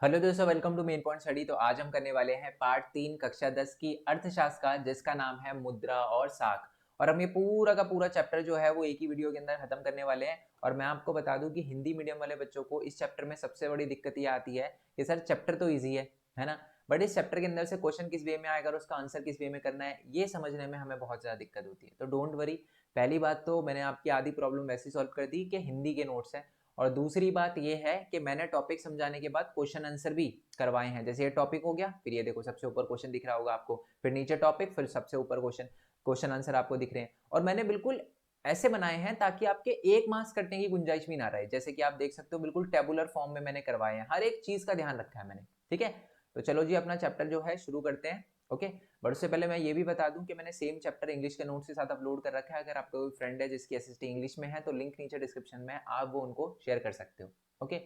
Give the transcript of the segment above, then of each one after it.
Hello दोस्तों, welcome to Main Point Study. तो आज हम करने वाले हैं पार्ट 3 कक्षा 10 की अर्थशास्त्र का, जिसका नाम है मुद्रा और साख। और हम ये पूरा का पूरा चैप्टर जो है वो एक ही वीडियो के अंदर खत्म करने वाले हैं। और मैं आपको बता दूं कि हिंदी मीडियम वाले बच्चों को इस चैप्टर में सबसे बड़ी दिक्कत ये आती है कि सर चैप्टर तो ईजी है ना, बट इस चैप्टर के अंदर से क्वेश्चन किस वे में आएगा और उसका आंसर किस वे में करना है, ये समझने में हमें बहुत ज्यादा दिक्कत होती है। तो डोंट वरी, पहली बात तो मैंने आपकी आधी प्रॉब्लम वैसे सॉल्व कर दी कि हिंदी के नोट्स हैं। और दूसरी बात यह है कि मैंने टॉपिक समझाने के बाद क्वेश्चन आंसर भी करवाए हैं। जैसे ये टॉपिक हो गया, फिर ये देखो सबसे ऊपर क्वेश्चन दिख रहा होगा आपको, फिर नीचे टॉपिक, फिर सबसे ऊपर क्वेश्चन, क्वेश्चन आंसर आपको दिख रहे हैं। और मैंने बिल्कुल ऐसे बनाए हैं ताकि आपके एक मार्क्स कटने की गुंजाइश भी ना रहे। जैसे कि आप देख सकते हो बिल्कुल टेबुलर फॉर्म में मैंने करवाए हैं, हर एक चीज का ध्यान रखा है मैंने। ठीक है, तो चलो जी अपना चैप्टर जो है शुरू करते हैं। ओके, बट उससे पहले मैं ये भी बता दूं कि मैंने सेम चैप्टर इंग्लिश के नोट्स के साथ अपलोड कर रखा है। अगर आपका कोई फ्रेंड है जिसकी एसएसटी इंग्लिश में है तो लिंक नीचे डिस्क्रिप्शन में है, आप वो उनको शेयर कर सकते हो। ओके,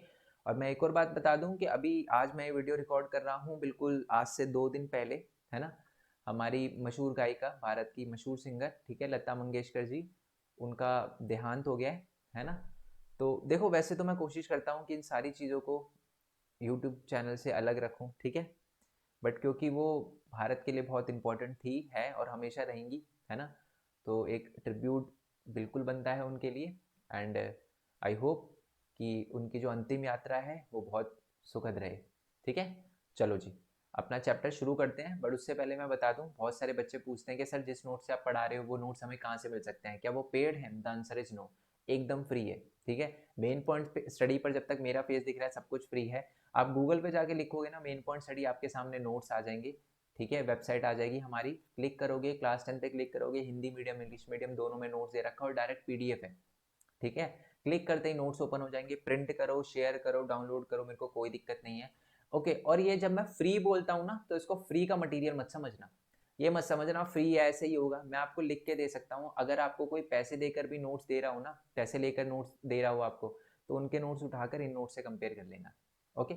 और मैं एक और बात बता दूं कि अभी आज मैं ये वीडियो रिकॉर्ड कर रहा हूँ बिल्कुल आज से 2 दिन पहले, है ना। हमारी मशहूर गायिका, भारत की मशहूर सिंगर, ठीक है, लता मंगेशकर जी, उनका देहांत हो गया है ना। तो देखो, वैसे तो मैं कोशिश करता हूँ कि इन सारी चीज़ों को यूट्यूब चैनल से अलग रखूँ, ठीक है, बट क्योंकि वो भारत के लिए बहुत इंपॉर्टेंट थी, है और हमेशा रहेंगी, है ना, तो एक ट्रिब्यूट बिल्कुल बनता है उनके लिए। एंड आई होप कि उनकी जो अंतिम यात्रा है वो बहुत सुखद रहे। ठीक है, चलो जी अपना चैप्टर शुरू करते हैं। बट उससे पहले मैं बता दूं, बहुत सारे बच्चे पूछते हैं कि सर जिस नोट से आप पढ़ा रहे हो वो नोट्स हमें कहाँ से मिल सकते हैं, क्या वो पेड है? द आंसर इज नो, एकदम फ्री है। ठीक है, मेन पॉइंट स्टडी पर जब तक मेरा फेस दिख रहा है सब कुछ फ्री है। आप गूगल पे जाके लिखोगे ना मेन पॉइंट स्टडी, आपके सामने नोट्स आ जाएंगे। ठीक है, वेबसाइट आ जाएगी हमारी, क्लिक करोगे, क्लास 10 पे क्लिक करोगे, हिंदी मीडियम इंग्लिश मीडियम दोनों में नोट्स दे रखा है और डायरेक्ट पीडीएफ है। ठीक है, क्लिक करते ही नोट्स ओपन हो जाएंगे, प्रिंट करो, शेयर करो, डाउनलोड करो, मेरे को कोई दिक्कत नहीं है। ओके, और ये जब मैं फ्री बोलता हूँ ना तो इसको फ्री का मटेरियल मत समझना, ये मत समझना फ्री है ऐसे ही होगा। मैं आपको लिख के दे सकता हूँ, अगर आपको कोई पैसे देकर भी नोट्स दे रहा हो ना, पैसे लेकर नोट्स दे रहा हो आपको, तो उनके नोट्स उठाकर इन नोट्स से कंपेयर कर लेना। ओके,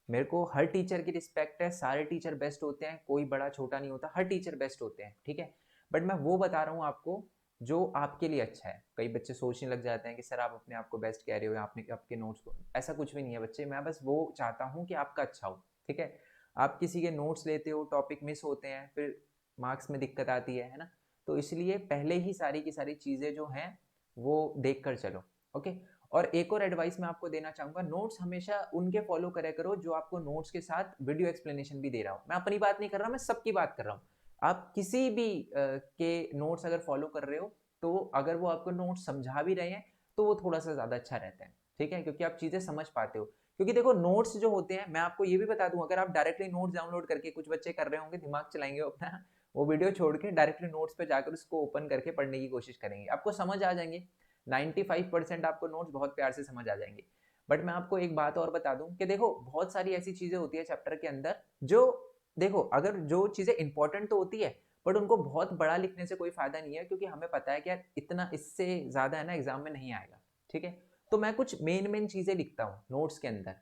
मेरे को हर टीचर की रिस्पेक्ट है, सारे टीचर बेस्ट होते हैं, कोई बड़ा छोटा नहीं होता, हर टीचर बेस्ट होते हैं। ठीक है, बट मैं वो बता रहा हूँ आपको जो आपके लिए अच्छा है। कई बच्चे सोचने लग जाते हैं कि सर आप अपने आप को बेस्ट कह रहे हो या आपने आपके नोट्स को, ऐसा कुछ भी नहीं है बच्चे, मैं बस वो चाहता हूँ कि आपका अच्छा हो। ठीक है, आप किसी के नोट्स लेते हो, टॉपिक मिस होते हैं, फिर मार्क्स में दिक्कत आती है ना। तो इसलिए पहले ही सारी की सारी चीज़ें जो हैं वो देख कर चलो। ओके, और एक और एडवाइस मैं आपको देना चाहूँगा, नोट्स हमेशा उनके फॉलो करे करो जो आपको नोट्स के साथ वीडियो एक्सप्लेनेशन भी दे रहा हूँ। मैं अपनी बात नहीं कर रहा, मैं सबकी बात कर रहा हूँ। आप किसी भी के नोट्स अगर फॉलो कर रहे हो, तो अगर वो आपको नोट्स समझा भी रहे हैं तो वो थोड़ा सा ज़्यादा अच्छा रहता है। ठीक है, क्योंकि आप चीज़ें समझ पाते हो। क्योंकि देखो नोट्स जो होते हैं, मैं आपको ये भी बता दूं, अगर आप डायरेक्टली नोट्स डाउनलोड करके, कुछ बच्चे कर रहे होंगे दिमाग चलाएंगे अपना, वो वीडियो छोड़ के डायरेक्टली नोट्स पे जाकर उसको ओपन करके पढ़ने की कोशिश करेंगे, आपको समझ आ जाएंगे। 95% आपको नोट्स बहुत प्यार से समझ आ जाएंगे। बट मैं आपको एक बात और बता दूं कि देखो बहुत सारी ऐसी चीजें होती है चैप्टर के अंदर जो, देखो अगर जो चीजें इंपॉर्टेंट तो होती है, बट उनको बहुत बड़ा लिखने से कोई फायदा नहीं है, क्योंकि हमें पता है कि यार इतना इससे ज्यादा है ना एग्जाम में नहीं आएगा। ठीक है, तो मैं कुछ मेन मेन चीजें लिखता हूँ नोट्स के अंदर,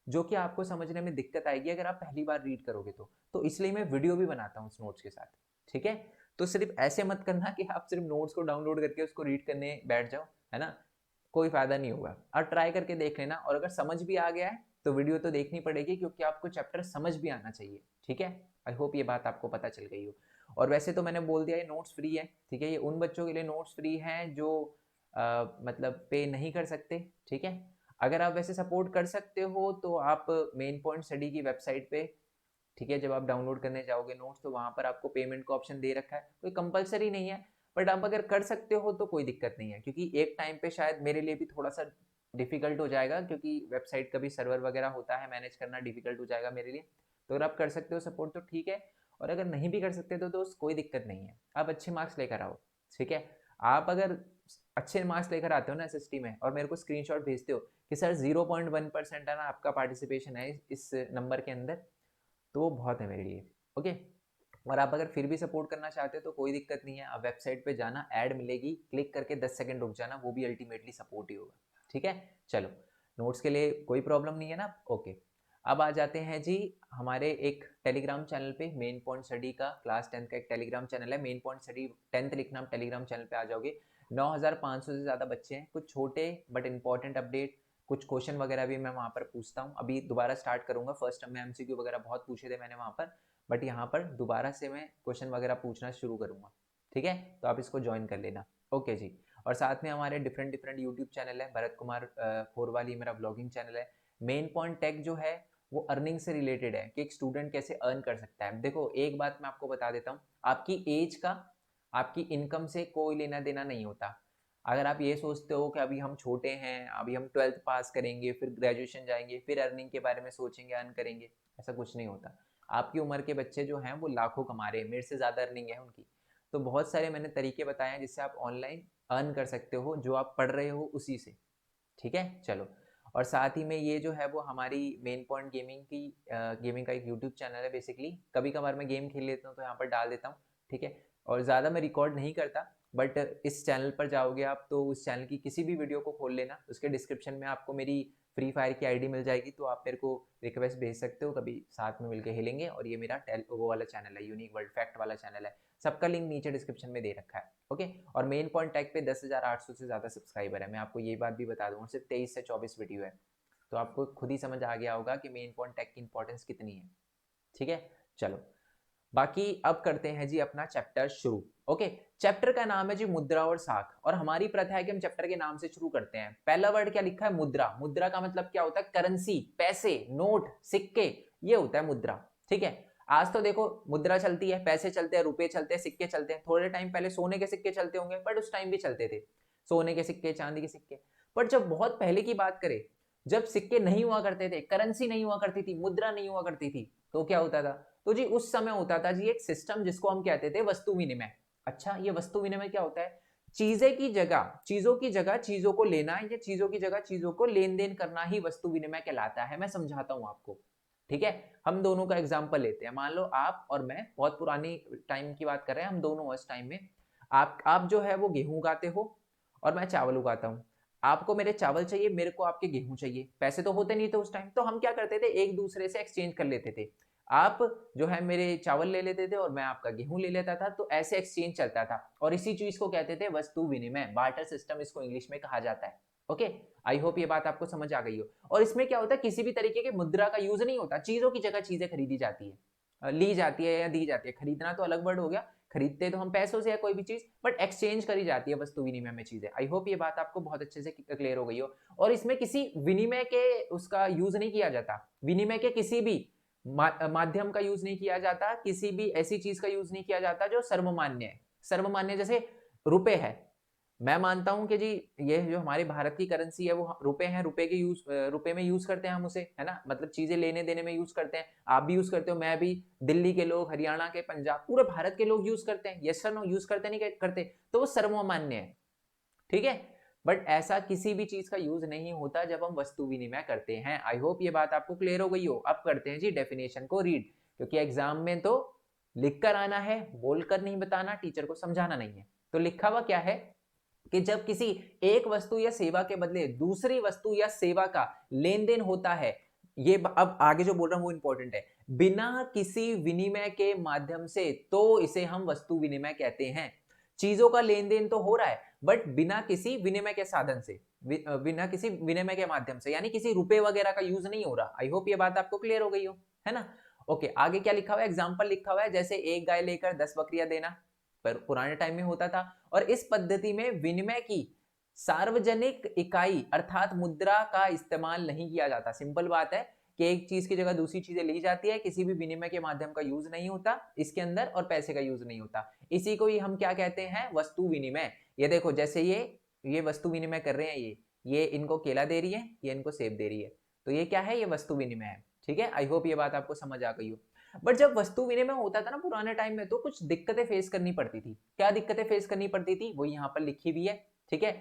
जो कि आपको समझने में दिक्कत आएगी अगर आप पहली बार रीड करोगे तो इसलिए मैं वीडियो भी बनाता हूँ उस नोट्स के साथ। ठीक है, तो सिर्फ ऐसे मत करना कि आप सिर्फ नोट्स को डाउनलोड करके उसको रीड करने बैठ जाओ, है ना, कोई फायदा नहीं होगा। आप ट्राई करके देख लेना, और अगर समझ भी आ गया है तो वीडियो तो देखनी पड़ेगी, क्योंकि आपको चैप्टर समझ भी आना चाहिए। ठीक है, आई होप ये बात आपको पता चल गई हो। और वैसे तो मैंने बोल दिया ये नोट्स फ्री है। ठीक है, ये उन बच्चों के लिए नोट्स फ्री हैं जो मतलब पे नहीं कर सकते। ठीक है, अगर आप वैसे सपोर्ट कर सकते हो तो आप मेन पॉइंट स्टडी की वेबसाइट पे, ठीक है, जब आप डाउनलोड करने जाओगे नोट्स तो वहां पर आपको पेमेंट का ऑप्शन दे रखा है, कोई कंपलसरी नहीं है। बट आप अगर कर सकते हो तो कोई दिक्कत नहीं है, क्योंकि एक टाइम पे शायद मेरे लिए भी थोड़ा सा डिफिकल्ट हो जाएगा, क्योंकि वेबसाइट का भी सर्वर वगैरह होता है, मैनेज करना डिफिकल्ट हो जाएगा मेरे लिए। तो अगर आप कर सकते हो सपोर्ट तो ठीक है, और अगर नहीं भी कर सकते तो कोई दिक्कत नहीं है, आप अच्छे मार्क्स लेकर आओ। ठीक है, आप अगर अच्छे मार्क्स लेकर आते हो ना एसएसटी में और मेरे को स्क्रीनशॉट भेजते हो कि सर 0.1% है ना आपका पार्टिसिपेशन है इस नंबर के अंदर, तो वो बहुत है मेरे लिए। ओके, और आप अगर फिर भी सपोर्ट करना चाहते हो तो कोई दिक्कत नहीं है, आप वेबसाइट पे जाना, ऐड मिलेगी, क्लिक करके 10 सेकंड रुक जाना, वो भी अल्टीमेटली सपोर्ट ही होगा। ठीक है, चलो नोट्स के लिए कोई प्रॉब्लम नहीं है ना। ओके, अब आ जाते हैं जी हमारे एक टेलीग्राम चैनल पे, मेन पॉइंट स्टडी का क्लास 10 का एक टेलीग्राम चैनल है, मेन पॉइंट स्टडी 10th लिखना, आप टेलीग्राम चैनल पे आ जाओगे। 9500 से ज़्यादा बच्चे हैं, कुछ छोटे बट इंपॉर्टेंट अपडेट, कुछ क्वेश्चन वगैरह भी मैं वहाँ पर पूछता हूँ। अभी दोबारा स्टार्ट करूँगा, फर्स्ट टाइम में एमसीक्यू वगैरह बहुत पूछे थे मैंने वहाँ पर, बट यहाँ पर दोबारा से मैं क्वेश्चन वगैरह पूछना शुरू करूँगा, ठीक है? तो आप इसको ज्वाइन कर लेना, ओके जी। और साथ में हमारे डिफरेंट डिफरेंट यूट्यूब चैनल है, भरत कुमार फोरवाल ये मेरा ब्लॉगिंग चैनल है। मेन पॉइंट टेक जो है वो अर्निंग से रिलेटेड है कि एक स्टूडेंट कैसे अर्न कर सकता है। देखो एक बात मैं आपको बता देता हूँ, आपकी एज का आपकी इनकम से कोई लेना देना नहीं होता। अगर आप ये सोचते हो कि अभी हम छोटे हैं, अभी हम 12th पास करेंगे, फिर ग्रेजुएशन जाएंगे, फिर अर्निंग के बारे में सोचेंगे, अर्न करेंगे, ऐसा कुछ नहीं होता। आपकी उम्र के बच्चे जो हैं वो लाखों कमा रहे हैं, मेरे से ज़्यादा अर्निंग है उनकी। तो बहुत सारे मैंने तरीके बताए हैं जिससे आप ऑनलाइन अर्न कर सकते हो, जो आप पढ़ रहे हो उसी से, ठीक है? चलो, और साथ ही में ये जो है वो हमारी मेन पॉइंट गेमिंग का एक यूट्यूब चैनल है। बेसिकली कभी कभार मैं गेम खेल लेता हूँ तो यहाँ पर डाल देता हूँ, ठीक है? और ज़्यादा मैं रिकॉर्ड नहीं करता, बट इस चैनल पर जाओगे आप तो उस चैनल की किसी भी वीडियो को खोल लेना, उसके डिस्क्रिप्शन में आपको मेरी फ्री फायर की आईडी मिल जाएगी, तो आप मेरे को रिक्वेस्ट भेज सकते हो, कभी साथ में मिलकर खेलेंगे। और ये मेरा वो वाला चैनल है, यूनिक वर्ल्ड फैक्ट वाला चैनल है, सबका लिंक नीचे डिस्क्रिप्शन में दे रखा है, ओके? और मेन पॉइंट टैग पे 10,800 से ज़्यादा सब्सक्राइबर है, मैं आपको ये बात भी बता दूँ, और सिर्फ 23 से 24 वीडियो है, तो आपको खुद ही समझ आ गया होगा कि मेन पॉइंट टैग की इंपॉर्टेंस कितनी है, ठीक है? चलो, बाकी अब करते हैं जी अपना चैप्टर शुरू, ओके? चैप्टर का नाम है जी मुद्रा और साख, और हमारी प्रथा है कि हम चैप्टर के नाम से शुरू करते हैं। पहला वर्ड क्या लिखा है? मुद्रा। मुद्रा का मतलब क्या होता है? करेंसी, पैसे, नोट, सिक्के, ये होता है मुद्रा, ठीक है? आज तो देखो मुद्रा चलती है, पैसे चलते हैं, रुपए चलते हैं, सिक्के चलते हैं। थोड़े टाइम पहले सोने के सिक्के चलते होंगे, बट उस टाइम भी चलते थे सोने के सिक्के, चांदी के सिक्के। बट जब बहुत पहले की बात करें, जब सिक्के नहीं हुआ करते थे, करेंसी नहीं हुआ करती थी, मुद्रा नहीं हुआ करती थी, तो क्या होता था? तो जी उस समय होता था जी एक सिस्टम जिसको हम कहते थे वस्तु विनिमय। अच्छा, ये वस्तु विनिमय क्या होता है? चीजें की जगह चीजों की जगह चीजों को लेना, या चीजों की जगह चीजों को लेन देन करना ही वस्तु विनिमय कहलाता है। मैं समझाता हूं आपको, ठीक है? हम दोनों का एग्जाम्पल लेते हैं। मान लो आप और मैं, बहुत पुरानी टाइम की बात कर रहे हैं, हम दोनों उस टाइम में, आप जो है वो गेहूं उगाते हो और मैं चावल उगाता हूँ। आपको मेरे चावल चाहिए, मेरे को आपके गेहूं चाहिए। पैसे तो होते नहीं थे उस टाइम, तो हम क्या करते थे? एक दूसरे से एक्सचेंज कर लेते थे। आप जो है मेरे चावल ले लेते थे और मैं आपका गेहूं ले लेता था, तो ऐसे एक्सचेंज चलता था, और इसी चीज को कहते थे वस्तु विनिमय, बार्टर सिस्टम इसको इंग्लिश में कहा जाता है, ओके? आई होप ये बात आपको समझ आ गई हो। और इसमें क्या होता है? किसी भी तरीके के मुद्रा का यूज नहीं होता, चीजों की जगह चीजें खरीदी जाती है, ली जाती है या दी जाती है। खरीदना तो अलग वर्ड हो गया, खरीदते तो हम पैसों से या कोई भी चीज, बट एक्सचेंज करी जाती है वस्तु विनिमय में चीजें। आई होप ये बात आपको बहुत अच्छे से क्लियर हो गई हो। और इसमें किसी विनिमय के उसका यूज नहीं किया जाता, विनिमय के किसी भी माध्यम का यूज नहीं किया जाता, किसी भी ऐसी चीज का यूज नहीं किया जाता जो सर्वमान्य है। सर्वमान्य जैसे रुपए है, मैं मानता हूं कि जी ये जो हमारी भारत की करेंसी है वो रुपए है, रुपए में यूज करते हैं हम उसे, है ना? मतलब चीजें लेने देने में यूज करते हैं, आप भी यूज करते हो, मैं भी, दिल्ली के लोग, हरियाणा के, पंजाब, पूरे भारत के लोग यूज करते हैं। Yes sir no? यूज करते नहीं करते? तो वो सर्वमान्य है, ठीक है? बट ऐसा किसी भी चीज का यूज नहीं होता जब हम वस्तु विनिमय करते हैं। आई होप ये बात आपको क्लियर हो गई हो। अब करते हैं जी डेफिनेशन को रीड, क्योंकि एग्जाम में तो लिख कर आना है, बोलकर नहीं बताना, टीचर को समझाना नहीं है। तो लिखा हुआ क्या है कि जब किसी एक वस्तु या सेवा के बदले दूसरी वस्तु या सेवा का लेन देन होता है, ये अब आगे जो बोल रहा हूं वो इंपॉर्टेंट है, बिना किसी विनिमय के माध्यम से, तो इसे हम वस्तु विनिमय कहते हैं। चीजों का लेन देन तो हो रहा है, बट बिना किसी विनिमय के साधन से, बिना किसी विनिमय के माध्यम से, यानी किसी रुपए वगैरह का यूज नहीं हो रहा। आई होप ये बात आपको क्लियर हो गई हो, है ना? ओके, आगे क्या लिखा हुआ है? एग्जाम्पल लिखा हुआ है, जैसे एक गाय लेकर 10 बकरियां देना, पर पुराने टाइम में होता था। और इस पद्धति में विनिमय की सार्वजनिक इकाई अर्थात मुद्रा का इस्तेमाल नहीं किया जाता। सिंपल बात है कि एक चीज की जगह दूसरी चीजें ली जाती है, किसी भी विनिमय के माध्यम का यूज नहीं होता इसके अंदर, और पैसे का यूज नहीं होता। इसी को ही हम क्या कहते हैं? वस्तु विनिमय। ये देखो, जैसे ये वस्तु विनिमय कर रहे हैं, ये इनको केला दे रही है, ये इनको सेब दे रही है, तो ये क्या है? ये वस्तु विनिमय है, ठीक है? आई होप ये बात आपको समझ आ गई हो। बट जब वस्तु विनिमय होता था ना पुराने टाइम में, तो कुछ दिक्कतें फेस करनी पड़ती थी। क्या दिक्कतें फेस करनी पड़ती थी? वो यहाँ पर लिखी भी है, ठीक है?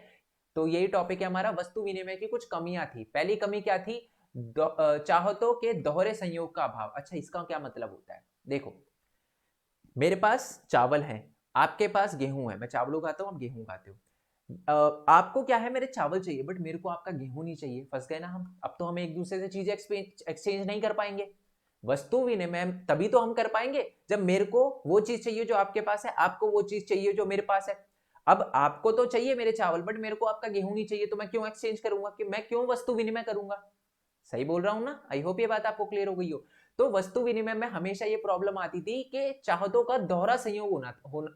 तो यही टॉपिक है हमारा, वस्तु विनिमय की कुछ कमियां थी। पहली कमी क्या थी? चाहतों के दोहरे संयोग का अभाव। अच्छा, इसका क्या मतलब होता है? देखो, मेरे पास चावल है, आपके पास गेहूं है, मैं चावल उगाता हूं, आप गेहूं उगाते हो। आपको क्या है? मेरे चावल चाहिए, बट मेरे को आपका गेहूं नहीं चाहिए। फंस गए ना हम? अब तो हम एक दूसरे से चीजें एक्सचेंज नहीं कर पाएंगे। वस्तु विनिमय तभी तो हम कर पाएंगे जब मेरे को वो चीज चाहिए जो आपके पास है, आपको वो चीज चाहिए जो मेरे पास है। अब आपको तो चाहिए मेरे चावल, बट मेरे को आपका गेहूं नहीं चाहिए, तो मैं क्यों एक्सचेंज करूंगा, कि मैं क्यों वस्तु विनिमय करूंगा? सही बोल रहा हूं ना? आई होप ये बात आपको क्लियर हो गई हो। तो वस्तु विनिमय में हमेशा ये प्रॉब्लम आती थी कि चाहतों का दोहरा संयोग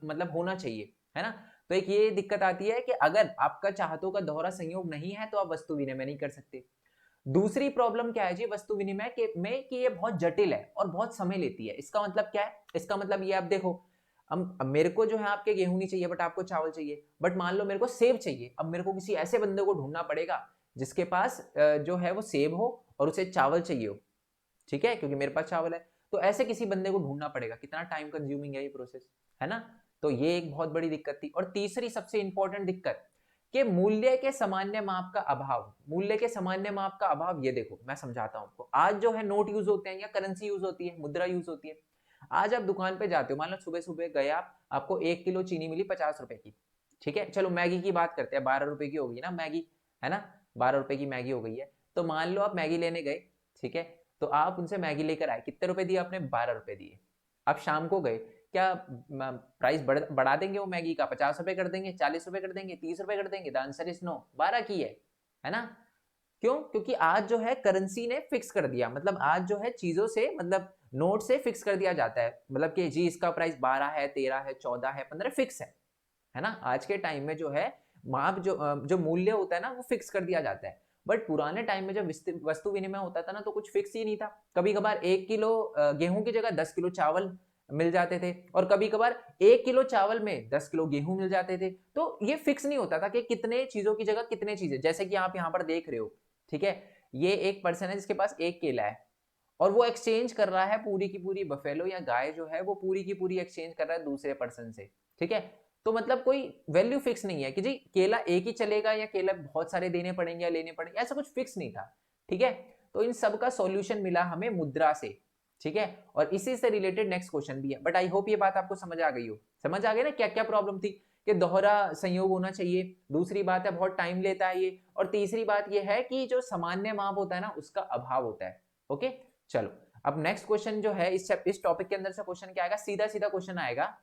मतलब होना चाहिए, है ना? तो एक ये दिक्कत आती है कि अगर आपका चाहतों का दोहरा संयोग नहीं है तो आप वस्तु विनिमय नहीं कर सकते। दूसरी प्रॉब्लम क्या है जी वस्तु विनिमय के में, कि ये बहुत जटिल है और बहुत समय लेती है। इसका मतलब क्या है? इसका मतलब ये, आप देखो, अब मेरे को जो है आपके गेहूं नहीं चाहिए, बट आपको चावल चाहिए। बट मान लो मेरे को सेब चाहिए, अब मेरे को किसी ऐसे बंदे को ढूंढना पड़ेगा जिसके पास जो है वो सेब हो और उसे चावल चाहिए हो, ठीक है, क्योंकि मेरे पास चावल है। तो ऐसे किसी बंदे को ढूंढना पड़ेगा, कितना टाइम कंज्यूमिंग है ये प्रोसेस, है ना? तो ये एक बहुत बड़ी दिक्कत थी। और तीसरी सबसे इंपॉर्टेंट दिक्कत, कि मूल्य के सामान्य माप का अभाव। मूल्य के सामान्य माप का अभाव, ये देखो मैं समझाता हूं आपको। आज जो है नोट यूज होते हैं या करेंसी यूज होती है, मुद्रा यूज होती है। आज आप दुकान पे जाते हो, मान लो सुबह सुबह गए आप, आपको 1 किलो चीनी मिली 50 रुपए की, ठीक है। चलो मैगी की बात करते हैं, 12 रुपए की हो गई ना मैगी, है ना? 12 रुपए की मैगी हो गई है। तो मान लो आप मैगी लेने गए, ठीक है। तो आप उनसे मैगी लेकर आए, कितने रुपए दिए आपने? 12 रुपए दिए। आप शाम को गए, क्या प्राइस बढ़ा देंगे वो मैगी का? 50 रुपए कर देंगे, 40 रुपए कर देंगे, 30 रुपए कर देंगे? द आंसर इज नो, 12 की है ना? क्यों? क्योंकि आज जो है करेंसी ने फिक्स कर दिया, मतलब आज जो है चीजों से, मतलब नोट से फिक्स कर दिया जाता है, मतलब कि जी इसका प्राइस 12 है, 13 है, 14 है, 15 फिक्स है ना? आज के टाइम में जो है माप, जो मूल्य होता है ना, वो फिक्स कर दिया जाता है। बट पुराने टाइम में जब वस्तु विनिमय होता था ना, तो कुछ फिक्स ही नहीं था। कभी कभार 1 किलो गेहूं की जगह 10 किलो चावल मिल जाते थे, और कभी कभार 1 किलो चावल में 10 किलो गेहूं मिल जाते थे। तो ये फिक्स नहीं होता था कि कितने चीजों की जगह कितने चीजें। जैसे कि आप यहाँ पर देख रहे हो, ठीक है, ये एक पर्सन है जिसके पास 1 केला है, और वो एक्सचेंज कर रहा है पूरी की पूरी बफेलो या गाय जो है वो पूरी की पूरी एक्सचेंज कर रहा है दूसरे पर्सन से, ठीक है। तो मतलब कोई वैल्यू फिक्स नहीं है कि जी केला एक ही चलेगा या केला बहुत सारे देने पड़ेंगे या लेने पड़ेंगे, ऐसा कुछ फिक्स नहीं था, ठीक है। तो इन सब का सॉल्यूशन मिला हमें मुद्रा से, ठीक है। और इसी से रिलेटेड नेक्स्ट क्वेश्चन भी है, बट आई होप ये बात आपको समझ आ गई हो। समझ आ गई ना क्या क्या प्रॉब्लम थी, कि दोहरा संयोग होना चाहिए, दूसरी बात है बहुत टाइम लेता है ये, और तीसरी बात ये है कि जो सामान्य माप होता है ना उसका अभाव होता है। ओके, चलो अब नेक्स्ट क्वेश्चन जो है इस टॉपिक के अंदर से क्वेश्चन क्या आएगा, सीधा सीधा क्वेश्चन आएगा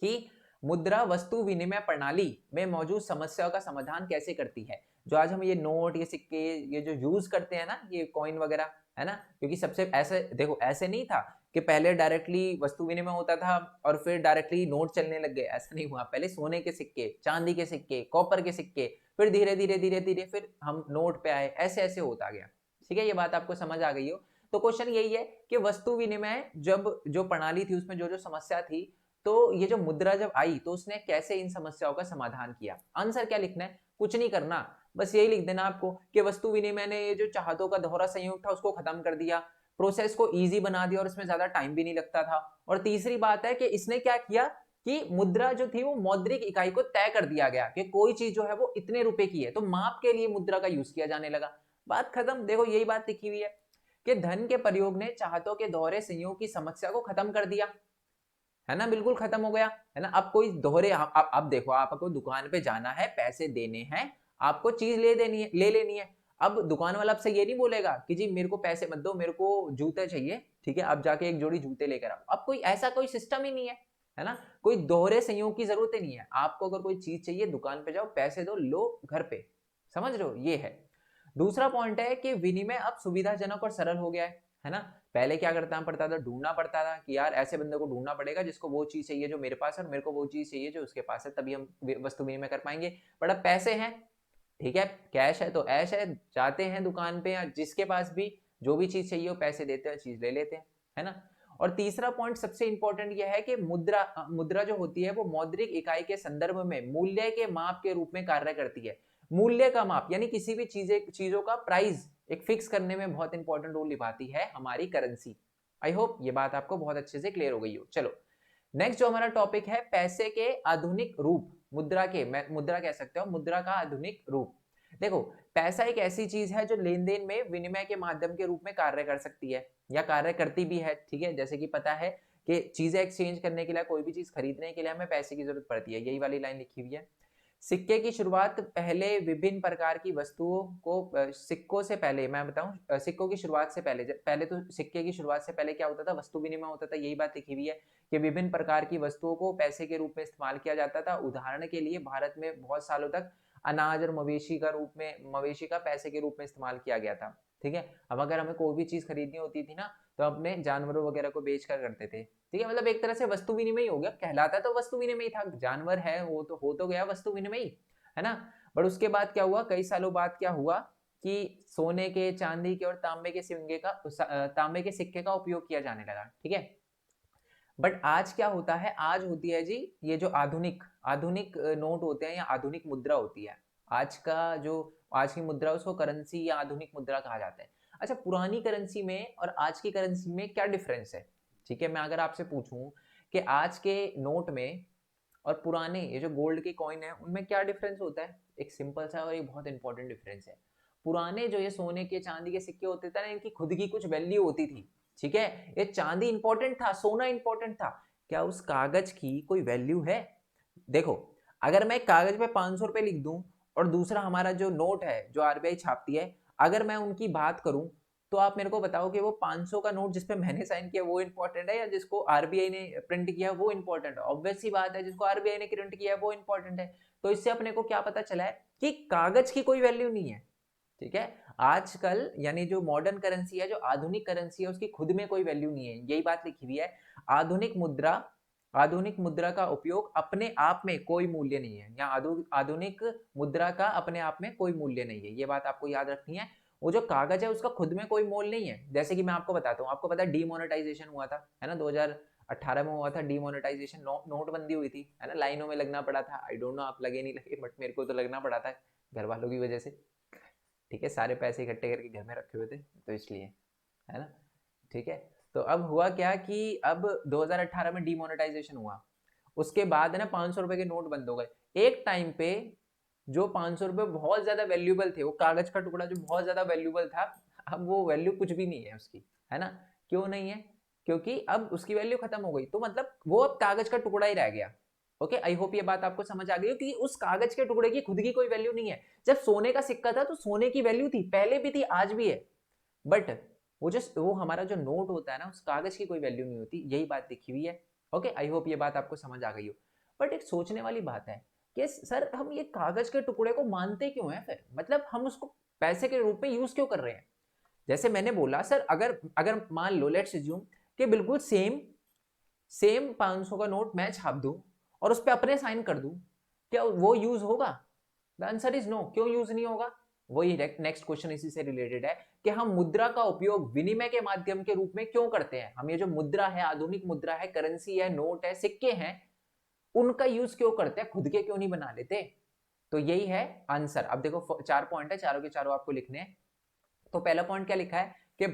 कि मुद्रा वस्तु विनिमय प्रणाली में मौजूद समस्याओं का समाधान कैसे करती है। जो आज हम ये नोट, ये सिक्के, ये जो यूज करते हैं ना, ये कॉइन वगैरह, है ना? क्योंकि सबसे ऐसे देखो, ऐसे नहीं था कि पहले डायरेक्टली वस्तु विनिमय होता था और फिर डायरेक्टली नोट चलने लग गए, ऐसा नहीं हुआ। पहले सोने के सिक्के, चांदी के सिक्के, कॉपर के सिक्के, फिर धीरे धीरे धीरे धीरे फिर हम नोट पे आए, ऐसे ऐसे होता गया, ठीक है। ये बात आपको समझ आ गई हो। तो क्वेश्चन यही है कि वस्तु विनिमय जब जो प्रणाली थी उसमें जो जो समस्या थी, तो ये जो मुद्रा जब आई तो उसने कैसे इन समस्याओं का समाधान किया। आंसर क्या लिखना है? कुछ नहीं करना, बस यही लिख देना आपको कि वस्तु विनिमय ने ये जो चाहतों का दोहरा संयोग था उसको खत्म कर दिया, प्रोसेस को इजी बना दिया और इसमें ज्यादा टाइम भी नहीं लगता था। और तीसरी बात है कि इसने क्या किया कि मुद्रा जो थी वो मौद्रिक इकाई को तय कर दिया गया कि कोई चीज जो है वो इतने रुपए की है, तो माप के लिए मुद्रा का यूज किया जाने लगा। बात खत्म। देखो यही बात लिखी हुई है कि धन के प्रयोग ने चाहतों के दोहरे संयोग की समस्या को खत्म कर दिया, है ना? बिल्कुल खत्म हो गया, है ना? अब कोई दोहरे, अब देखो आपको दुकान पे जाना है, पैसे देने हैं, आपको चीज ले देनी है, ले लेनी है। अब दुकान वाला आपसे ये नहीं बोलेगा कि जी मेरे को पैसे मत दो, मेरे को जूते चाहिए, ठीक है, अब जाके एक जोड़ी जूते लेकर आओ। अब कोई ऐसा कोई सिस्टम ही नहीं है ना? कोई दोहरे संयोग की जरूरत ही नहीं है। आपको अगर कोई चीज चाहिए, दुकान पे जाओ, पैसे दो, लो घर पे। समझ रहे हो? ये है। दूसरा पॉइंट है कि विनिमय अब सुविधाजनक और सरल हो गया है ना? पहले क्या करना पड़ता था, ढूंढना पड़ता था कि यार ऐसे बंदे को ढूंढना पड़ेगा जिसको वो चीज चाहिए जो मेरे पास है, और मेरे को वो चीज चाहिए जो उसके पास है, तभी हम वस्तु विनिमय कर पाएंगे। बट अब पैसे हैं, ठीक है, कैश है तो ऐश है, जाते हैं दुकान पे या जिसके पास भी जो भी चीज चाहिए वो पैसे देते हैं, चीज ले लेते हैं, है ना? और तीसरा पॉइंट सबसे इंपॉर्टेंट यह है कि मुद्रा जो होती है वो मौद्रिक इकाई के संदर्भ में मूल्य के माप के रूप में कार्य करती है। मूल्य का माप यानी किसी भी चीजों का प्राइस एक फिक्स करने में बहुत इंपॉर्टेंट रोल निभाती है हमारी करेंसी। आई होप ये बात आपको बहुत अच्छे से क्लियर हो गई हो। चलो नेक्स्ट जो हमारा टॉपिक है, पैसे के आधुनिक रूप, मुद्रा के, मैं मुद्रा कह सकते हो, मुद्रा का आधुनिक रूप। देखो पैसा एक ऐसी चीज है जो लेन देन में विनिमय के माध्यम के रूप में कार्य कर सकती है या कार्य करती भी है, ठीक है। जैसे कि पता है कि चीजें एक्सचेंज करने के लिए, कोई भी चीज खरीदने के लिए हमें पैसे की जरूरत पड़ती है, यही वाली लाइन लिखी हुई है। सिक्के की शुरुआत पहले विभिन्न प्रकार की वस्तुओं को सिक्कों से पहले, मैं बताऊं सिक्कों की शुरुआत से पहले, पहले तो सिक्के की शुरुआत से पहले क्या होता था, वस्तु विनिमय होता था। यही बात लिखी हुई है कि विभिन्न प्रकार की वस्तुओं को पैसे के रूप में इस्तेमाल किया जाता था। उदाहरण के लिए भारत में बहुत सालों तक अनाज और मवेशी का पैसे के रूप में इस्तेमाल किया गया था। ठीक है, अब अगर हमें कोई भी चीज खरीदनी होती थी ना, तो अपने जानवरों वगैरह को बेच कर करते थे। ठीक है, मतलब एक तरह से वस्तु विनिमय हो गया, कहलाता तो वस्तु विनिमय था, जानवर है वो तो हो तो गया वस्तु विनिमय, है ना। बट उसके बाद क्या हुआ, कई सालों बाद क्या हुआ कि सोने के, चांदी के और तांबे के सिक्के का उपयोग किया जाने लगा। ठीक है, बट आज क्या होता है, आज होती है जी ये जो आधुनिक आधुनिक नोट होते हैं या आधुनिक मुद्रा होती है। आज की मुद्रा, उसको करेंसी या आधुनिक मुद्रा कहा जाता है। अच्छा, पुरानी करेंसी में और आज की करेंसी में क्या डिफरेंस है? ठीक है, मैं अगर आपसे पूछूं कि आज के नोट में और पुराने ये जो गोल्ड के कॉइन है उनमें क्या डिफरेंस होता है, एक सिंपल सा और एक बहुत इंपॉर्टेंट डिफरेंस है। पुराने जो ये सोने के, चांदी के सिक्के होते थे ना, इनकी खुद की कुछ वैल्यू होती थी। ठीक है, ये चांदी इंपॉर्टेंट था, सोना इंपॉर्टेंट था, क्या उस कागज की कोई वैल्यू है? देखो, अगर मैं कागज पे 500 रुपए लिख दूं और दूसरा हमारा जो नोट है जो आरबीआई छापती है, अगर मैं उनकी बात करूं, तो आप मेरे को बताओ कि वो 500 का नोट जिसपे मैंने साइन किया वो इंपॉर्टेंट है या जिसको आरबीआई ने प्रिंट किया वो इंपॉर्टेंट है? ऑब्वियस सी बात है, जिसको आरबीआई ने प्रिंट किया है वो इंपॉर्टेंट है। तो इससे अपने को क्या पता चला है कि कागज की कोई वैल्यू नहीं है। ठीक है, आजकल यानी जो मॉडर्न करेंसी है, जो आधुनिक करेंसी है, उसकी खुद में कोई वैल्यू नहीं है, यही बात लिखी हुई है। आधुनिक मुद्रा का उपयोग अपने आप में कोई मूल्य नहीं है, या आधुनिक मुद्रा का अपने आप में कोई मूल्य नहीं है, ये बात आपको याद रखनी है। वो जो कागज है उसका खुद में कोई मोल नहीं है। जैसे कि मैं आपको बताता हूँ, आपको पता है डीमोनेटाइजेशन हुआ था, है ना, 2018 में हुआ था डीमोनेटाइजेशन, नोटबंदी हुई थी, है ना, लाइनों में लगना पड़ा था। आई डोंट नो आप लगे नहीं लगे, बट मेरे को तो लगना पड़ा था घर वालों की वजह से। ठीक है, सारे पैसे इकट्ठे करके घर में रखे हुए थे तो इसलिए, है ना। ठीक है, तो अब हुआ क्या कि अब 2018 में डीमोनेटाइजेशन हुआ, उसके बाद है ना 500 रुपए के नोट बंद हो गए। एक टाइम पे जो 500 रुपए बहुत ज्यादा वैल्यूबल थे, वो कागज का टुकड़ा जो बहुत ज्यादा वैल्यूबल था, अब वो वैल्यू कुछ भी नहीं है उसकी, है ना। क्यों नहीं है? क्योंकि अब उसकी वैल्यू खत्म हो गई, तो मतलब वो अब कागज का टुकड़ा ही रह गया। ओके, आई होप ये बात आपको समझ आ गई हो कि उस कागज के टुकड़े की खुद की कोई वैल्यू नहीं है। जब सोने का सिक्का था तो सोने की वैल्यू थी, पहले भी थी, आज भी है। बट वो हमारा जो नोट होता है ना, उस कागज की कोई वैल्यू नहीं होती, यही बात लिखी हुई है। ओके, आई होप ये बात आपको समझ आ गई हो। बट एक सोचने वाली बात है कि सर हम ये कागज के टुकड़े को मानते क्यों हैं फिर, मतलब हम उसको पैसे के रूप में यूज क्यों कर रहे हैं? जैसे मैंने बोला सर, अगर अगर मान लो, लेट्स अज्यूम कि बिल्कुल सेम सेम 500 का नोट मैं छाप दूं और उस पर अपने साइन कर दूं, क्या वो यूज होगा? The answer is no. क्यों यूज नहीं होगा? वही नेक्स्ट क्वेश्चन इसी से रिलेटेड है कि हम मुद्रा का उपयोग विनिमय के माध्यम के रूप में क्यों करते हैं। हम ये जो मुद्रा है, आधुनिक मुद्रा है, करेंसी है, नोट है, सिक्के हैं, उनका यूज क्यों करते हैं, खुद के क्यों नहीं बना लेते? तो यही है आंसर। अब देखो 4 पॉइंट है, चारों के चारों आपको लिखने हैं। तो पहला पॉइंट क्या लिखा है कि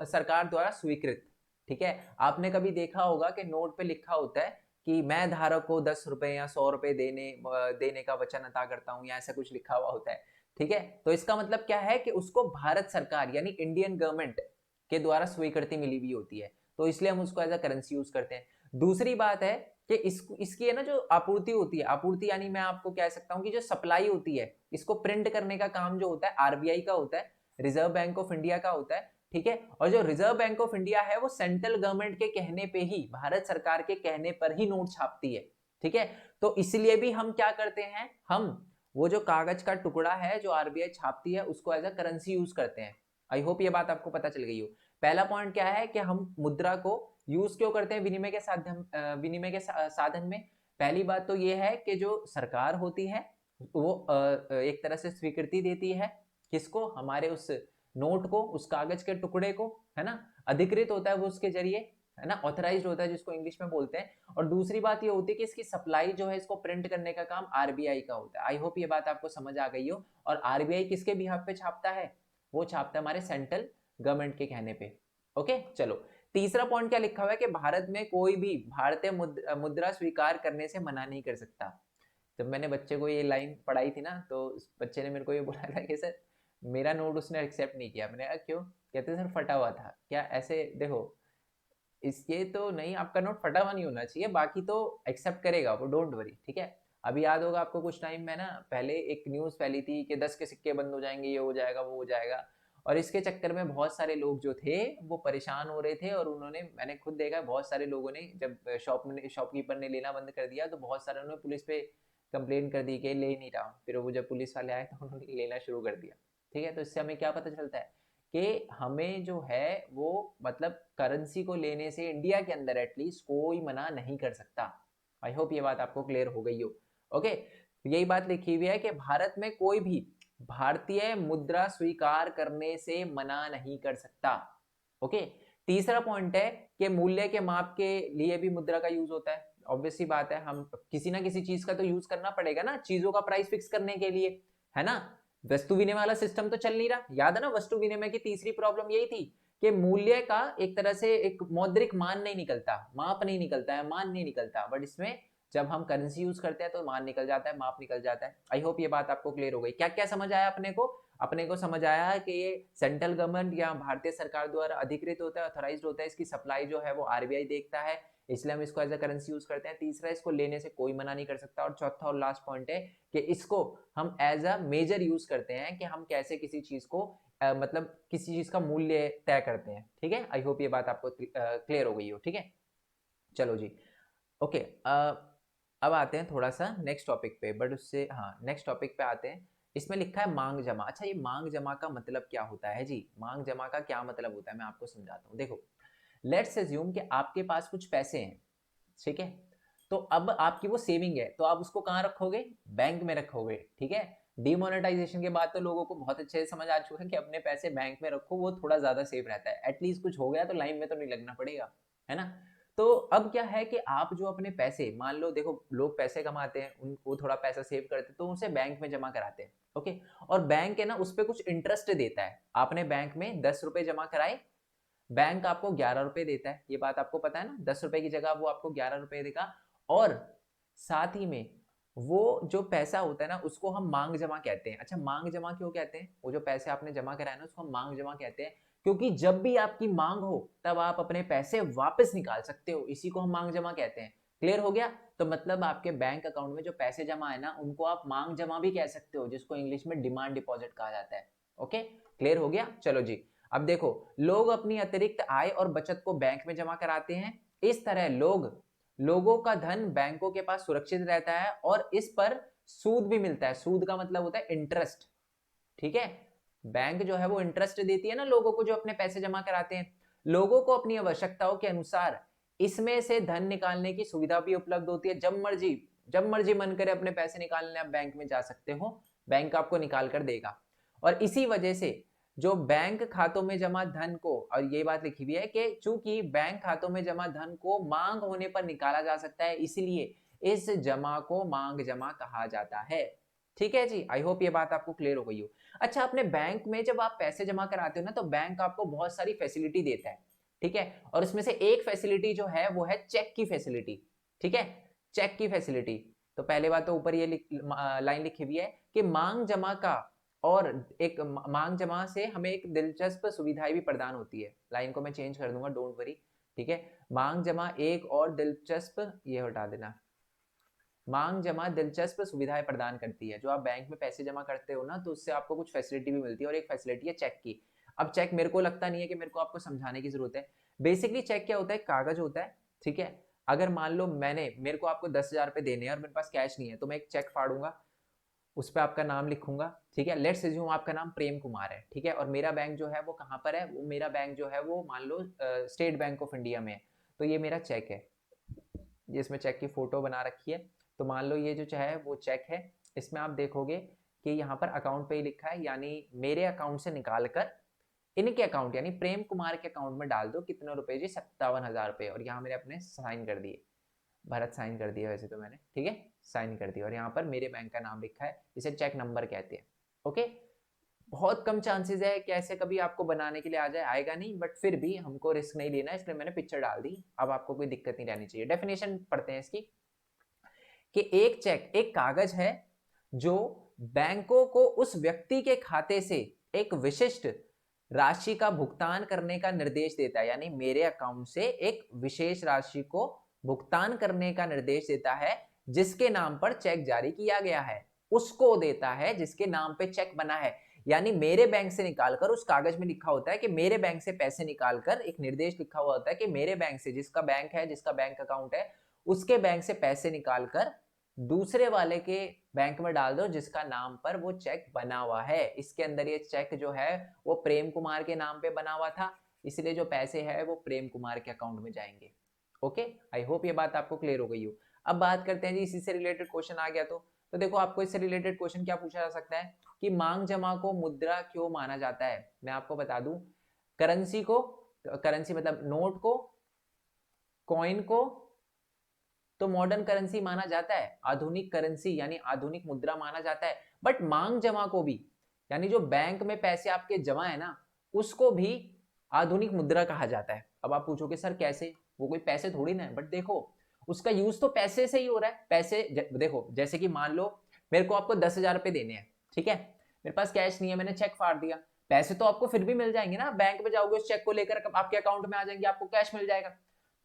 सरकार द्वारा स्वीकृत। ठीक है, आपने कभी देखा होगा कि नोट पे लिखा होता है कि मैं धारक को 10 रुपए या 100 रुपए देने का वचन अता करता हूं, या ऐसा कुछ लिखा हुआ होता है। ठीक है, तो इसका मतलब क्या है कि उसको भारत सरकार यानी इंडियन गवर्नमेंट के द्वारा स्वीकृति मिली हुई होती है, तो इसलिए हम उसको एज अ करेंसी यूज करते हैं। दूसरी बात है कि इसकी है ना जो आपूर्ति होती है, आपूर्ति यानी मैं आपको कह सकता हूं कि जो सप्लाई होती है, इसको प्रिंट करने का काम जो होता है आरबीआई का होता है, रिजर्व बैंक ऑफ इंडिया का होता है। ठीक है, और जो रिजर्व बैंक ऑफ इंडिया है वो सेंट्रल गवर्नमेंट के कहने पे ही, भारत सरकार के कहने पर ही नोट छापती है। ठीक है, तो इसलिए भी हम क्या करते हैं, हम वो जो कागज का टुकड़ा है जो आरबीआई छापती है उसको एज अ करेंसी यूज करते हैं। आई होप ये बात आपको पता चल गई हो। पहला पॉइंट क्या है कि हम मुद्रा को यूज क्यों करते हैं विनिमय के साधन में। पहली बात तो ये है कि जो सरकार होती है वो एक तरह से स्वीकृति देती है, किसको, हमारे उस नोट को, उस कागज के टुकड़े को, है ना, अधिकृत होता है वो उसके जरिए, है ना, ऑथराइज्ड होता है जिसको इंग्लिश में बोलते हैं। और दूसरी बात ये होती है कि इसकी सप्लाई जो है, इसको प्रिंट करने का काम आरबीआई का होता है। आई होप ये बात आपको समझ आ गई हो। और आरबीआई किसके बिहाफ पे छापता है? वो छापता है हमारे सेंट्रल गवर्नमेंट के कहने पे। ओके, चलो तीसरा पॉइंट क्या लिखा हुआ है कि भारत में कोई भी भारतीय मुद्रा स्वीकार करने से मना नहीं कर सकता। जब मैंने बच्चे को ये लाइन पढ़ाई थी ना, तो उस बच्चे ने मेरे को ये बोला था कि सर मेरा नोट उसने एक्सेप्ट नहीं किया। मैंने कहा क्यों? कहते सर फटा हुआ था। क्या ऐसे देखो, इसके तो नहीं, आपका नोट फटा हुआ नहीं होना चाहिए, बाकी तो एक्सेप्ट करेगा वो, डोंट वरी। ठीक है, अभी याद होगा आपको, कुछ टाइम में ना पहले एक न्यूज़ फैली थी कि 10 के सिक्के बंद हो जाएंगे, ये हो जाएगा, वो हो जाएगा, और इसके चक्कर में बहुत सारे लोग जो थे वो परेशान हो रहे थे। और उन्होंने, मैंने खुद देखा बहुत सारे लोगों ने, जब शॉपकीपर ने लेना बंद कर दिया तो बहुत सारे उन्होंने पुलिस पे कंप्लेन कर दी कि ले ही नहीं रहा। फिर वो जब पुलिस वाले आए तो उन्होंने लेना शुरू कर दिया। ठीक है, तो इससे हमें क्या पता चलता है कि हमें जो है वो मतलब करेंसी को लेने से इंडिया के अंदर एटलीस्ट कोई मना नहीं कर सकता। आई होप ये बात आपको क्लियर हो गई हो। ओके, यही बात लिखी हुई है कि भारत में कोई भी भारतीय मुद्रा स्वीकार करने से मना नहीं कर सकता। ओके, तीसरा पॉइंट है कि मूल्य के माप के लिए भी मुद्रा का यूज होता है। ऑब्वियस सी बात है, हम किसी ना किसी चीज का तो यूज करना पड़ेगा ना, चीजों का प्राइस फिक्स करने के लिए, है ना। वस्तु विनिमय वाला सिस्टम तो चल नहीं रहा। याद है ना, वस्तु विनिमय की तीसरी प्रॉब्लम यही थी कि मूल्य का एक तरह से एक मौद्रिक मान नहीं निकलता, माप नहीं निकलता है, मान नहीं निकलता। बट इसमें जब हम करेंसी यूज करते हैं तो मान निकल जाता है, माप निकल जाता है। आई होप ये बात आपको क्लियर हो गई। क्या क्या समझ आया अपने को? अपने को समझ आया है कि ये सेंट्रल गवर्नमेंट या भारतीय सरकार द्वारा अधिकृत होता है, ऑथराइज्ड होता है, इसकी सप्लाई जो है वो आरबीआई देखता है, इसलिए हम इसको एज अ करेंसी यूज करते हैं। तीसरा, इसको लेने से कोई मना नहीं कर सकता। और चौथा और लास्ट पॉइंट है कि इसको हम एज अ मेजर यूज करते हैं कि हम कैसे किसी चीज को मतलब किसी चीज का मूल्य तय करते हैं। ठीक है, आई होप ये बात आपको क्लियर हो गई हो। ठीक है, चलो जी। ओके, अब आते हैं थोड़ा सा नेक्स्ट टॉपिक पे, बट उससे हाँ नेक्स्ट टॉपिक पे आते हैं। इसमें लिखा है मांग जमा। अच्छा, ये मांग जमा का मतलब क्या होता है जी? मांग जमा का क्या मतलब होता है, मैं आपको समझाता हूँ। देखो, लेट्स अज्यूम कि आपके पास कुछ पैसे हैं, ठीक है। तो अब आपकी वो सेविंग है, तो आप उसको कहाँ रखोगे? बैंक में रखोगे, ठीक है। डिमोनेटाइजेशन के बाद तो लोगों को बहुत अच्छे से समझ आ चुका है कि अपने पैसे बैंक में रखो, वो थोड़ा ज्यादा सेफ रहता है। एटलीस्ट कुछ हो गया तो लाइन में तो नहीं लगना पड़ेगा, है ना। तो अब क्या है कि आप जो अपने पैसे, मान लो देखो लोग पैसे कमाते हैं, उनको थोड़ा पैसा सेव करते हैं तो उसे बैंक में जमा कराते हैं। ओके, और बैंक है ना उस पर कुछ इंटरेस्ट देता है। आपने बैंक में 10 रुपए जमा कराए, बैंक आपको 11 रुपए देता है। ये बात आपको पता है ना, 10 रुपए की जगह वो आपको 11 रुपए देगा। और साथ ही में वो जो पैसा होता है ना उसको हम मांग जमा कहते हैं। अच्छा, मांग जमा क्यों कहते हैं? वो जो पैसे आपने जमा कराए ना उसको हम मांग जमा कहते हैं, क्योंकि जब भी आपकी मांग हो तब आप अपने पैसे वापस निकाल सकते हो, इसी को हम मांग जमा कहते हैं। क्लियर हो गया? तो मतलब आपके बैंक अकाउंट में जो पैसे जमा है ना उनको आप मांग जमा भी कह सकते हो, जिसको इंग्लिश में डिमांड डिपॉजिट कहा जाता है। ओके, क्लियर हो गया? चलो जी। अब देखो, लोग अपनी अतिरिक्त आय और बचत को बैंक में जमा कराते हैं। इस तरह लोगों का धन बैंकों के पास सुरक्षित रहता है और इस पर सूद भी मिलता है। सूद का मतलब होता है इंटरेस्ट, ठीक है। बैंक जो है वो इंटरेस्ट देती है ना लोगों को जो अपने पैसे जमा कराते हैं। लोगों को अपनी आवश्यकताओं के अनुसार इसमें से धन निकालने की सुविधा भी उपलब्ध होती है। जब मर्जी मन करे अपने पैसे निकालने आप बैंक में जा सकते हो, बैंक आपको निकाल कर देगा। और इसी वजह से जो बैंक खातों में जमा धन को, और ये बात लिखी हुई है कि चूंकि बैंक खातों में जमा धन को मांग होने पर निकाला जा सकता है, इसलिए इस जमा को मांग जमा कहा जाता है। ठीक है जी, आई होप ये बात आपको क्लियर हो गई हो। अच्छा, अपने बैंक में जब आप पैसे जमा कराते हो ना तो बैंक आपको बहुत सारी फैसिलिटी देता है, ठीक है। और उसमें से एक फैसिलिटी जो है वो है चेक की फैसिलिटी, ठीक है। चेक की फैसिलिटी, तो पहले बात तो ऊपर ये लाइन लिखी हुई है कि मांग जमा का, और एक मांग जमा से हमें एक दिलचस्प सुविधाएं भी प्रदान होती है। लाइन को मैं चेंज कर दूंगा, डोंट वरी, ठीक है। मांग जमा एक और दिलचस्प, ये हटा देना, मांग जमा दिलचस्प सुविधाएं प्रदान करती है। जो आप बैंक में पैसे जमा करते हो ना तो उससे आपको कुछ फैसिलिटी भी मिलती है, और एक फैसिलिटी है चेक की। अब चेक मेरे को लगता नहीं है कि मेरे को आपको समझाने की जरूरत है। बेसिकली चेक क्या होता है? कागज होता है, ठीक है। अगर मान लो मेरे को आपको 10,000 रुपए देने हैं और मेरे पास कैश नहीं है, तो मैं एक चेक फाड़ूंगा, उस पर आपका नाम लिखूंगा, ठीक है। लेट्स अज्यूम आपका नाम प्रेम कुमार है, ठीक है। और मेरा बैंक जो है वो कहाँ पर है? वो मेरा बैंक जो है वो मान लो स्टेट बैंक ऑफ इंडिया में है। तो ये मेरा चेक है, ये इसमें चेक की फोटो बना रखी है। तो मान लो ये जो है वो चेक है। इसमें आप देखोगे कि यहाँ पर अकाउंट पे ही लिखा है, यानी मेरे अकाउंट से निकाल कर इनके अकाउंट यानी प्रेम कुमार के अकाउंट में डाल दो। कितने रुपए जी? 57,000 रुपए। और यहाँ मैंने अपने साइन कर दिए, भरत साइन कर दिया वैसे तो मैंने, ठीक है, साइन कर दिया। और यहाँ पर मेरे बैंक का नाम लिखा है, इसे चेक नंबर कहते हैं। ओके, बहुत कम चांसेस है कि ऐसे कभी आपको बनाने के लिए आ जाए, आएगा नहीं, बट फिर भी हमको रिस्क नहीं लेना, इसलिए मैंने पिक्चर डाल दी। अब आपको कोई दिक्कत नहीं रहनी चाहिए। डेफिनेशन पढ़ते हैं इसकी, कि एक चेक एक कागज है जो बैंकों को उस व्यक्ति के खाते से एक विशिष्ट राशि का भुगतान करने का निर्देश देता है। यानी मेरे अकाउंट से एक विशेष राशि को भुगतान करने का निर्देश देता है, जिसके नाम पर चेक जारी किया गया है, उसको देता है जिसके नाम पे चेक बना है। यानी मेरे बैंक से निकालकर, उस कागज में लिखा होता है कि मेरे बैंक से पैसे निकालकर, एक निर्देश लिखा हुआ होता है कि मेरे बैंक से, जिसका बैंक है, जिसका बैंक अकाउंट है, उसके बैंक से पैसे निकालकर दूसरे वाले के बैंक में डाल दो जिसका नाम पर वो चेक बना हुआ है। इसके अंदर ये चेक जो है वो प्रेम कुमार के नाम पे बना हुआ था, इसलिए जो पैसे है वो प्रेम कुमार के अकाउंट में जाएंगे। ओके, आई होप ये बात आपको क्लियर हो गई हो। अब बात करते हैं जी, इसी से रिलेटेड क्वेश्चन आ गया तो देखो आपको इससे रिलेटेड क्वेश्चन क्या पूछा जा सकता है कि मांग जमा को मुद्रा क्यों माना जाता है। मैं आपको बता दूं, करेंसी को, करेंसी मतलब नोट को, कॉइन को तो मॉडर्न करेंसी माना जाता है, आधुनिक करेंसी यानी आधुनिक मुद्रा माना जाता है। बट मांग जमा को भी, यानी जो बैंक में पैसे आपके जमा है ना, उसको भी आधुनिक मुद्रा कहा जाता है। अब आप पूछोगे सर कैसे, वो कोई पैसे थोड़ी ना है, बट देखो उसका यूज तो पैसे से ही हो रहा है। पैसे देखो, जैसे कि मान लो मेरे को आपको 10,000 रुपए देने हैं, ठीक है, मेरे पास कैश नहीं है, मैंने चेक फाड़ दिया, पैसे तो आपको फिर भी मिल जाएंगे ना, बैंक में जाओगे उस चेक को लेकर आपके अकाउंट में आ जाएंगे, आपको कैश मिल जाएगा।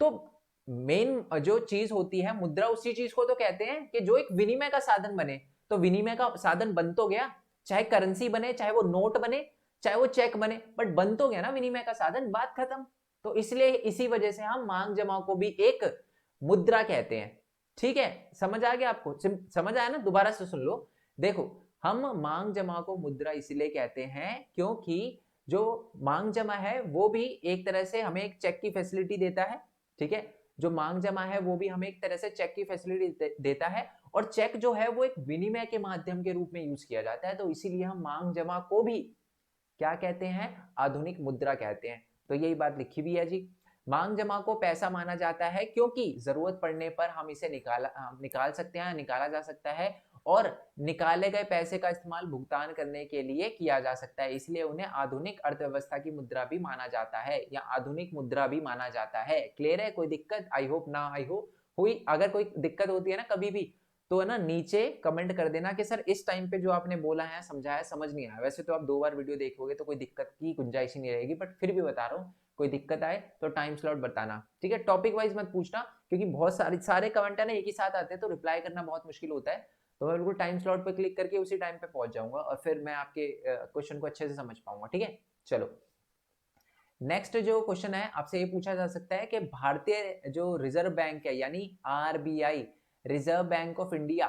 तो मेन जो चीज होती है मुद्रा, उसी चीज को तो कहते हैं कि जो एक विनिमय का साधन बने। तो विनिमय का साधन बन तो गया, चाहे करेंसी बने, चाहे वो नोट बने, चाहे वो चेक बने, बट बन तो गया ना विनिमय का साधन, बात खत्म। तो इसलिए इसी वजह से हम मांग जमा को भी एक मुद्रा कहते हैं। ठीक है, समझ आ गया आपको, समझ आया ना, दोबारा से सुन लो। देखो, हम मांग जमा को मुद्रा इसलिए कहते हैं क्योंकि जो मांग जमा है वो भी एक तरह से हमें एक चेक की फैसिलिटी देता है। ठीक है, जो मांग जमा है वो भी हमें एक तरह से चेक की फैसिलिटी देता है, और चेक जो है वो एक विनिमय के माध्यम के रूप में यूज किया जाता है। तो इसीलिए हम मांग जमा को भी क्या कहते हैं, आधुनिक मुद्रा कहते हैं। तो यही बात लिखी भी है जी। मांग जमा को पैसा माना जाता है क्योंकि जरूरत पड़ने पर हम इसे निकाल सकते हैं, निकाला जा सकता है, और निकाले गए पैसे का इस्तेमाल भुगतान करने के लिए किया जा सकता है, इसलिए उन्हें आधुनिक अर्थव्यवस्था की मुद्रा भी माना जाता है, या आधुनिक मुद्रा भी माना जाता है। क्लियर है, कोई दिक्कत? आई होप ना आई हो हुई। अगर कोई दिक्कत होती है ना कभी भी, तो है ना नीचे कमेंट कर देना कि सर इस टाइम पे जो आपने बोला है, समझाया, समझ नहीं आया। वैसे तो आप 2 बार वीडियो देखोगे तो कोई दिक्कत की गुंजाइश ही नहीं रहेगी, बट फिर भी बता रहा हूँ, कोई दिक्कत आए तो टाइम स्लॉट बताना, ठीक है। टॉपिक वाइज मत पूछना, क्योंकि बहुत सारे कमेंट है ना एक ही साथ आते हैं, तो रिप्लाई करना बहुत मुश्किल होता है। तो मैं बिल्कुल टाइम स्लॉट पे क्लिक करके उसी टाइम पे पहुंच जाऊंगा, और फिर मैं आपके क्वेश्चन को अच्छे से समझ पाऊंगा, ठीक है। चलो, नेक्स्ट जो क्वेश्चन है आपसे ये पूछा जा सकता है कि भारतीय जो रिजर्व बैंक है, यानी RBI, reserve bank of India,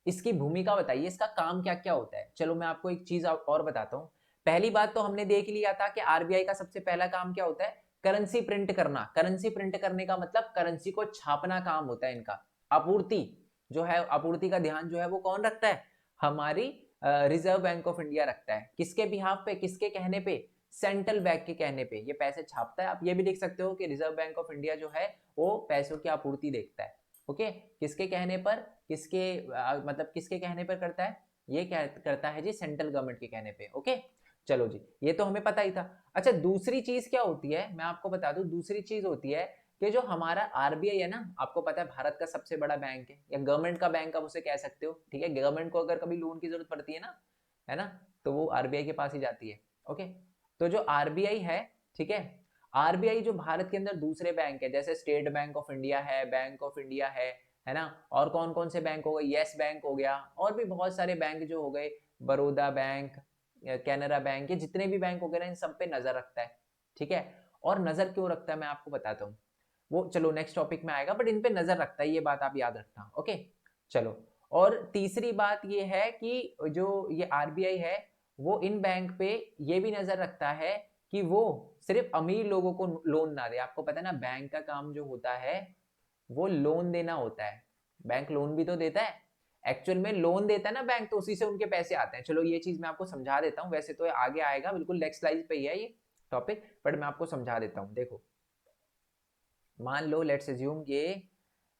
इसकी भूमिका बताइए, इसका काम क्या क्या होता है। चलो मैं आपको एक चीज और बताता हूँ। पहली बात तो हमने देख लिया था कि आरबीआई का सबसे पहला काम क्या होता है, करेंसी प्रिंट करना। करेंसी प्रिंट करने का मतलब करेंसी को छापना काम होता है इनका। आपूर्ति जो है, आपूर्ति का ध्यान जो है वो कौन रखता है, हमारी रिजर्व बैंक ऑफ इंडिया रखता है। किसके बिहाफ पे, किसके कहने पे, सेंट्रल बैंक के कहने पे ये पैसे छापता है। आप ये भी लिख सकते हो कि रिजर्व बैंक ऑफ इंडिया जो है वो पैसों की आपूर्ति देखता है। ओके, किसके कहने पर, किसके मतलब किसके कहने पर करता है, ये क्या करता है जी, सेंट्रल गवर्नमेंट के कहने पे। ओके, चलो जी, ये तो हमें पता ही था। अच्छा, दूसरी चीज क्या होती है, मैं आपको बता दूं, दूसरी चीज होती है कि जो हमारा आरबीआई है ना, आपको पता है भारत का सबसे बड़ा बैंक है, या गवर्नमेंट का बैंक आप उसे कह सकते हो। ठीक है, गवर्नमेंट को अगर कभी लोन की जरूरत पड़ती है ना, तो वो आरबीआई के पास ही जाती है। ओके, तो जो आरबीआई है, ठीक है, आरबीआई जो भारत के अंदर दूसरे बैंक है, जैसे स्टेट बैंक ऑफ इंडिया है, बैंक ऑफ इंडिया है ना, और कौन कौन से बैंक हो गए, यस बैंक हो गया, और भी बहुत सारे बैंक जो हो गए, बड़ौदा बैंक, कैनरा बैंक, ये जितने भी बैंक हो गए ना, इन सब पे नजर रखता है। ठीक है, और नजर क्यों रखता है मैं आपको बताता हूँ, वो चलो नेक्स्ट टॉपिक में आएगा, बट इन पे नजर रखता है, ये बात आप याद रखना। ओके, चलो, और तीसरी बात ये है कि जो ये आरबीआई है वो इन बैंक पे ये भी नजर रखता है कि वो सिर्फ अमीर लोगों को लोन ना दे। आपको पता है ना, बैंक का काम जो होता है वो लोन देना होता है। बैंक लोन भी तो देता है, एक्चुअल में लोन देता है ना बैंक, तो उसी से उनके पैसे आते हैं। चलो ये चीज मैं आपको समझा देता हूँ, वैसे तो आगे आएगा, बिल्कुल नेक्स्ट स्लाइड पे ही है ये टॉपिक, बट मैं आपको समझा देता हूँ। देखो, मान लो लेट्स अज्यूम ये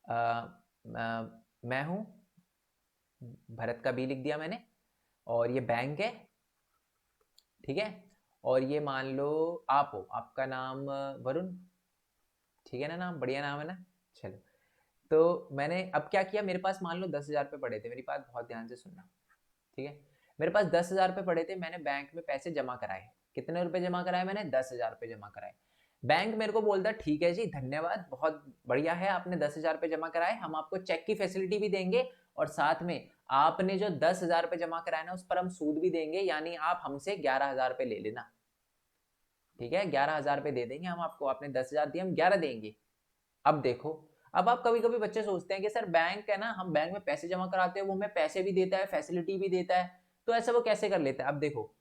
आ, आ, मैं हूं, भरत का बी लिख दिया मैंने, और ये बैंक है, ठीक है, और ये मान लो आप हो, आपका नाम वरुण, ठीक है ना, नाम बढ़िया नाम है ना। चलो, तो मैंने अब क्या किया, मेरे पास मान लो 10,000 रुपये पड़े थे, मेरी बात बहुत ध्यान से सुनना, ठीक है, मेरे पास 10,000 रुपये पड़े थे, मैंने बैंक में पैसे जमा कराए। कितने रुपए जमा कराए मैंने, 10,000 रुपये जमा कराए। बैंक मेरे को बोलता ठीक है जी, धन्यवाद, बहुत बढ़िया है, आपने 10,000 रुपये जमा कराए, हम आपको चेक की फैसिलिटी भी देंगे और साथ में आपने जो 10,000 रुपये जमा कराए ना उस पर हम सूद भी देंगे, यानी आप हमसे 11,000 रुपये ले लेना। ठीक है, 11,000 रुपये दे देंगे हम आपको, आपने 10,000 दिए, हम 11 देंगे। अब देखो, अब आप कभी कभी बच्चे सोचते हैं कि सर बैंक है ना, हम बैंक में पैसे जमा कराते हैं, वो हमें पैसे भी देता है, फैसिलिटी भी देता है, तो ऐसा वो कैसे कर लेता है। अब देखो,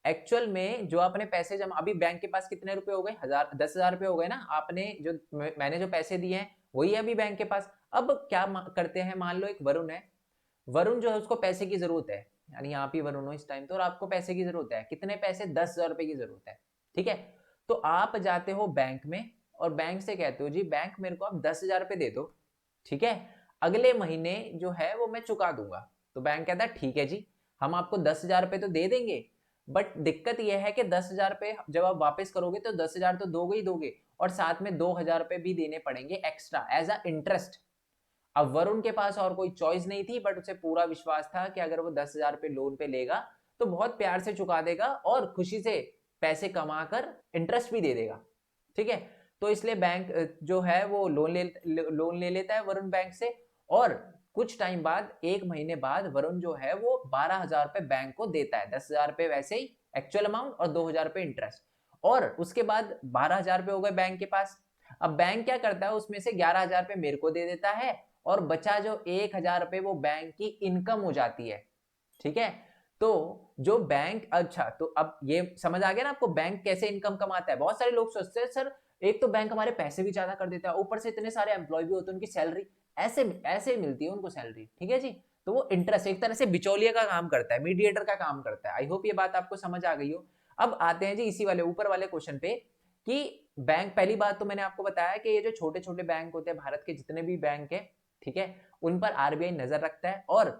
एक्चुअल में जो आपने पैसे जमा, अभी बैंक के पास कितने रुपए हो गए, 10,000 रुपए हो गए ना, आपने जो मैंने जो पैसे दिए हैं वही है अभी बैंक के पास। अब क्या करते हैं, मान लो एक वरुण है, वरुण जो है उसको पैसे की जरूरत है, यानी आप ही वरुण हो इस टाइम तो, और आपको पैसे की जरूरत है, कितने पैसे, 10,000 रुपए की जरूरत है। ठीक है, तो आप जाते हो बैंक में और बैंक से कहते हो जी बैंक मेरे को आप 10,000 रुपए दे दो, ठीक है, अगले महीने जो है वो मैं चुका दूंगा। तो बैंक कहता है ठीक है जी, हम आपको 10,000 रुपए तो दे देंगे, बट दिक्कत यह है कि 10,000 रुपए जब आप वापस करोगे तो 10,000 तो दोगे ही दोगे, और साथ में 2,000 रुपए भी देने पड़ेंगे एक्स्ट्रा एज अ इंटरेस्ट। अब वरुण के पास और कोई चॉइस नहीं थी, बट उसे पूरा विश्वास था कि अगर वो 10,000 रुपए लोन पे लेगा तो बहुत प्यार से चुका देगा और खुशी से पैसे कमाकर इंटरेस्ट भी दे देगा। ठीक है, तो इसलिए बैंक जो है वो लोन ले लेता है वरुण बैंक से, और कुछ टाइम बाद, एक महीने बाद, वरुण जो है वो 12,000 रुपए बैंक को देता है, 10,000 रुपए वैसे ही एक्चुअल अमाउंट और 2,000 रुपए इंटरेस्ट, और उसके बाद 12,000 रुपए हो गए बैंक के पास। अब बैंक क्या करता है, उसमें से 11,000 रुपए मेरे को दे देता है, और बचा जो 1,000 रुपए वो बैंक की इनकम हो जाती है। ठीक है, तो जो बैंक, अच्छा तो अब ये समझ आ गया ना आपको बैंक कैसे इनकम कमाता है। बहुत सारे लोग सोचते हैं सर एक तो बैंक हमारे पैसे भी ज्यादा कर देता है, ऊपर से इतने सारे एम्प्लॉय भी होते हैं, उनकी सैलरी ऐसे ऐसे मिलती है उनको सैलरी। ठीक है जी, तो वो इंटरेस्ट एक तरह से बिचौलिया का काम करता है, मीडिएटर का काम करता है। आई होप ये बात आपको समझ आ गई हो। अब आते हैं जी इसी वाले ऊपर वाले क्वेश्चन पे कि बैंक, पहली बात तो मैंने आपको बताया कि ये जो छोटे छोटे बैंक होते हैं, भारत के जितने भी बैंक है, ठीक है, उन पर आरबीआई नजर रखता है। और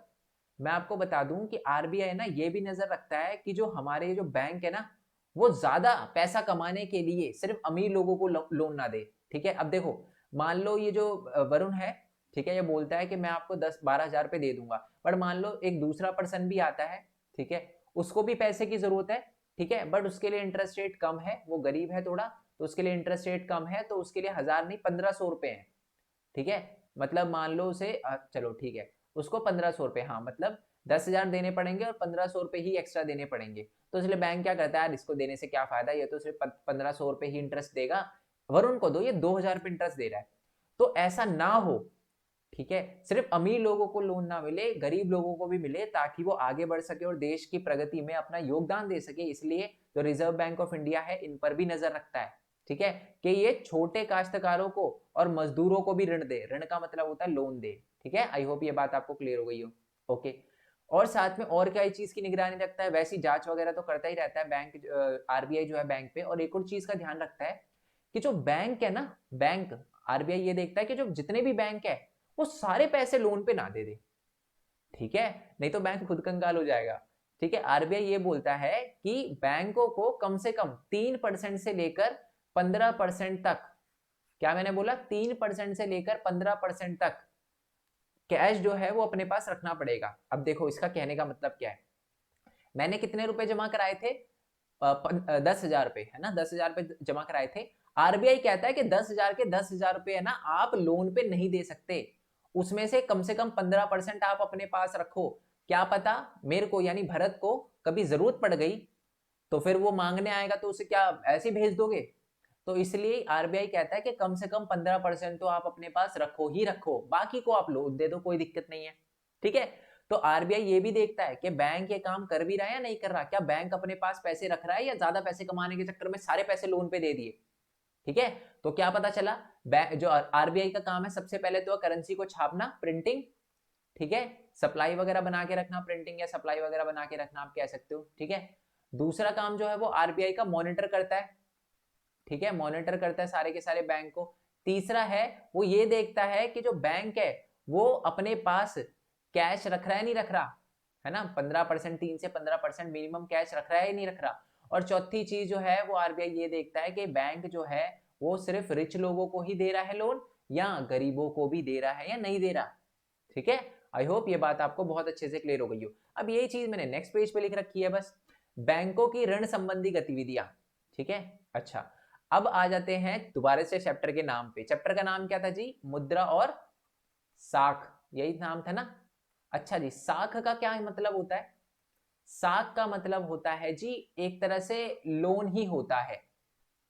मैं आपको बता दूं कि आरबीआई ना ये भी नजर रखता है कि जो हमारे जो बैंक है ना, वो ज्यादा पैसा कमाने के लिए सिर्फ अमीर लोगों को लोन ना दे। ठीक है, अब देखो, मान लो ये जो वरुण है, ठीक है, ये बोलता है कि मैं आपको 10-12,000 रुपए दे दूंगा, पर मान लो एक दूसरा पर्सन भी आता है, ठीक है, उसको भी पैसे की जरूरत है, ठीक है, बट उसके लिए इंटरेस्ट रेट कम है, वो गरीब है थोड़ा, तो उसके लिए इंटरेस्ट रेट कम है, तो उसके लिए 1,000 नहीं 1,500 रुपए है। ठीक है, मतलब मान लो उसे चलो ठीक है, उसको 1,500 रुपए, हाँ मतलब 10,000 देने पड़ेंगे और 1,500 रुपए ही एक्स्ट्रा देने पड़ेंगे। तो इसलिए बैंक क्या करता है, यार इसको देने से क्या फायदा, ये तो सिर्फ 1,500 रुपए ही इंटरेस्ट देगा, वरुण को दो, ये 2,000 रुपए इंटरेस्ट दे रहा है। तो ऐसा ना हो, ठीक है, सिर्फ अमीर लोगों को लोन ना मिले, गरीब लोगों को भी मिले, ताकि वो आगे बढ़ सके और देश की प्रगति में अपना योगदान दे सके। इसलिए जो रिजर्व बैंक ऑफ इंडिया है इन पर भी नजर रखता है। ठीक है, कि ये छोटे काश्तकारों को और मजदूरों को भी ऋण दे, ऋण का मतलब होता है लोन दे। ठीक है, आई होप ये बात आपको क्लियर हो गई हो। ओके, और साथ में और क्या चीज की निगरानी रखता है, वैसी जांच वगैरह तो करता ही रहता है बैंक, आरबीआई जो है बैंक पे, और एक और चीज का ध्यान रखता है कि जो बैंक है ना, बैंक, आरबीआई ये देखता है कि जो जितने भी बैंक है वो सारे पैसे लोन पे ना दे दे। ठीक है, नहीं तो बैंक खुद कंगाल हो जाएगा। ठीक है, आरबीआई ये बोलता है कि बैंकों को कम से कम 3% से लेकर 15% तक, क्या मैंने बोला, 3% से लेकर 15% तक कैश जो है वो अपने पास रखना पड़ेगा। अब देखो इसका कहने का मतलब क्या है, मैंने कितने रुपए जमा कराए थे, 10,000 रुपए, है ना, 10,000 रुपए जमा कराए थे। आरबीआई कहता है कि 10,000 के 10,000 रुपए है ना आप लोन पे नहीं दे सकते, उसमें से कम 15% आप अपने पास रखो। क्या पता मेरे को यानी भरत को कभी जरूरत पड़ गई तो फिर वो मांगने आएगा तो उसे क्या ऐसे भेज दोगे। तो इसलिए आरबीआई कहता है कि कम से कम 15% तो आप अपने पास रखो ही रखो, बाकी को आप लोन दे दो, कोई दिक्कत नहीं है। ठीक है, तो आरबीआई ये भी देखता है कि बैंक ये काम कर भी रहा है या नहीं कर रहा, क्या बैंक अपने पास पैसे रख रहा है या ज्यादा पैसे कमाने के चक्कर में सारे पैसे लोन पे दे दिए। ठीक है, तो क्या पता चला, बैंक जो आरबीआई का काम है सबसे पहले तो करेंसी को छापना, प्रिंटिंग, ठीक है, सप्लाई वगैरह बना के रखना, प्रिंटिंग या सप्लाई वगैरह बना के रखना आप कह सकते हो। ठीक है, दूसरा काम जो है वो आरबीआई का मॉनिटर करता है। ठीक है, मॉनिटर करता है सारे के सारे बैंक को। तीसरा है वो ये देखता है कि जो बैंक है वो अपने पास कैश रख रहा है नहीं रख रहा, है ना, 15%, 3 से 15% मिनिमम कैश रख रहा है नहीं रख रहा। और चौथी चीज जो है वो आरबीआई ये देखता है कि बैंक जो है वो सिर्फ रिच लोगों को ही दे रहा है लोन, या गरीबों को भी दे रहा है या नहीं दे रहा। ठीक है, आई होप ये बात आपको बहुत अच्छे से क्लियर हो गई हो। अब यही चीज मैंने नेक्स्ट पेज पे लिख रखी है बस, बैंकों की ऋण संबंधी गतिविधियां। ठीक है, अच्छा, अब आ जाते हैं दोबारा से चैप्टर के नाम पे। चैप्टर का नाम क्या था जी? मुद्रा और साख, यही नाम था ना? अच्छा जी, साख का क्या मतलब होता है? साख का मतलब होता है जी एक तरह से लोन ही होता है।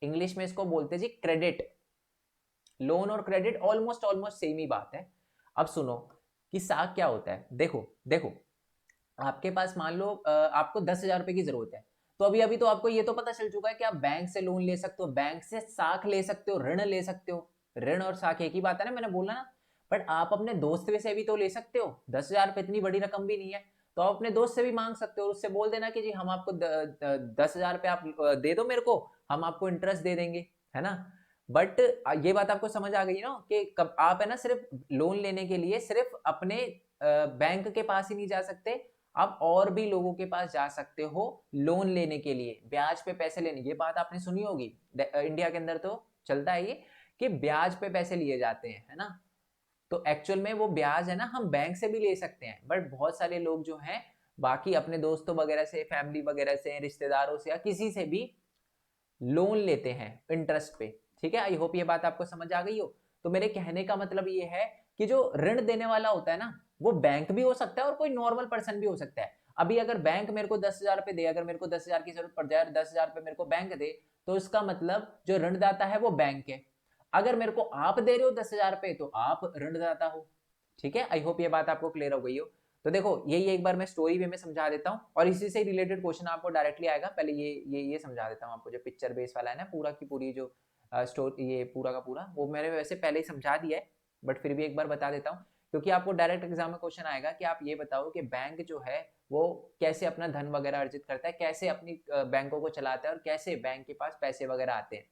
इंग्लिश में इसको बोलते हैं जी क्रेडिट। लोन और क्रेडिट ऑलमोस्ट ऑलमोस्ट सेम ही बात है। अब सुनो कि साख क्या होता है। देखो देखो, आपके पास मान लो आपको 10,000 रुपए की जरूरत है, तो अभी अभी तो आपको ये तो पता चल चुका है कि आप बैंक से लोन ले सकते हो, बैंक से साख ले सकते हो, ऋण ले सकते हो। ऋण और साख एक ही बात है ना, मैंने बोला ना। बट आप अपने दोस्त से भी तो ले सकते हो। 10,000 रुपए इतनी बड़ी रकम भी नहीं है, तो आप अपने दोस्त से भी मांग सकते हो। उससे बोल देना कि जी हम आपको 10,000 रुपए आप दे दो मेरे को, हम आपको इंटरेस्ट दे देंगे, है ना। बट ये बात आपको समझ आ गई ना कि कब आप है ना सिर्फ लोन लेने के लिए सिर्फ अपने बैंक के पास ही नहीं जा सकते, आप और भी लोगों के पास जा सकते हो लोन लेने के लिए, ब्याज पे पैसे लेने। ये बात आपने सुनी होगी, इंडिया के अंदर तो चलता है ये कि ब्याज पे पैसे लिए जाते हैं, है ना। तो एक्चुअल में वो ब्याज है ना हम बैंक से भी ले सकते हैं, बट बहुत सारे लोग जो हैं बाकी अपने दोस्तों वगैरह से, फैमिली वगैरह से, रिश्तेदारों से या किसी से भी लोन लेते हैं इंटरेस्ट पे। ठीक है, आई होप ये बात आपको समझ आ गई हो। तो मेरे कहने का मतलब ये है कि जो ऋण देने वाला होता है ना, वो बैंक भी हो सकता है और कोई नॉर्मल पर्सन भी हो सकता है। अभी अगर बैंक मेरे को 10,000 रुपए दे, अगर मेरे को 10,000 की जरूरत पड़ जाए, 10,000 रुपए मेरे को बैंक दे, तो इसका मतलब जो ऋणदाता है वो बैंक है। अगर मेरे को आप दे रहे हो 10,000 रुपए, तो आप ऋणदाता हो। ठीक है, आई होप ये बात आपको क्लियर हो गई हो। तो देखो यही एक बार मैं स्टोरी वे में समझा देता हूँ और इसी से रिलेटेड क्वेश्चन आपको डायरेक्टली आएगा। पहले ये समझा देता हूँ आपको, जो पिक्चर बेस वाला है ना, पूरा की पूरी जो स्टोरी, ये पूरा का पूरा वो मैंने वैसे पहले ही समझा दिया है, बट फिर भी एक बार बता देता हूँ, क्योंकि आपको डायरेक्ट एग्जाम में क्वेश्चन आएगा कि आप ये बताओ कि बैंक जो है वो कैसे अपना धन वगैरह अर्जित करता है, कैसे अपनी बैंकों को चलाता है और कैसे बैंक के पास पैसे वगैरह आते हैं।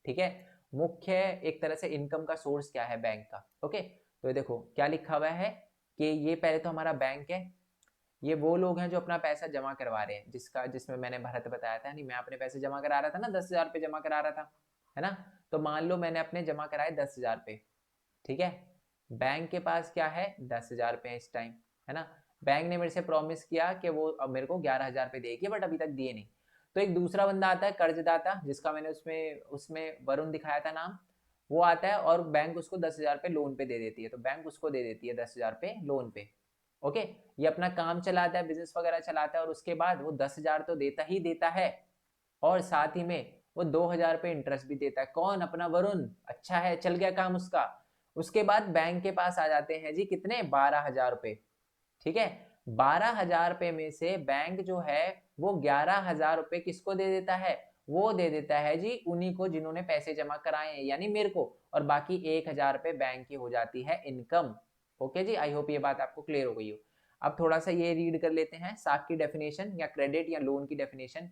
ठीक है, मुख्य एक तरह से इनकम का सोर्स क्या है बैंक का। ओके, तो ये देखो क्या लिखा हुआ है कि ये पहले तो हमारा बैंक है, ये वो लोग हैं जो अपना पैसा जमा करवा रहे हैं, जिसमें मैंने भरत बताया था, नहीं मैं अपने पैसे जमा करा रहा था ना, 10,000 रुपये जमा करा रहा था, है ना। तो मान लो मैंने अपने जमा कराए 10,000 रुपये। ठीक है, बैंक के पास क्या है, 10,000 रुपये इस टाइम, है ना। बैंक ने मेरे से प्रॉमिस किया कि वो अब मेरे को 11,000 रुपये देगी, बट अभी तक दिए नहीं। तो एक दूसरा बंदा आता है कर्जदाता, जिसका मैंने उसमें उसमें वरुण दिखाया था नाम, वो आता है और बैंक उसको 10,000 रुपये लोन पे दे देती है, तो बैंक उसको दे देती है 10,000 रुपये लोन पे। ओके, ये अपना काम चलाता है, बिजनेस वगैरह चलाता है, और उसके बाद वो 10,000 तो देता ही देता है, और साथ ही में वो 2,000 रुपये इंटरेस्ट भी देता है। कौन? अपना वरुण। अच्छा है, चल गया काम उसका। उसके बाद बैंक के पास आ जाते हैं जी कितने, 12,000 रुपये। ठीक है, 12,000 रुपये में से बैंक जो है वो 11,000 रुपये किसको दे देता है, वो दे देता है जी उन्हीं को जिन्होंने पैसे जमा कराए हैं, यानी मेरे को, और बाकी 1,000 रुपये बैंक की हो जाती है इनकम। ओके जी, आई होप ये बात आपको क्लियर हो गई हो। अब थोड़ा सा ये रीड कर लेते हैं साख की डेफिनेशन या क्रेडिट या लोन की डेफिनेशन।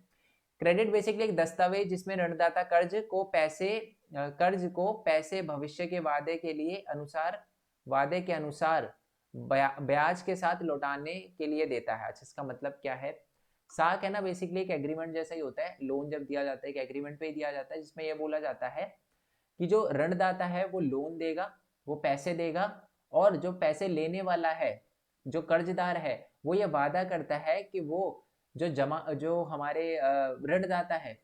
क्रेडिट बेसिकली एक दस्तावेज जिसमें ऋणदाता कर्ज को पैसे भविष्य के वादे के अनुसार ब्याज के साथ लौटाने के लिए देता है। अच्छा, इसका मतलब क्या है? साख है ना बेसिकली एक एग्रीमेंट जैसा ही होता है। लोन जब दिया जाता है एक एग्रीमेंट पे ही दिया जाता है, जिसमें यह बोला जाता है कि जो ऋणदाता है वो लोन देगा, वो पैसे देगा, और जो पैसे लेने वाला है, जो कर्जदार है, वो ये वादा करता है कि वो जो हमारे ऋणदाता है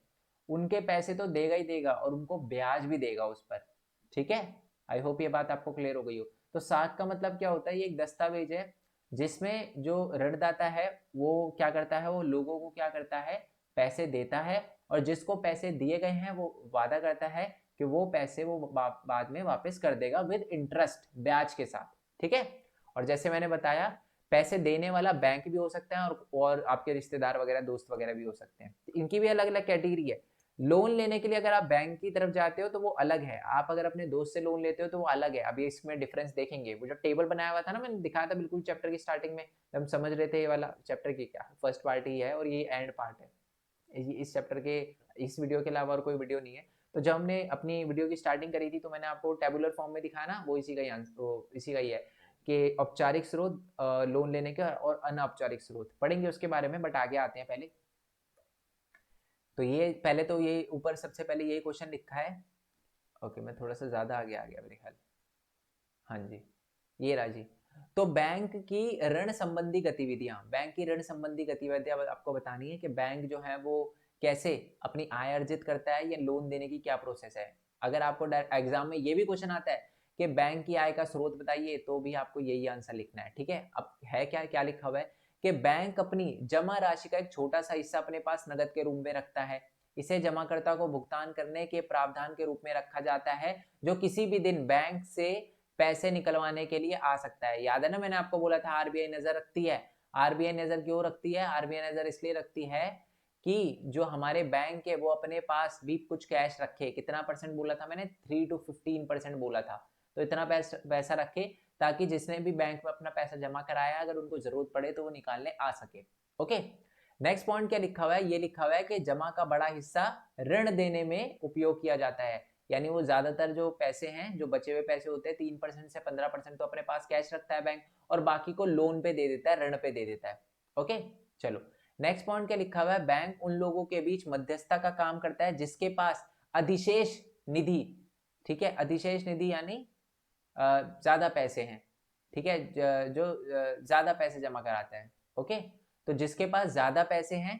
उनके पैसे तो देगा ही देगा और उनको ब्याज भी देगा उस पर। ठीक है, आई होप ये बात आपको क्लियर हो गई हो। तो साख का मतलब क्या होता है? ये एक दस्तावेज है जिसमें जो ऋणदाता है वो क्या करता है, वो लोगों को क्या करता है, पैसे देता है, और जिसको पैसे दिए गए हैं वो वादा करता है कि वो पैसे वो बाद में वापस कर देगा विद इंटरेस्ट, ब्याज के साथ। ठीक है, और जैसे मैंने बताया पैसे देने वाला बैंक भी हो सकता है और आपके रिश्तेदार वगैरह, दोस्त वगैरह भी हो सकते हैं। इनकी भी अलग अलग कैटेगरी है। लोन लेने के लिए अगर आप बैंक की तरफ जाते हो तो वो अलग है, आप अगर अपने दोस्त से लोन लेते हो तो वो अलग है। अभी इसमें डिफरेंस देखेंगे, वो जो टेबल बनाया हुआ था ना, मैंने दिखाया था बिल्कुल चैप्टर की स्टार्टिंग में, हम समझ रहे थे ये वाला चैप्टर की क्या फर्स्ट पार्ट ही है और ये एंड पार्ट है। इस चैप्टर के इस वीडियो के अलावा और कोई वीडियो नहीं है। तो जब हमने अपनी वीडियो की स्टार्टिंग करी थी तो मैंने आपको टेबुलर फॉर्म में दिखाया ना, वो इसी का ही आंसर, इसी का ही है कि औपचारिक स्रोत लोन लेने का और अनौपचारिक स्रोत पढ़ेंगे उसके बारे में, बट आगे आते हैं पहले। तो ये पहले तो ये ऊपर सबसे पहले यही क्वेश्चन लिखा है। ओके, मैं थोड़ा सा ज्यादा आगे आ गया मेरे ख्याल। हाँ जी, ये रहा जी। तो बैंक की ऋण संबंधी गतिविधियां, बैंक की ऋण संबंधी गतिविधियां आपको बतानी है कि बैंक जो है वो कैसे अपनी आय अर्जित करता है या लोन देने की क्या प्रोसेस है। अगर आपको एग्जाम में ये भी क्वेश्चन आता है कि बैंक की आय का स्रोत बताइए, तो भी आपको यही आंसर लिखना है। ठीक है, अब है क्या क्या लिखा हुआ है कि बैंक अपनी जमा राशि का एक छोटा सा हिस्सा अपने पास नगद के रूप में रखता है। इसे जमाकर्ता को भुगतान करने के प्रावधान के रूप में रखा जाता है, जो किसी भी दिन बैंक से पैसे निकलवाने के लिए आ सकता है। याद है ना, मैंने आपको बोला था आरबीआई नजर रखती है। आरबीआई नजर क्यों रखती है? आरबीआई नजर इसलिए रखती है कि जो हमारे बैंक है वो अपने पास भी कुछ कैश रखे। कितना परसेंट बोला था मैंने? 3 to 15% बोला था। तो इतना पैसा रखे ताकि जिसने भी बैंक में अपना पैसा जमा कराया, अगर उनको जरूरत पड़े तो वो निकालने आ सके। ओके, नेक्स्ट पॉइंट क्या लिखा हुआ है? ये लिखा हुआ है कि जमा का बड़ा हिस्सा ऋण देने में उपयोग किया जाता है। यानी वो ज्यादातर जो पैसे हैं, जो बचे हुए पैसे होते हैं, 3% से 15% तो अपने पास कैश रखता है बैंक, और बाकी को लोन पे दे देता है, ऋण पे दे देता है। ओके, चलो नेक्स्ट पॉइंट क्या लिखा हुआ है? बैंक उन लोगों के बीच मध्यस्थता का काम करता है जिसके पास अधिशेष निधि, ठीक है, अधिशेष निधि यानी ज्यादा पैसे हैं, ठीक है, जो ज्यादा पैसे जमा कराते हैं। ओके, तो जिसके पास ज्यादा पैसे हैं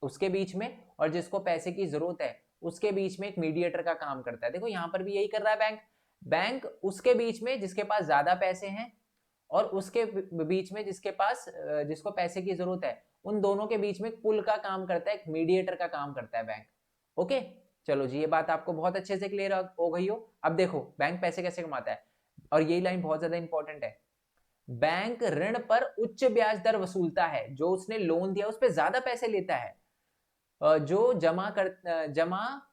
उसके बीच में, और जिसको पैसे की जरूरत है उसके बीच में एक मीडिएटर का काम करता है। देखो यहाँ पर भी यही कर रहा है बैंक। बैंक उसके बीच में जिसके पास ज्यादा पैसे हैं और उसके बीच में जिसके पास जिसको पैसे की जरूरत है, उन दोनों के बीच में पुल का काम करता है, एक मीडिएटर का काम करता है बैंक। ओके, चलो जी, ये बात आपको बहुत अच्छे से क्लियर हो गई हो। अब देखो बैंक पैसे कैसे कमाता है, और यही लाइन बहुत ज्यादा इंपॉर्टेंट है। बैंक ऋण पर उच्च ब्याज दर वसूलता है। जो उसने लोन दिया उस पर ज्यादा पैसे लेता है, जो जमा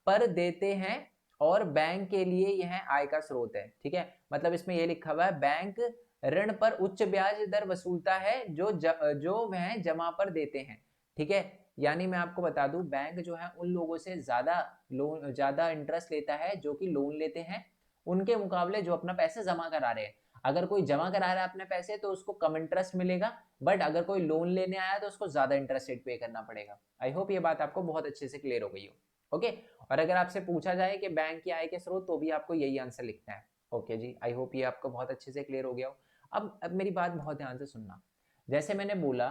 पर देते हैं, और बैंक के लिए यह आय का स्रोत है। ठीक है, मतलब इसमें यह लिखा हुआ है बैंक ऋण पर उच्च ब्याज दर वसूलता है जो वह जमा पर देते हैं। ठीक है, यानी मैं आपको बता दूं, बैंक जो है उन लोगों से ज्यादा इंटरेस्ट लेता है जो कि लोन लेते हैं, उनके मुकाबले जो अपना पैसे जमा करा रहे हैं। अगर कोई जमा करा रहा है अपने पैसे तो उसको कम इंटरेस्ट मिलेगा, बट अगर कोई लोन लेने आया तो उसको ज्यादा इंटरेस्ट रेट पे करना पड़ेगा। आई होप ये बात आपको बहुत अच्छे से क्लियर हो गई हो। ओके, और अगर आपसे पूछा जाए कि बैंक की आय के स्रोत, तो भी आपको यही आंसर लिखना है। ओके जी, आई होप ये आपको बहुत अच्छे से क्लियर हो गया हो। अब मेरी बात बहुत ध्यान से सुनना। जैसे मैंने बोला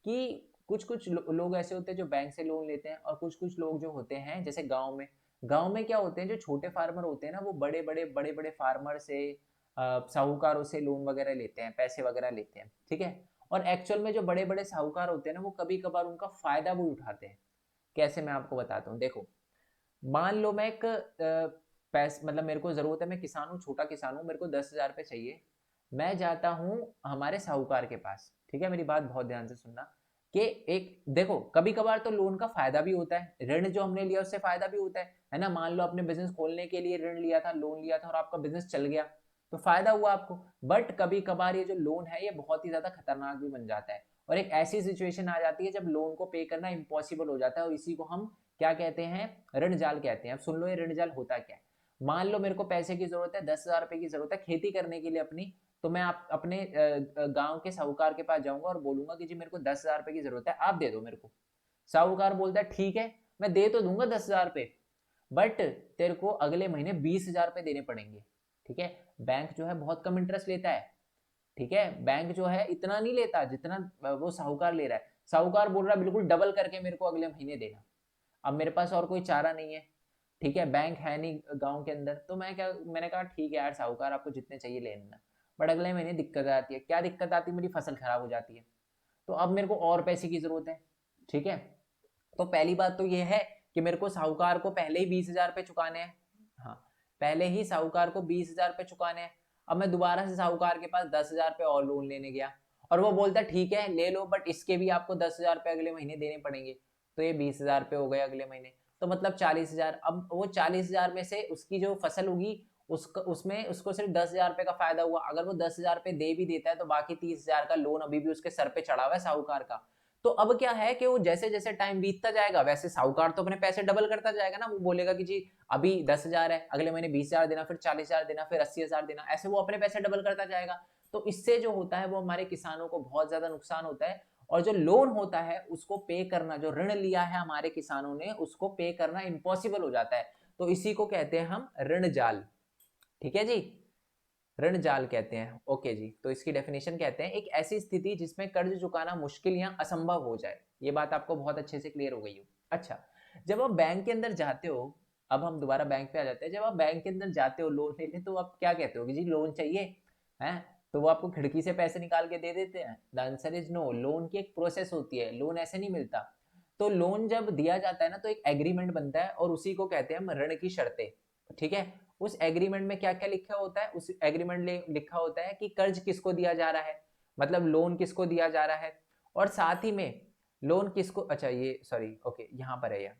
कि कुछ कुछ लोग ऐसे होते हैं जो बैंक से लोन लेते हैं, और कुछ कुछ लोग जो होते हैं जैसे गांव में क्या होते हैं, जो छोटे फार्मर होते हैं ना, वो बड़े बड़े फार्मर से, साहूकारों से लोन वगैरह लेते हैं, पैसे वगैरह लेते हैं। ठीक है, और एक्चुअल में जो बड़े बड़े साहूकार होते हैं ना, वो कभी कभार उनका फायदा भी उठाते हैं। कैसे, मैं आपको बताता हूँ। देखो, मान लो मैं एक मतलब मेरे को जरूरत है, मैं किसान हूँ, छोटा किसान हूँ, मेरे को 10,000 रुपये चाहिए। मैं जाता हूँ हमारे साहूकार के पास। ठीक है, मेरी बात बहुत ध्यान से सुनना कि एक देखो, कभी कभार तो लोन का फायदा भी होता है, ऋण जो हमने लिया उससे फायदा भी होता है ना। मान लो आपने बिजनेस खोलने के लिए ऋण लिया था, लोन लिया था, और आपका बिजनेस चल गया तो फायदा हुआ आपको। बट कभी कभार ये जो लोन है ये बहुत ही ज्यादा खतरनाक भी बन जाता है, और एक ऐसी सिचुएशन आ जाती है जब लोन को पे करना इम्पॉसिबल हो जाता है, और इसी को हम क्या कहते हैं? ऋण जाल कहते हैं। अब सुन लो ये ऋण जाल होता क्या है। मान लो मेरे को पैसे की जरूरत है, 10,000 रुपए की जरूरत है खेती करने के लिए अपनी, तो मैं अपने गांव के साहूकार के पास जाऊंगा और बोलूंगा कि जी मेरे को 10,000 रुपए की जरूरत है, आप दे दो मेरे को। साहूकार बोलता है ठीक है, मैं दे तो दूंगा 10,000 रुपए, बट तेरे को अगले महीने 20,000 रुपए देने पड़ेंगे। ठीक है, बैंक जो है बहुत कम इंटरेस्ट लेता है। ठीक है, बैंक जो है इतना नहीं लेता जितना वो साहूकार ले रहा है। साहूकार बोल रहा है बिल्कुल डबल करके मेरे को अगले महीने देना। अब मेरे पास और कोई चारा नहीं है, ठीक है, बैंक है नहीं गांव के अंदर, तो मैंने कहा ठीक है यार साहूकार, आपको जितने चाहिए ले लेना, बट अगले महीने दिक्कत आती है। क्या दिक्कत आती है? मेरी फसल खराब हो जाती है, तो अब मेरे को और पैसे की जरूरत है। ठीक है, तो पहली बात तो ये है कि मेरे को साहूकार को पहले ही 20,000 रुपये चुकाने हैं। हाँ, पहले ही साहूकार को 20,000 रुपये चुकाने हैं। अब मैं दोबारा से साहूकार के पास 10,000 रुपये और लोन लेने गया, और वो बोलता ठीक है ले लो, बट इसके भी आपको 10,000 रुपये अगले महीने देने पड़ेंगे। तो ये 20,000 रुपये हो गए अगले महीने, तो मतलब 40,000। अब वो 40,000 में से उसकी जो फसल होगी उसमें उसको सिर्फ 10,000 रुपये का फायदा हुआ। अगर वो 10,000 रुपये दे भी देता है तो बाकी 30,000 का लोन अभी भी उसके सर पे चढ़ा हुआ है साहूकार का। तो अब क्या है कि वो जैसे जैसे टाइम बीतता जाएगा, वैसे साहूकार तो अपने पैसे डबल करता जाएगा ना। वो बोलेगा कि जी अभी 10,000 है, अगले महीने 20,000 देना, फिर 40,000 देना, फिर 80,000 देना, ऐसे वो अपने पैसे डबल करता जाएगा। तो इससे जो होता है वो हमारे किसानों को बहुत ज्यादा नुकसान होता है, और जो लोन होता है उसको पे करना, जो ऋण लिया है हमारे किसानों ने उसको पे करना इम्पॉसिबल हो जाता है। तो इसी को कहते हैं हम ऋण जाल। ठीक है जी, ऋण जाल कहते हैं। ओके जी, तो इसकी डेफिनेशन कहते हैं एक ऐसी स्थिति जिसमें कर्ज चुकाना मुश्किल या असंभव हो जाए। ये बात आपको बहुत अच्छे से क्लियर हो गई हो। अच्छा, जब आप बैंक के अंदर जाते हो, अब हम दोबारा बैंक पे आ जाते हैं, जब आप बैंक के अंदर जाते हो लोन लेने, तो आप क्या कहते हो कि जी लोन चाहिए, हैं? तो वो आपको खिड़की से पैसे निकाल के दे देते हैं? The answer is no. Loan की एक प्रोसेस होती है, लोन ऐसे नहीं मिलता। तो लोन जब दिया जाता है ना, तो एक एग्रीमेंट बनता है, और उसी को कहते हैं हम ऋण की शर्तें। ठीक है, उस एग्रीमेंट में क्या क्या लिखा होता है? उस एग्रीमेंट में लिखा होता है कि कर्ज किसको दिया जा रहा है, मतलब लोन किसको दिया जा रहा है, और साथ ही में लोन किसको, अच्छा ये सॉरी, ओके यहाँ पर है ये,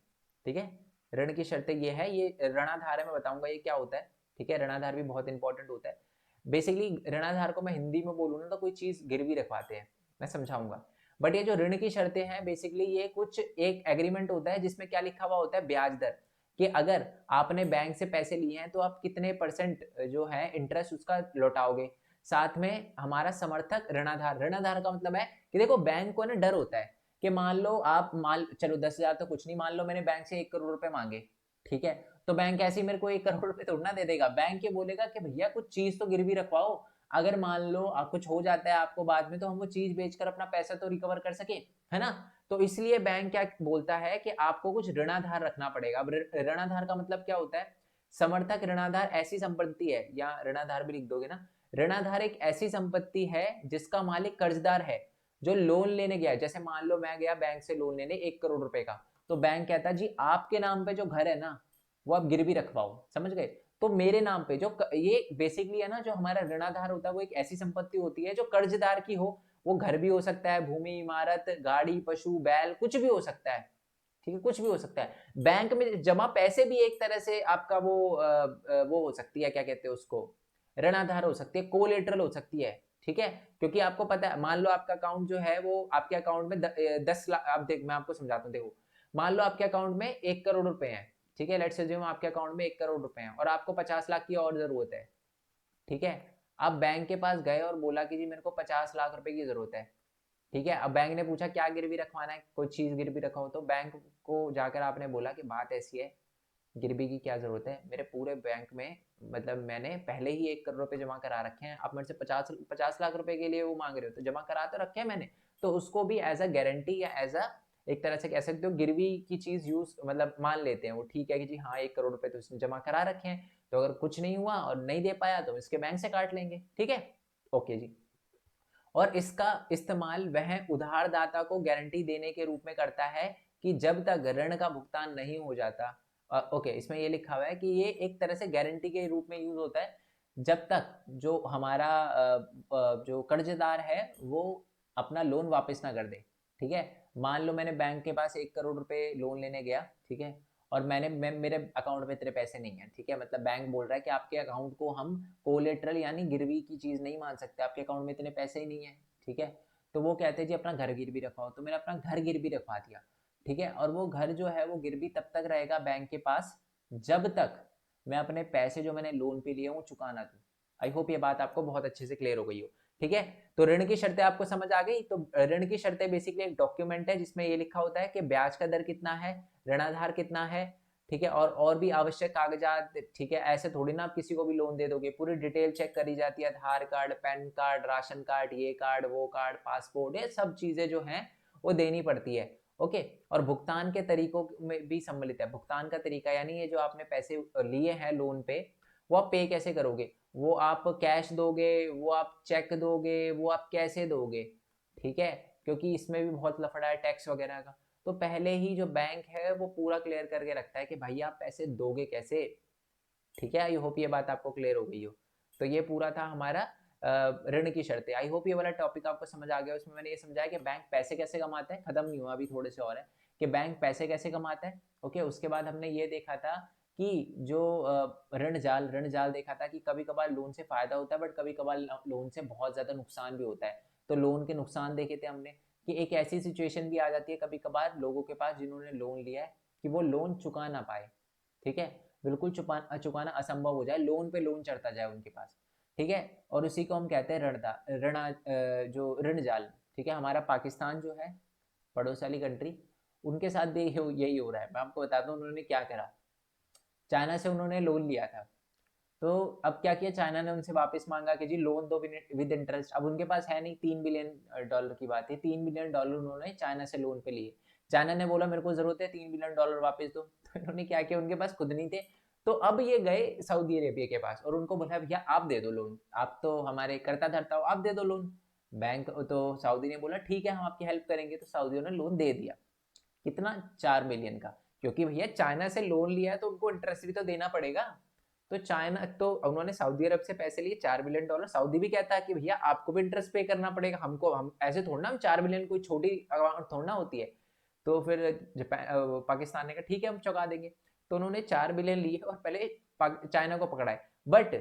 ठीक है। ऋण की शर्तें ये है, ये ऋणाधार है, मैं बताऊंगा ये क्या होता है। ठीक है, ऋणाधार भी बहुत इंपॉर्टेंट होता है। बेसिकली ऋणाधार को मैं हिंदी में बोलूँ ना, तो कोई चीज गिरवी रखवाते हैं, मैं समझाऊंगा। बट ये जो ऋण की शर्तें हैं, बेसिकली ये कुछ एक एग्रीमेंट होता है, जिसमें क्या लिखा हुआ होता है? ब्याज दर, कि अगर आपने बैंक से पैसे लिए हैं तो आप कितने परसेंट जो है इंटरेस्ट उसका लौटाओगे। साथ में हमारा समर्थक ऋणाधार, ऋणाधार का मतलब है कि देखो बैंक को ना डर होता है कि मान लो आप मान चलो 10,000 तो कुछ नहीं, मान लो मैंने बैंक से 1 करोड़ रुपए मांगे, ठीक है, तो बैंक ऐसे ही मेरे को 1 करोड़ रुपए थोड़ा ना दे देगा। बैंक ये बोलेगा कि भैया कुछ चीज तो गिरवी रखवाओ, अगर मान लो कुछ हो जाता है आपको बाद में, तो हम वो चीज बेचकर अपना पैसा तो रिकवर कर सके, है ना। तो इसलिए बैंक क्या बोलता है कि आपको कुछ ऋणाधार रखना पड़ेगा। अब ऋणाधार का मतलब क्या होता है? समर्थक ऋणाधार ऐसी संपत्ति है, या ऋणाधार भी लिख दोगे ना, ऋणाधार एक ऐसी संपत्ति है जिसका मालिक कर्जदार है, जो लोन लेने गया। जैसे मान लो मैं गया बैंक से लोन लेने 1 करोड़ रुपए का, तो बैंक कहता है जी आपके नाम पे जो घर है ना, वो आप गिरवी रखवाओ, समझ गए। तो मेरे नाम पे जो ये बेसिकली है ना, जो हमारा ऋणाधार होता है, वो एक ऐसी संपत्ति होती है जो कर्जदार की हो। वो घर भी हो सकता है, भूमि, इमारत, गाड़ी, पशु, बैल, कुछ भी हो सकता है। ठीक है, कुछ भी हो सकता है। बैंक में जमा पैसे भी एक तरह से आपका वो हो सकती है, क्या कहते हैं उसको, ऋणाधार हो सकती है, कोलेटरल हो सकती है। ठीक है, क्योंकि आपको पता है, मान लो आपका अकाउंट जो है वो आपके अकाउंट में 10 लाख, आप देख मैं आपको समझाता हूँ, देखो मान लो आपके अकाउंट में 1 करोड़ रुपए हैं। ठीक है, लेट्स अज्यूम आपके अकाउंट में 1 करोड़ रुपए हैं और आपको 50 लाख की और जरूरत है। ठीक है, आप बैंक के पास गए और बोला कि जी मेरे को 50 लाख रुपए की जरूरत है। ठीक है, अब बैंक ने पूछा क्या गिरवी रखवाना है, कोई चीज गिरवी रखाओ, तो बैंक को जाकर आपने बोला कि बात ऐसी है, गिरवी की क्या जरूरत है, मेरे पूरे बैंक में मतलब मैंने पहले ही 1 करोड़ रुपए जमा करा रखे हैं, आप मेरे से 50 लाख रुपए के लिए वो मांग रहे हो, तो जमा करा तो रखे हैं मैंने। तो उसको भी एज अ गारंटी या एज अ एक तरह से कह सकते हो गिरवी की चीज यूज मतलब मान लेते हैं वो। ठीक है कि जी हाँ 1 करोड़ रुपए तो इसने जमा करा रखे हैं, तो अगर कुछ नहीं हुआ और नहीं दे पाया तो इसके बैंक से काट लेंगे। ठीक है, ओके जी। और इसका इस्तेमाल वह उधारदाता को गारंटी देने के रूप में करता है कि जब तक ऋण का भुगतान नहीं हो जाता, ओके इसमें ये लिखा हुआ है कि ये एक तरह से गारंटी के रूप में यूज होता है जब तक जो हमारा जो कर्जदार है वो अपना लोन वापस ना कर दे। ठीक है, मान लो मैंने बैंक के पास 1 करोड़ रुपए लोन लेने गया, ठीक है, और मैं मेरे अकाउंट में इतने पैसे नहीं है, ठीक है, मतलब बैंक बोल रहा है कि आपके अकाउंट को हम कोलेटरल यानी गिरवी की चीज नहीं मान सकते, आपके अकाउंट में इतने पैसे ही नहीं है। ठीक है, तो वो कहते हैं जी अपना घर गिरवी रखवाओ, तो मैंने अपना घर गिरवी रखवा दिया। ठीक है, और वो घर जो है वो गिरवी तब तक रहेगा बैंक के पास जब तक मैं अपने पैसे जो मैंने लोन पे लिए वो चुका ना दूं। आई होप ये बात आपको बहुत अच्छे से क्लियर हो गई हो। ठीक है, तो ऋण की शर्तें आपको समझ आ गई। तो ऋण की शर्तें बेसिकली एक डॉक्यूमेंट है जिसमें ये लिखा होता है कि ब्याज का दर कितना है, ऋणाधार कितना है, ठीक है, और भी आवश्यक कागजात। ठीक है, ऐसे थोड़ी ना आप किसी को भी लोन दे दोगे, पूरी डिटेल चेक करी जाती है, Aadhaar card, PAN card, ration card, ये कार्ड, वो कार्ड, पासपोर्ट, ये सब चीजें जो हैं वो देनी पड़ती है। ओके, और भुगतान के तरीकों में भी सम्मिलित है। भुगतान का तरीका यानी ये जो आपने पैसे लिए हैं लोन पे, वो आप पे कैसे करोगे, वो आप कैश दोगे, वो आप चेक दोगे, वो आप कैसे दोगे। ठीक है, क्योंकि इसमें भी बहुत लफड़ा है टैक्स वगैरह का। तो पहले ही जो बैंक है वो पूरा क्लियर करके रखता है कि भाई आप पैसे दोगे कैसे। ठीक है, आई होप ये बात आपको क्लियर हो गई हो। तो ये पूरा था हमारा ऋण की शर्तें। आई होप ये वाला टॉपिक आपको समझ आ गया। उसमें मैंने ये समझाया कि बैंक पैसे कैसे कमाते हैं, खत्म नहीं हुआ अभी, थोड़े से और है कि बैंक पैसे कैसे कमाता है। ओके, उसके बाद हमने ये देखा था कि जो ऋण जाल देखा था कि कभी कभार लोन से फायदा होता है बट कभी कभार लोन से बहुत ज्यादा नुकसान भी होता है। तो लोन के नुकसान देखे थे हमने कि एक ऐसी सिचुएशन भी आ जाती है कभी कभार लोगों के पास जिन्होंने लोन लिया है कि वो लोन चुका ना पाए। ठीक है, बिल्कुल चुकाना असंभव हो जाए, लोन पे लोन चढ़ता जाए उनके पास। ठीक है, और उसी को हम कहते हैं जो ऋण जाल। ठीक है, हमारा पाकिस्तान जो है पड़ोस वाली कंट्री, उनके साथ भी यही हो रहा है। मैं आपको बताता हूँ उन्होंने क्या करा। चाइना से उन्होंने लोन लिया था, तो अब क्या किया, चाइना ने उनसे वापस मांगा कि जी लोन दो विद इंटरेस्ट। अब उनके पास है नहीं, $3 बिलियन की बात है, $3 बिलियन उन्होंने चाइना से लोन पे लिए। चाइना ने बोला मेरे को जरूरत है $3 बिलियन वापस दो, तो इन्होंने क्या किया, उनके पास खुद नहीं थे, तो अब ये गए सऊदी अरेबिया के पास और उनको बोला भैया आप दे दो लोन, आप तो हमारे करता धरता हो, आप दे दो लोन। बैंक तो सऊदी ने बोला ठीक है हम आपकी हेल्प करेंगे, तो सऊदियों ने लोन दे दिया। कितना? 4 बिलियन का, क्योंकि भैया चाइना से लोन लिया है तो उनको इंटरेस्ट भी तो देना पड़ेगा। तो चाइना तो उन्होंने सऊदी अरब से पैसे लिए $4 बिलियन, सऊदी भी कहता है कि भैया आपको भी इंटरेस्ट पे करना पड़ेगा हमको, हम ऐसे थोड़ा ना, हम 4 बिलियन कोई छोटी अमाउंट थोड़ा ना होती है। तो फिर पाकिस्तान ने कहा ठीक है हम चुका देंगे, तो उन्होंने 4 बिलियन लिए और पहले चाइना को पकड़ा है, बट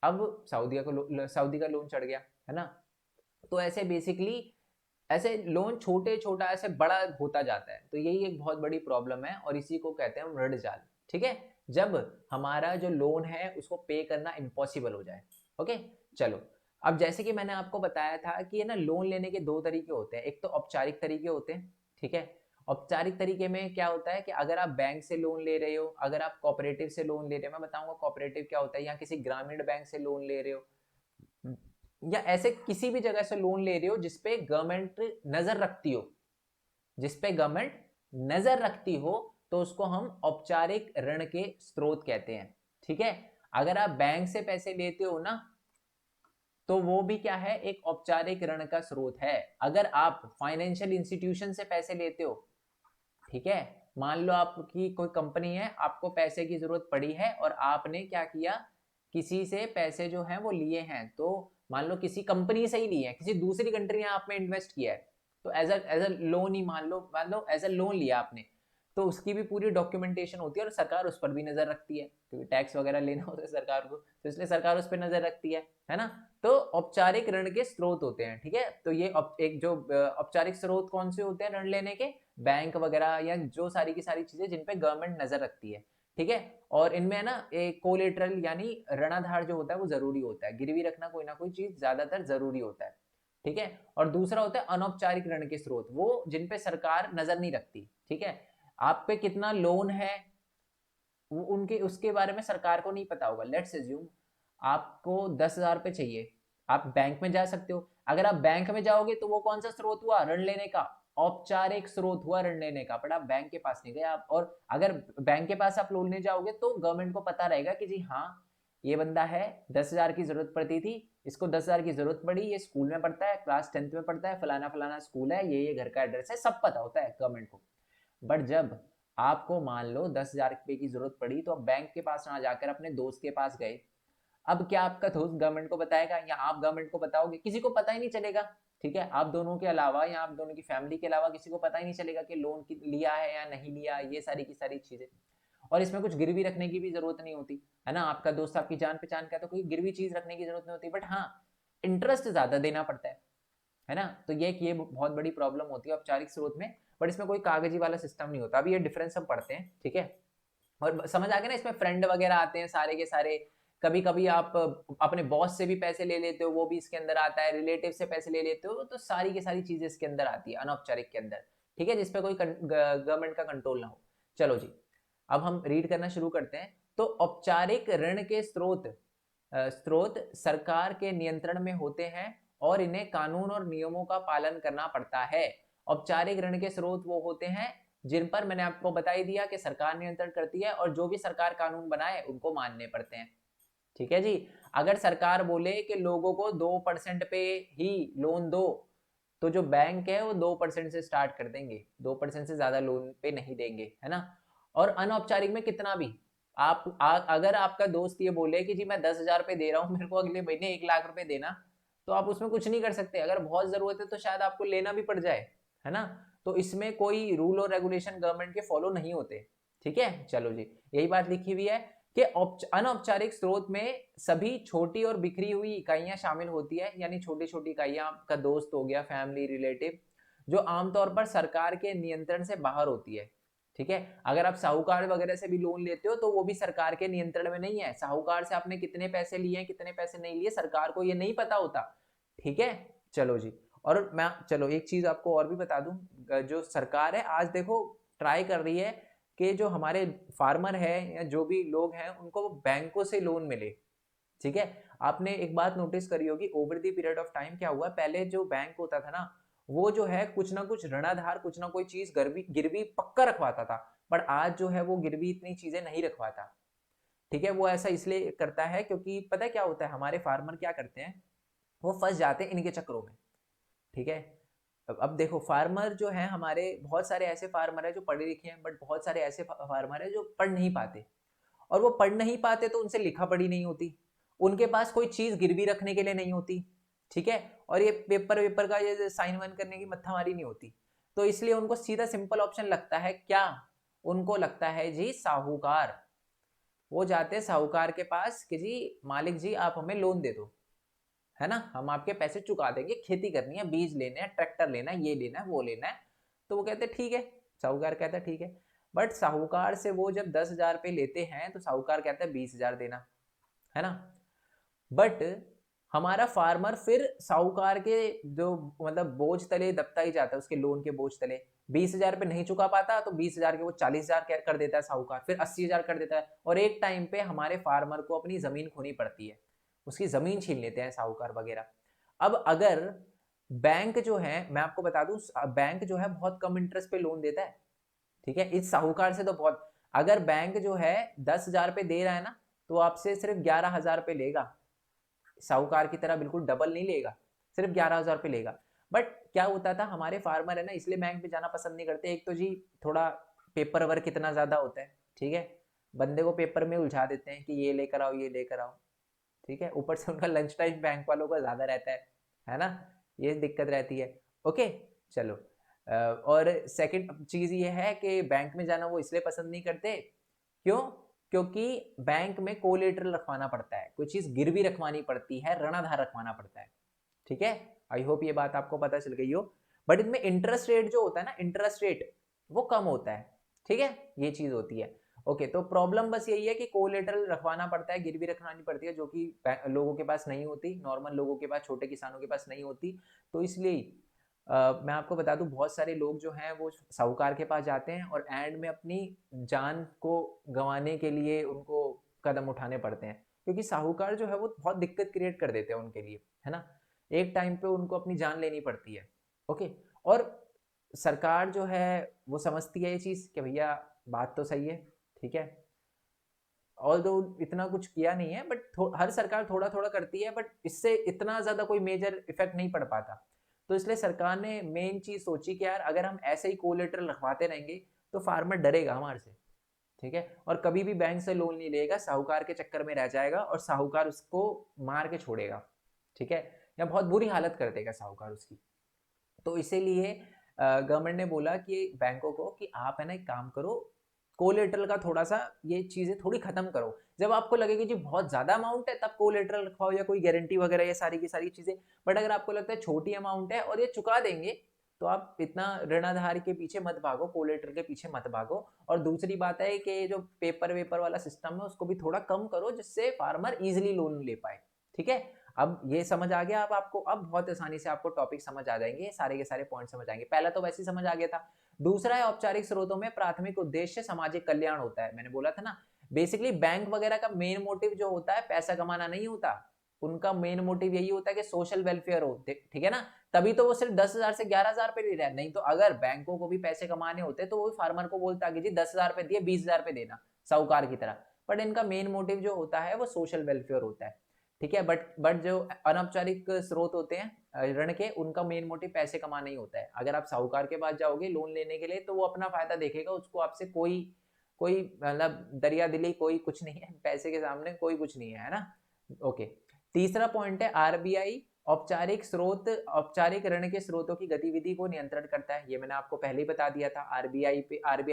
अब सऊदी का लोन चढ़ गया है ना। तो ऐसे बेसिकली ऐसे लोन छोटे छोटा ऐसे बड़ा होता जाता है, तो यही एक बहुत बड़ी प्रॉब्लम है और इसी को कहते हैं ऋण जाल। ठीक है, जब हमारा जो लोन है उसको पे करना इम्पॉसिबल हो जाए। ओके, चलो अब जैसे कि मैंने आपको बताया था कि है ना, लोन लेने के दो तरीके होते हैं, एक तो औपचारिक तरीके होते हैं। ठीक है, औपचारिक तरीके में क्या होता है कि अगर आप बैंक से लोन ले रहे हो, अगर आप कोऑपरेटिव से लोन ले रहे हो, मैं बताऊंगा कोऑपरेटिव क्या होता है, या किसी ग्रामीण बैंक से लोन ले रहे हो, या ऐसे किसी भी जगह से लोन ले रहे हो जिसपे गवर्नमेंट नजर रखती हो, जिसपे गवर्नमेंट नजर रखती हो, तो उसको हम औपचारिक ऋण के स्रोत कहते हैं। ठीक है, अगर आप बैंक से पैसे लेते हो ना, तो वो भी क्या है, एक औपचारिक ऋण का स्रोत है। अगर आप फाइनेंशियल इंस्टीट्यूशन से पैसे लेते हो, ठीक है, मान लो आपकी कोई कंपनी है, आपको पैसे की जरूरत पड़ी है और आपने क्या किया, किसी से पैसे जो हैं वो लिए हैं, तो मान लो किसी कंपनी से ही लिए हैं, किसी दूसरी कंट्री ने आप में इन्वेस्ट किया है, तो एज अ लोन ही मान लो एज अ लोन लिया आपने, तो उसकी भी पूरी डॉक्यूमेंटेशन होती है और सरकार उस पर भी नजर रखती है, क्योंकि टैक्स वगैरह लेना होता है सरकार को, तो इसलिए सरकार उस पर नजर रखती है ना। तो औपचारिक ऋण के स्रोत होते हैं। ठीक है, तो ये एक जो औपचारिक स्रोत कौन से होते हैं ऋण लेने के, बैंक वगैरह या जो सारी की सारी चीजें जिन पे गवर्नमेंट नजर रखती है। ठीक है, और इनमें ना एक कोलेटरल यानी ऋणाधार जो होता है वो जरूरी होता है, गिरवी रखना कोई ना कोई चीज ज्यादातर जरूरी होता है। ठीक है, और दूसरा होता है अनौपचारिक ऋण के स्रोत, वो जिन पे सरकार नजर नहीं रखती। ठीक है, आप पे कितना लोन है वो उनके उसके बारे में सरकार को नहीं पता होगा। लेट्स एज्यूम आपको 10,000 पे चाहिए, आप बैंक में जा सकते हो, अगर आप बैंक में जाओगे तो वो कौन सा स्रोत हुआ ऋण लेने का, औपचारिक स्रोत हुआ ऋण लेने का, बट आप बैंक के पास नहीं गए आप, और अगर बैंक के पास आप लोन लेने जाओगे तो गवर्नमेंट को पता रहेगा कि जी हाँ ये बंदा है, 10,000 की जरूरत पड़ती थी, इसको 10,000 की जरूरत पड़ी, ये स्कूल में पढ़ता है, क्लास 10th में पढ़ता है, फलाना फलाना स्कूल है, ये घर का एड्रेस है, सब पता होता है गवर्नमेंट को। बट जब आपको मान लो 10,000 रुपए की जरूरत पड़ी, तो आप बैंक के पास ना जाकर अपने दोस्त के पास गए, अब क्या आपका दोस्त गवर्नमेंट को बताएगा या आप गवर्नमेंट को बताओगे? किसी को पता ही नहीं चलेगा। ठीक है, आप दोनों के अलावा या आप दोनों की फैमिली के अलावा किसी को पता ही नहीं चलेगा कि लोन लिया है या नहीं लिया, ये सारी की सारी चीजें। और इसमें कुछ गिरवी रखने की भी जरूरत नहीं होती, है ना, आपका दोस्त आपकी जान पहचान का, तो कोई गिरवी चीज रखने की जरूरत नहीं होती, बट हाँ इंटरेस्ट ज्यादा देना पड़ता है ना। तो ये बहुत बड़ी प्रॉब्लम होती है औपचारिक स्रोत में, बट इसमें कोई कागजी वाला सिस्टम नहीं होता। अभी ये डिफरेंस हम पढ़ते हैं। ठीक है, और समझ आ गया ना, इसमें फ्रेंड वगैरह आते हैं सारे के सारे, कभी कभी आप अपने बॉस से भी पैसे ले लेते हो, वो भी इसके अंदर आता है, रिलेटिव से पैसे ले लेते हो, तो सारी की सारी चीजें इसके अंदर आती है अनौपचारिक के अंदर। ठीक है, जिसपे कोई गवर्नमेंट का कंट्रोल ना हो। चलो जी, अब हम रीड करना शुरू करते हैं। तो औपचारिक ऋण के स्रोत सरकार के नियंत्रण में होते हैं और इन्हें कानून और नियमों का पालन करना पड़ता है। औपचारिक ऋण के स्रोत वो होते हैं जिन पर मैंने आपको बता ही दिया कि सरकार नियंत्रण करती है और जो भी सरकार कानून बनाए उनको मानने पड़ते हैं। ठीक है जी, अगर सरकार बोले कि लोगों को 2% पे ही लोन दो, तो जो बैंक है वो 2% से स्टार्ट कर देंगे, 2% से ज्यादा लोन पे नहीं देंगे, है ना। और अनौपचारिक में कितना भी अगर आपका दोस्त ये बोले कि जी मैं 10,000 पे दे रहा हूँ, मेरे को अगले महीने 1 लाख रुपए देना, तो आप उसमें कुछ नहीं कर सकते। अगर बहुत जरूरत है तो शायद आपको लेना भी पड़ जाए, है ना। तो इसमें कोई रूल और रेगुलेशन गवर्नमेंट के फॉलो नहीं होते। ठीक है, चलो जी, यही बात लिखी हुई है कि अनौपचारिक स्रोत में सभी छोटी और बिखरी हुई इकाइयां शामिल होती है, यानी छोटी छोटी इकाइयां, आपका दोस्त हो गया, फैमिली, रिलेटिव, जो आमतौर पर सरकार के नियंत्रण से बाहर होती है। ठीक है, अगर आप साहूकार वगैरह से भी लोन लेते हो तो वो भी सरकार के नियंत्रण में नहीं है। साहूकार से आपने कितने पैसे लिए हैं, कितने पैसे नहीं लिए, सरकार को ये नहीं पता होता। ठीक है, चलो जी, और मैं चलो एक चीज आपको और भी बता दूं, जो सरकार है आज देखो ट्राई कर रही है कि जो हमारे फार्मर है या जो भी लोग हैं उनको बैंकों से लोन मिले। ठीक है, आपने एक बात नोटिस करी होगी, over the period of time क्या हुआ, पहले जो बैंक होता था ना, वो जो है कुछ ना कुछ ऋणाधार, कुछ ना कोई चीज गिरवी गिरवी पक्का रखवाता था। पर आज जो है वो गिरवी इतनी चीजें नहीं रखवाता। ठीक है, वो ऐसा इसलिए करता है क्योंकि पता है क्या होता है, हमारे फार्मर क्या करते हैं, वो फंस जाते हैं इनके चक्करों में। ठीक है, अब देखो फार्मर जो है हमारे, बहुत सारे ऐसे फार्मर है जो पढ़े लिखे हैं, बट बहुत सारे ऐसे फार्मर है जो पढ़ नहीं पाते। और वो पढ़ नहीं पाते तो उनसे लिखा पढ़ी नहीं होती, उनके पास कोई चीज गिरवी रखने के लिए नहीं होती। ठीक है, और ये पेपर वेपर का ये साइन वाइन करने की मत्थामारी नहीं होती। तो इसलिए उनको सीधा सिंपल ऑप्शन लगता है क्या, उनको लगता है जी साहूकार। वो जाते हैं साहूकार के पास कि जी मालिक जी आप हमें लोन दे दो, है ना, हम आपके पैसे चुका देंगे, खेती करनी है, बीज लेने हैं, ट्रैक्टर लेना है, ये लेना है, वो लेना है। तो वो कहते ठीक है, साहूकार कहता है ठीक है। बट साहूकार से वो जब 10,000 पे लेते हैं तो साहूकार कहता है 20,000 देना, है ना। बट हमारा फार्मर फिर साहूकार के जो मतलब बोझ तले दबता ही जाता है, उसके लोन के बोझ तले। 20,000 पे नहीं चुका पाता तो 20,000 के वो 40,000 कर देता है साहूकार, फिर 80,000 कर देता है, और एक टाइम पे हमारे फार्मर को अपनी जमीन खोनी पड़ती है, उसकी जमीन छीन लेते हैं साहूकार वगैरह। अब अगर बैंक जो है, मैं आपको बता दूं, बैंक जो है बहुत कम इंटरेस्ट पे लोन देता है। ठीक है, इस साहूकार से तो बहुत, अगर बैंक जो है 10,000 पे दे रहा है ना, तो आपसे सिर्फ 11,000 पे लेगा, साहूकार की तरह बिल्कुल डबल नहीं लेगा, सिर्फ 11,000 पे लेगा। बट क्या होता था, हमारे फार्मर है ना इसलिए बैंक पे जाना पसंद नहीं करते, एक तो जी थोड़ा पेपर वर्क कितना ज्यादा होता है। ठीक है, बंदे को पेपर में उलझा देते हैं कि ये लेकर आओ, ये लेकर आओ। ठीक है, ऊपर से उनका लंच टाइम बैंक वालों का ज्यादा रहता है ना, ये दिक्कत रहती है। ओके, चलो। और सेकंड चीज ये है कि बैंक में जाना वो इसलिए पसंद नहीं करते, क्यों, क्योंकि बैंक में कोलेटरल रखवाना पड़ता है, कोई चीज गिरवी रखवानी पड़ती है, ऋणाधार रखवाना पड़ता है। ठीक है, आई होप ये बात आपको पता चल गई हो। बट इनमें इंटरेस्ट रेट जो होता है ना, इंटरेस्ट रेट वो कम होता है। ठीक है, ये चीज होती है। ओके, तो प्रॉब्लम बस यही है कि कोलेटरल रखवाना पड़ता है, गिरवी रखवानी पड़ती है, जो कि लोगों के पास नहीं होती, नॉर्मल लोगों के पास, छोटे किसानों के पास नहीं होती। तो इसलिए मैं आपको बता दूं, बहुत सारे लोग जो हैं वो साहूकार के पास जाते हैं और एंड में अपनी जान को गंवाने के लिए उनको कदम उठाने पड़ते हैं, क्योंकि साहूकार जो है वो बहुत दिक्कत क्रिएट कर देते हैं उनके लिए, है ना। एक टाइम पे उनको अपनी जान लेनी पड़ती है। ओके, और सरकार जो है वो समझती है ये चीज कि भैया बात तो सही है। ठीक है, और तो इतना कुछ किया नहीं है, बट हर सरकार थोड़ा थोड़ा करती है, बट इससे इतना ज्यादा कोई मेजर इफेक्ट नहीं पड़ पाता। तो इसलिए सरकार ने मेन चीज सोची कि यार अगर हम ऐसे ही कोलेटरल रखवाते रहेंगे तो फार्मर डरेगा हमारे से। ठीक है, और कभी भी बैंक से लोन नहीं लेगा, साहूकार के चक्कर में रह जाएगा और साहूकार उसको मार के छोड़ेगा। ठीक है, या बहुत बुरी हालत कर देगा साहूकार उसकी। तो इसीलिए गवर्नमेंट ने बोला कि बैंकों को कि आप है ना एक काम करो, कोलेटरल का थोड़ा सा ये चीजें थोड़ी खत्म करो। जब आपको लगे कि जी बहुत ज्यादा अमाउंट है तब कोलेटरल रखवाओ या कोई गारंटी वगैरह, ये सारी की सारी चीजें। बट अगर आपको लगता है छोटी अमाउंट है और ये चुका देंगे, तो आप इतना ऋणाधार के पीछे मत भागो, कोलेटरल के पीछे मत भागो। और दूसरी बात है कि जो पेपर वेपर वाला सिस्टम है उसको भी थोड़ा कम करो, जिससे फार्मर इजिली लोन ले पाए। ठीक है, अब ये समझ आ गया, अब आपको अब बहुत आसानी से आपको टॉपिक समझ आ जाएंगे, सारे के सारे पॉइंट समझ आएंगे। पहला तो वैसे ही समझ आ गया था। दूसरा है औपचारिक स्रोतों में प्राथमिक उद्देश्य सामाजिक कल्याण होता है, मैंने बोला था ना। बेसिकली बैंक वगैरह का मेन मोटिव जो होता है पैसा कमाना नहीं होता, उनका मेन मोटिव यही होता है कि सोशल वेलफेयर हो। ठीक है ना, तभी तो वो सिर्फ 10,000 से 11,000 पे ले रहा है। नहीं तो अगर बैंकों को भी पैसे कमाने होते तो वो फार्मर को बोलता कि जी 10,000 पे दिए, 20,000 पे देना, साहूकार की तरह। बट इनका मेन मोटिव जो होता है वो सोशल वेलफेयर होता है। ठीक है, बट जो अनौपचारिक स्रोत होते हैं ऋण के, उनका मेन मोटिव पैसे कमाना ही होता है। अगर आप साहूकार के पास जाओगे लोन लेने के लिए तो वो अपना फायदा देखेगा, उसको आपसे कोई कोई मतलब दरिया दिली कोई कुछ नहीं है, पैसे के सामने कोई कुछ नहीं है ना। ओके, तीसरा पॉइंट है आरबीआई औपचारिक स्रोत, औपचारिक ऋण के स्रोतों की गतिविधि को नियंत्रण करता है। ये मैंने आपको पहले ही बता दिया था, आरबीआई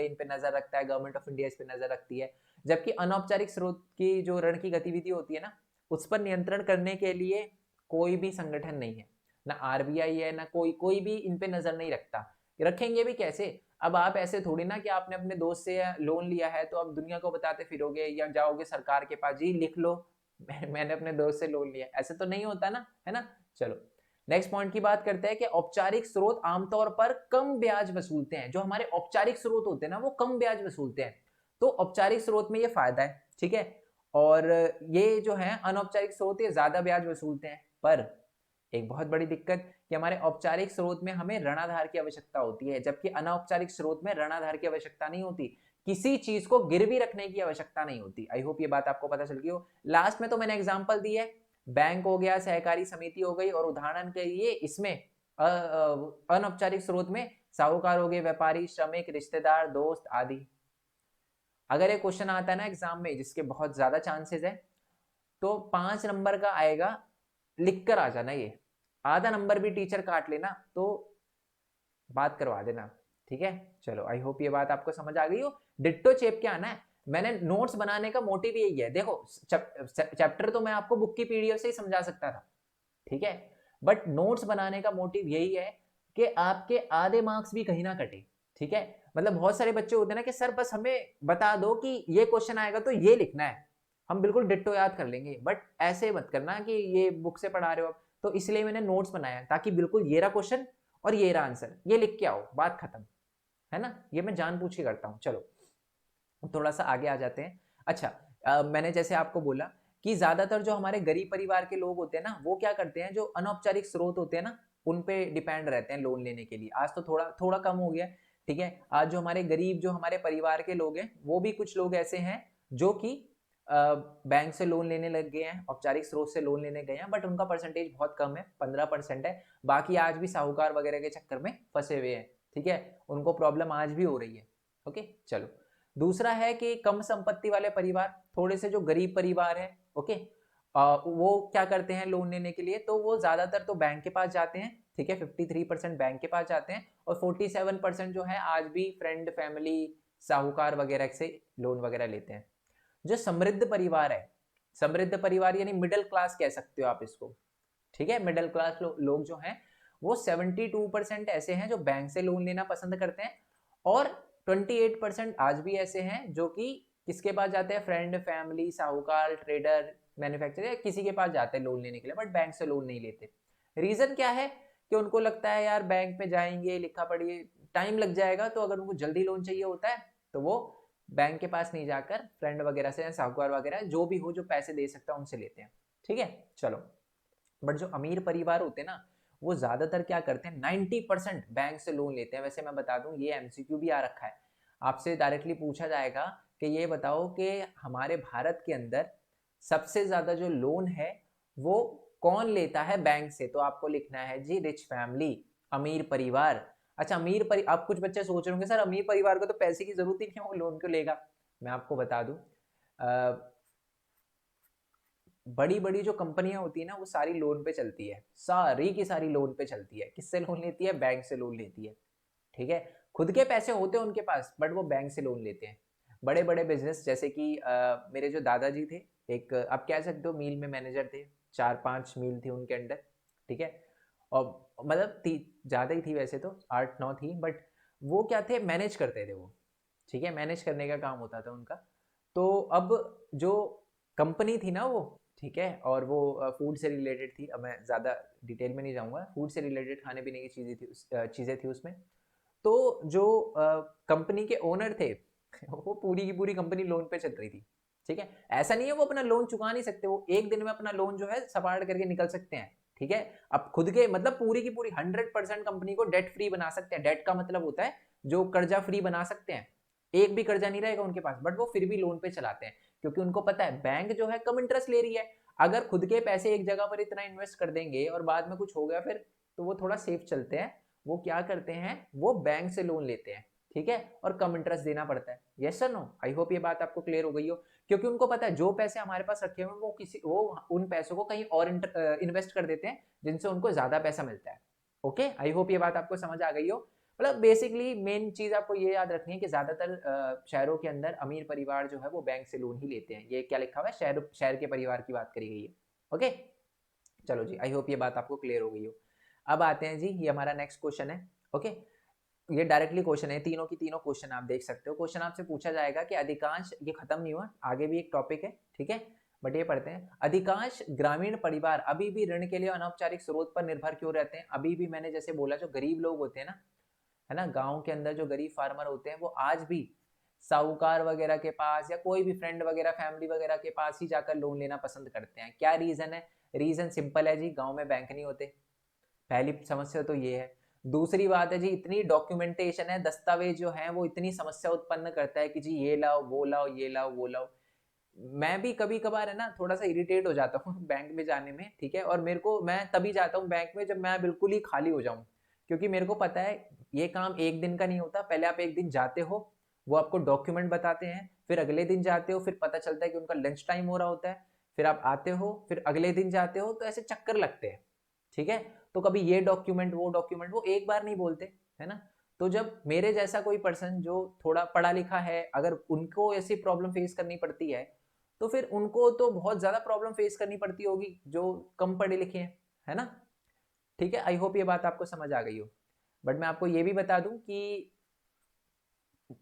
इन पे नजर रखता है, गवर्नमेंट ऑफ इंडिया इस पे नजर रखती है। जबकि अनौपचारिक स्रोत की जो ऋण की गतिविधि होती है ना, उस पर नियंत्रण करने के लिए कोई भी संगठन नहीं है, ना आरबीआई है, ना कोई भी इन पे नजर नहीं रखता। रखेंगे भी कैसे, अब आप ऐसे थोड़ी ना कि आपने अपने दोस्त से लोन लिया है तो आप दुनिया को बताते फिरोगे या जाओगे सरकार के पास, जी लिख लो मैंने अपने दोस्त से लोन लिया, ऐसे तो नहीं होता ना, है ना। चलो नेक्स्ट पॉइंट की बात करते हैं कि औपचारिक स्रोत आमतौर पर कम ब्याज वसूलते हैं। जो हमारे औपचारिक स्रोत होते हैं ना वो कम ब्याज वसूलते हैं, तो औपचारिक स्रोत में ये फायदा है। ठीक है, और ये जो है अनौपचारिक स्रोत ये ज्यादा ब्याज वसूलते हैं। पर एक बहुत बड़ी दिक्कत कि हमारे औपचारिक स्रोत में हमें ऋणाधार की आवश्यकता होती है, जबकि अनौपचारिक स्रोत में ऋणाधार की आवश्यकता नहीं होती, किसी चीज को गिरवी रखने की आवश्यकता नहीं होती। आई होप ये बात आपको पता चल गई हो। लास्ट में तो मैंने एग्जांपल दी है, बैंक हो गया, सहकारी समिति हो गई, और उदाहरण के लिए इसमें अनौपचारिक स्रोत में साहूकार हो गए, व्यापारी, श्रमिक, रिश्तेदार, दोस्त आदि। अगर ये क्वेश्चन आता है ना एग्जाम में, जिसके बहुत ज्यादा चांसेस है, तो 5 नंबर का आएगा, लिख कर आ जाना। ये आधा नंबर भी टीचर काट लेना तो बात करवा देना, ठीक है। चलो, आई होप ये बात आपको समझ आ गई हो। डिट्टो चेप के आना है। मैंने नोट्स बनाने का मोटिव यही है। देखो, चैप्टर तो मैं आपको बुक की पीडीएफ से ही समझा सकता था, ठीक है, बट नोट्स बनाने का मोटिव यही है कि आपके आधे मार्क्स भी कहीं ना कटे, ठीक है। मतलब बहुत सारे बच्चे होते हैं ना कि सर बस हमें बता दो कि ये क्वेश्चन आएगा तो ये लिखना है, हम बिल्कुल डिट्टो याद कर लेंगे, बट ऐसे मत करना कि ये बुक से पढ़ा रहे हो। तो इसलिए मैंने नोट्स बनाया ताकि बिल्कुल ये रहा क्वेश्चन और ये रहा आंसर, ये लिख के आओ, बात खत्म, है ना। ये मैं जानबूझ के करता हूँ। चलो थोड़ा सा आगे आ जाते हैं। अच्छा, मैंने जैसे आपको बोला कि ज्यादातर जो हमारे गरीब परिवार के लोग होते हैं ना, वो क्या करते हैं, जो अनौपचारिक स्रोत होते हैं ना, उन पे डिपेंड रहते हैं लोन लेने के लिए। आज तो थोड़ा थोड़ा कम हो गया, ठीक है। आज जो हमारे गरीब, जो हमारे परिवार के लोग हैं, वो भी कुछ लोग ऐसे हैं जो कि बैंक से लोन लेने लग गए हैं, औपचारिक स्रोत से लोन लेने गए हैं, बट उनका परसेंटेज बहुत कम है, 15% है। बाकी आज भी साहूकार वगैरह के चक्कर में फंसे हुए हैं, ठीक है, उनको प्रॉब्लम आज भी हो रही है। ओके, चलो। दूसरा है कि कम संपत्ति वाले परिवार, थोड़े से जो गरीब परिवार है, ओके, वो क्या करते हैं लोन लेने के लिए, तो वो ज्यादातर तो बैंक के पास जाते हैं, ठीक है, 53% बैंक के पास जाते हैं, और 47% जो है आज भी फ्रेंड, फैमिली, साहूकार वगैरह से लोन वगैरह लेते हैं। जो समृद्ध परिवार है, समृद्ध परिवार यानी मिडिल क्लास कह सकते हो आप इसको, ठीक है, मिडिल क्लास लोग जो हैं, वो 72% ऐसे हैं जो बैंक से लोन लेना पसंद करते हैं, और 28% आज भी ऐसे हैं जो कि किसके पास जाते हैं, फ्रेंड, फैमिली, साहूकार, ट्रेडर, मैन्युफैक्चरर, या किसी के पास जाते हैं लोन लेने के लिए, बट बैंक से लोन नहीं लेते। रीजन क्या है कि उनको लगता है यार बैंक में जाएंगे, लिखा पढ़िए, टाइम लग जाएगा, तो अगर उनको जल्दी लोन चाहिए होता है तो वो बैंक के पास नहीं जाकर फ्रेंड वगैरह से, साहूकार वगैरह जो भी हो जो पैसे दे सकता है उनसे लेते हैं, ठीक है। चलो, बट जो अमीर परिवार होते हैं ना, वो ज्यादातर क्या करते हैं, 90% बैंक से लोन लेते हैं। वैसे मैं बता दूं, ये एमसीक्यू भी आ रखा है, आपसे डायरेक्टली पूछा जाएगा कि ये बताओ कि हमारे भारत के अंदर सबसे ज्यादा जो लोन है वो कौन लेता है बैंक से, तो आपको लिखना है जी रिच फैमिली, अमीर परिवार। अच्छा, आप कुछ बच्चे सोच रहे होंगे सर अमीर परिवार को तो पैसे की जरूरत ही नहीं है, वो लोन क्यों लेगा। मैं आपको बता दूं, बड़ी बड़ी जो कंपनियां होती है ना, वो सारी लोन पे चलती है, सारी की सारी लोन पे चलती है। किससे लोन लेती है, बैंक से लोन लेती है, ठीक है। खुद के पैसे होते हैं उनके पास, बट वो बैंक से लोन लेते हैं। बड़े बड़े बिजनेस, जैसे कि मेरे जो दादाजी थे, एक आप कह सकते हो मिल में मैनेजर थे, 4-5 मिल थी उनके अंडर, ठीक है, और मतलब ज्यादा ही थी वैसे तो, 8-9 थी, बट वो क्या थे, मैनेज करते थे वो, ठीक है, मैनेज करने का काम होता था उनका। तो अब जो कंपनी थी ना वो, ठीक है, और वो फूड से रिलेटेड थी, अब मैं ज़्यादा डिटेल में नहीं जाऊँगा, फूड से रिलेटेड खाने पीने की चीज़ें थी उसमें। तो जो कंपनी के ओनर थे वो पूरी की पूरी कंपनी लोन पे चल रही थी, ठीक है। ऐसा नहीं है वो अपना लोन चुका नहीं सकते, वो एक दिन में अपना लोन जो है सपाट करके निकल सकते हैं, ठीक है। अब खुद के मतलब पूरी की पूरी 100% कंपनी को डेट फ्री बना सकते हैं। डेट का मतलब होता है जो कर्जा फ्री बना सकते हैं, एक भी कर्जा नहीं रहेगा उनके पास, बट वो फिर भी लोन पे चलाते हैं, क्योंकि उनको पता है बैंक जो है कम इंटरेस्ट ले रही है। अगर खुद के पैसे एक जगह पर इतना इन्वेस्ट कर देंगे और बाद में कुछ हो गया फिर, तो वो थोड़ा सेफ चलते हैं। वो क्या करते हैं, वो बैंक से लोन लेते हैं, ठीक है, और कम इंटरेस्ट देना पड़ता है। Yes sir, no. I hope ये बात आपको क्लियर हो गई हो, क्योंकि उनको पता है जो पैसे हमारे पास रखे हुए हैं वो उन पैसों को कहीं और इन्वेस्ट कर देते हैं, जिनसे उनको ज्यादा पैसा मिलता है। ओके, आई होप ये बात आपको समझ आ गई हो। मतलब बेसिकली मेन चीज आपको ये याद रखनी है कि ज्यादातर शहरों के अंदर अमीर परिवार जो है वो बैंक से लोन ही लेते हैं। ये क्या लिखा हुआ है, शहर के परिवार की बात करी गई है। ओके, चलो जी, आई होप ये बात आपको क्लियर हो गई हो। अब आते हैं जी, ये हमारा नेक्स्ट क्वेश्चन है। ओके, ये डायरेक्टली क्वेश्चन है, तीनों की तीनों क्वेश्चन आप देख सकते हो। क्वेश्चन आपसे पूछा जाएगा कि अधिकांश, ये खत्म नहीं हुआ, आगे भी एक टॉपिक है, ठीक है, बट ये पढ़ते हैं। अधिकांश ग्रामीण परिवार अभी भी ऋण के लिए अनौपचारिक स्रोत पर निर्भर क्यों रहते हैं। अभी भी मैंने जैसे बोला, जो गरीब लोग होते हैं ना, है ना, गांव के अंदर जो गरीब फार्मर होते हैं, वो आज भी साहूकार वगैरह के पास या कोई भी फ्रेंड वगैरह, फैमिली वगैरह के पास ही जाकर लोन लेना पसंद करते हैं। क्या रीजन है, रीजन सिंपल है जी, गांव में बैंक नहीं होते, पहली समस्या तो ये है। दूसरी बात है जी, इतनी डॉक्यूमेंटेशन है, दस्तावेज जो है वो इतनी समस्या उत्पन्न करता है कि जी ये लाओ वो लाओ ये लाओ वो लाओ। मैं भी कभी कभार है ना थोड़ा सा इरिटेट हो जाता हूँ बैंक में जाने में, ठीक है, और मेरे को मैं तभी जाता हूँ बैंक में जब मैं बिल्कुल ही खाली हो जाऊं, क्योंकि मेरे को पता है ये काम एक दिन का नहीं होता। पहले आप एक दिन जाते हो, वो आपको डॉक्यूमेंट बताते हैं, फिर अगले दिन जाते हो, फिर पता चलता है कि उनका लंच टाइम हो रहा होता है, फिर आप आते हो, फिर अगले दिन जाते हो, तो ऐसे चक्कर लगते हैं, ठीक है। तो कभी ये डॉक्यूमेंट वो एक बार नहीं बोलते, है ना। तो जब मेरे जैसा कोई पर्सन जो थोड़ा पढ़ा लिखा है, अगर उनको ऐसी प्रॉब्लम फेस करनी पड़ती है, तो फिर उनको तो बहुत ज्यादा प्रॉब्लम फेस करनी पड़ती होगी जो कम पढ़े लिखे हैं, है ना। ठीक है, आई होप ये बात आपको समझ आ गई हो। बट मैं आपको ये भी बता दूं कि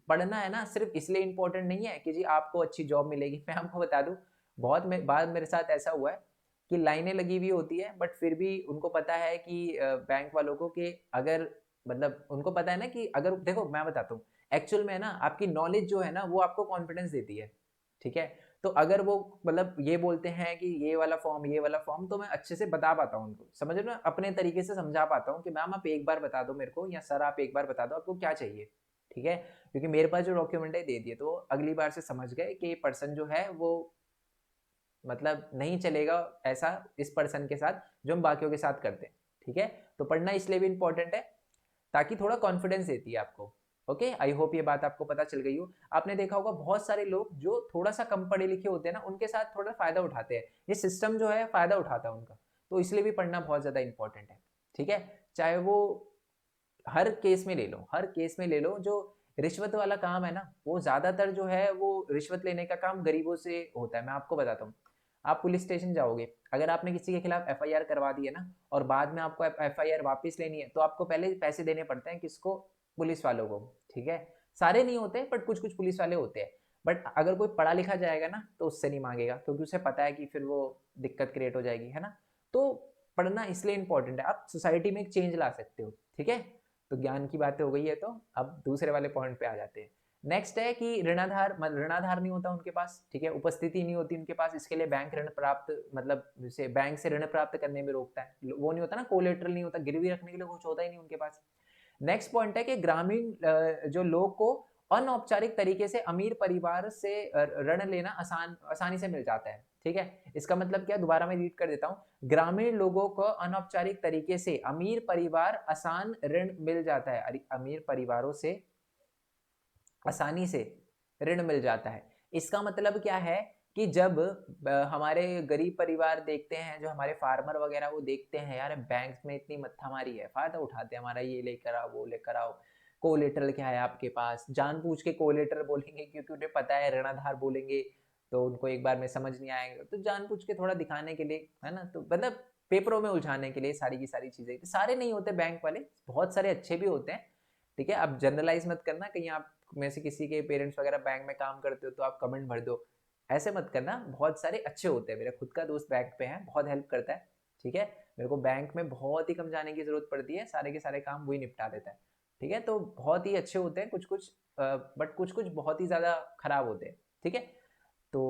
पढ़ना है ना सिर्फ इसलिए इंपॉर्टेंट नहीं है कि जी आपको अच्छी जॉब मिलेगी। मैं आपको बता दूं, बहुत बार मेरे साथ ऐसा हुआ है कि लाइनें लगी हुई होती है, बट फिर भी उनको पता है कि बैंक वालों को कि अगर मतलब उनको पता है ना कि अगर देखो मैं बताता हूँ, एक्चुअल में ना आपकी नॉलेज जो है ना वो आपको कॉन्फिडेंस देती है, ठीक है। तो अगर वो मतलब ये बोलते हैं कि ये वाला फॉर्म, तो मैं अच्छे से बता पाता हूँ उनको, समझ रहे हो ना, अपने तरीके से समझा पाता हूँ कि मैम आप एक बार बता दो मेरे को, या सर आप एक बार बता दो आपको क्या चाहिए, ठीक है। क्योंकि मेरे पास जो डॉक्यूमेंट है दे दिए, तो अगली बार से समझ गए कि पर्सन जो है वो मतलब नहीं चलेगा ऐसा इस पर्सन के साथ जो हम बाकियों के साथ करते हैं, ठीक है। तो पढ़ना इसलिए भी इंपॉर्टेंट है ताकि थोड़ा कॉन्फिडेंस देती है आपको। ओके, आई होप ये बात आपको पता चल गई हो। आपने देखा होगा बहुत सारे लोग जो थोड़ा सा कम पढ़े लिखे होते हैं ना, उनके साथ थोड़ा फायदा उठाते हैं, ये सिस्टम जो है फायदा उठाता है उनका, तो इसलिए भी पढ़ना बहुत ज्यादा इंपॉर्टेंट है, ठीक है। चाहे वो हर केस में ले लो, हर केस में ले लो, जो रिश्वत वाला काम है ना, वो ज्यादातर जो है वो रिश्वत लेने का काम गरीबों से होता है। मैं आपको बताता हूँ, आप पुलिस स्टेशन जाओगे, अगर आपने किसी के खिलाफ एफआईआर करवा दी है ना, और बाद में आपको एफआईआर वापस लेनी है, तो आपको पहले पैसे देने पड़ते हैं किसको, पुलिस वालों को, ठीक है। सारे नहीं होते बट कुछ कुछ पुलिस वाले होते हैं। बट अगर कोई पढ़ा लिखा जाएगा ना तो उससे नहीं मांगेगा, क्योंकि उसे पता है कि फिर वो दिक्कत क्रिएट हो जाएगी, है ना। तो पढ़ना इसलिए इंपॉर्टेंट है, आप सोसाइटी में एक चेंज ला सकते हो, ठीक है। तो ज्ञान की बातें हो गई है, तो अब दूसरे वाले पॉइंट पे आ जाते हैं। नेक्स्ट है कि ऋणाधार, ऋणाधार नहीं होता उनके पास, ठीक है, उपस्थिति नहीं होती उनके पास, इसके लिए बैंक ऋण प्राप्त मतलब जैसे बैंक से ऋण प्राप्त करने में रोकता है, वो नहीं होता ना, कोलेटरल नहीं होता, गिरवी रखने के लिए कुछ होता ही नहीं उनके पास। नेक्स्ट पॉइंट है कि ग्रामीण जो लोग को अनौपचारिक तरीके से अमीर परिवार से ऋण लेना आसानी से मिल जाता है, ठीक है। इसका मतलब क्या, दोबारा मैं रीड कर देता हूँ, ग्रामीण लोगों को अनौपचारिक तरीके से अमीर परिवार आसान ऋण मिल जाता है, अमीर परिवारों से आसानी से ऋण मिल जाता है। इसका मतलब क्या है कि जब हमारे गरीब परिवार देखते हैं, जो हमारे फार्मर वगैरह, वो देखते हैं यार बैंक में इतनी मत्थामारी है, फायदा उठाते हैं हमारा, ये लेकर आओ वो लेकर आओ, कोलेटरल क्या है आपके पास, जानबूझ के कोलेटरल बोलेंगे क्योंकि उन्हें पता है ऋणाधार बोलेंगे तो उनको एक बार में समझ नहीं आएगा, तो जानबूझ के थोड़ा दिखाने के लिए, है ना, तो मतलब पेपरों में उलझाने के लिए सारी की सारी चीजें। सारे नहीं होते बैंक वाले, बहुत सारे अच्छे भी होते हैं, ठीक है। अब जनरलाइज मत करना, कहीं आप में से किसी के पेरेंट्स वगैरह बैंक में काम करते हो तो आप कमेंट भर दो, ऐसे मत करना, बहुत सारे अच्छे होते हैं। मेरा खुद का दोस्त बैंक पे है, बहुत हेल्प करता है, ठीक है। मेरे को बैंक में बहुत ही कम जाने की जरूरत पड़ती है, सारे के सारे काम वही निपटा देता है, ठीक है। तो बहुत ही अच्छे होते हैं कुछ कुछ, बट कुछ कुछ बहुत ही ज्यादा खराब होते हैं, ठीक है। तो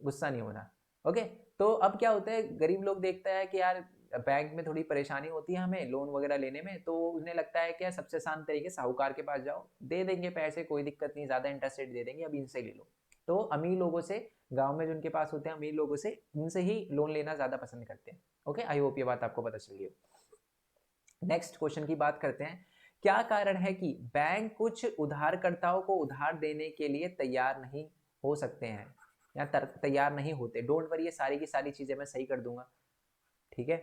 गुस्सा नहीं होना, ओके। तो अब क्या होता है, गरीब लोग देखता है कि यार बैंक में थोड़ी परेशानी होती है हमें लोन वगैरह लेने में, तो उन्हें लगता है कि सबसे आसान तरीके साहूकार के पास जाओ, दे देंगे पैसे, कोई दिक्कत नहीं, ज्यादा इंटरेस्ट रेट दे देंगे, अब इनसे ले लो। तो अमीर लोगों से, गांव में जो उनके पास होते हैं अमीर लोगों से, उनसे ही लोन लेना ज्यादा पसंद करते हैं। ओके, आई होप ये बात आपको पता चल गई हो। नेक्स्ट क्वेश्चन की बात करते हैं, क्या कारण है कि बैंक कुछ उधारकर्ताओं को उधार देने के लिए तैयार नहीं हो सकते हैं, या तैयार नहीं होते। डोंट वरी, ये सारी की सारी चीजें मैं सही कर दूंगा, ठीक है।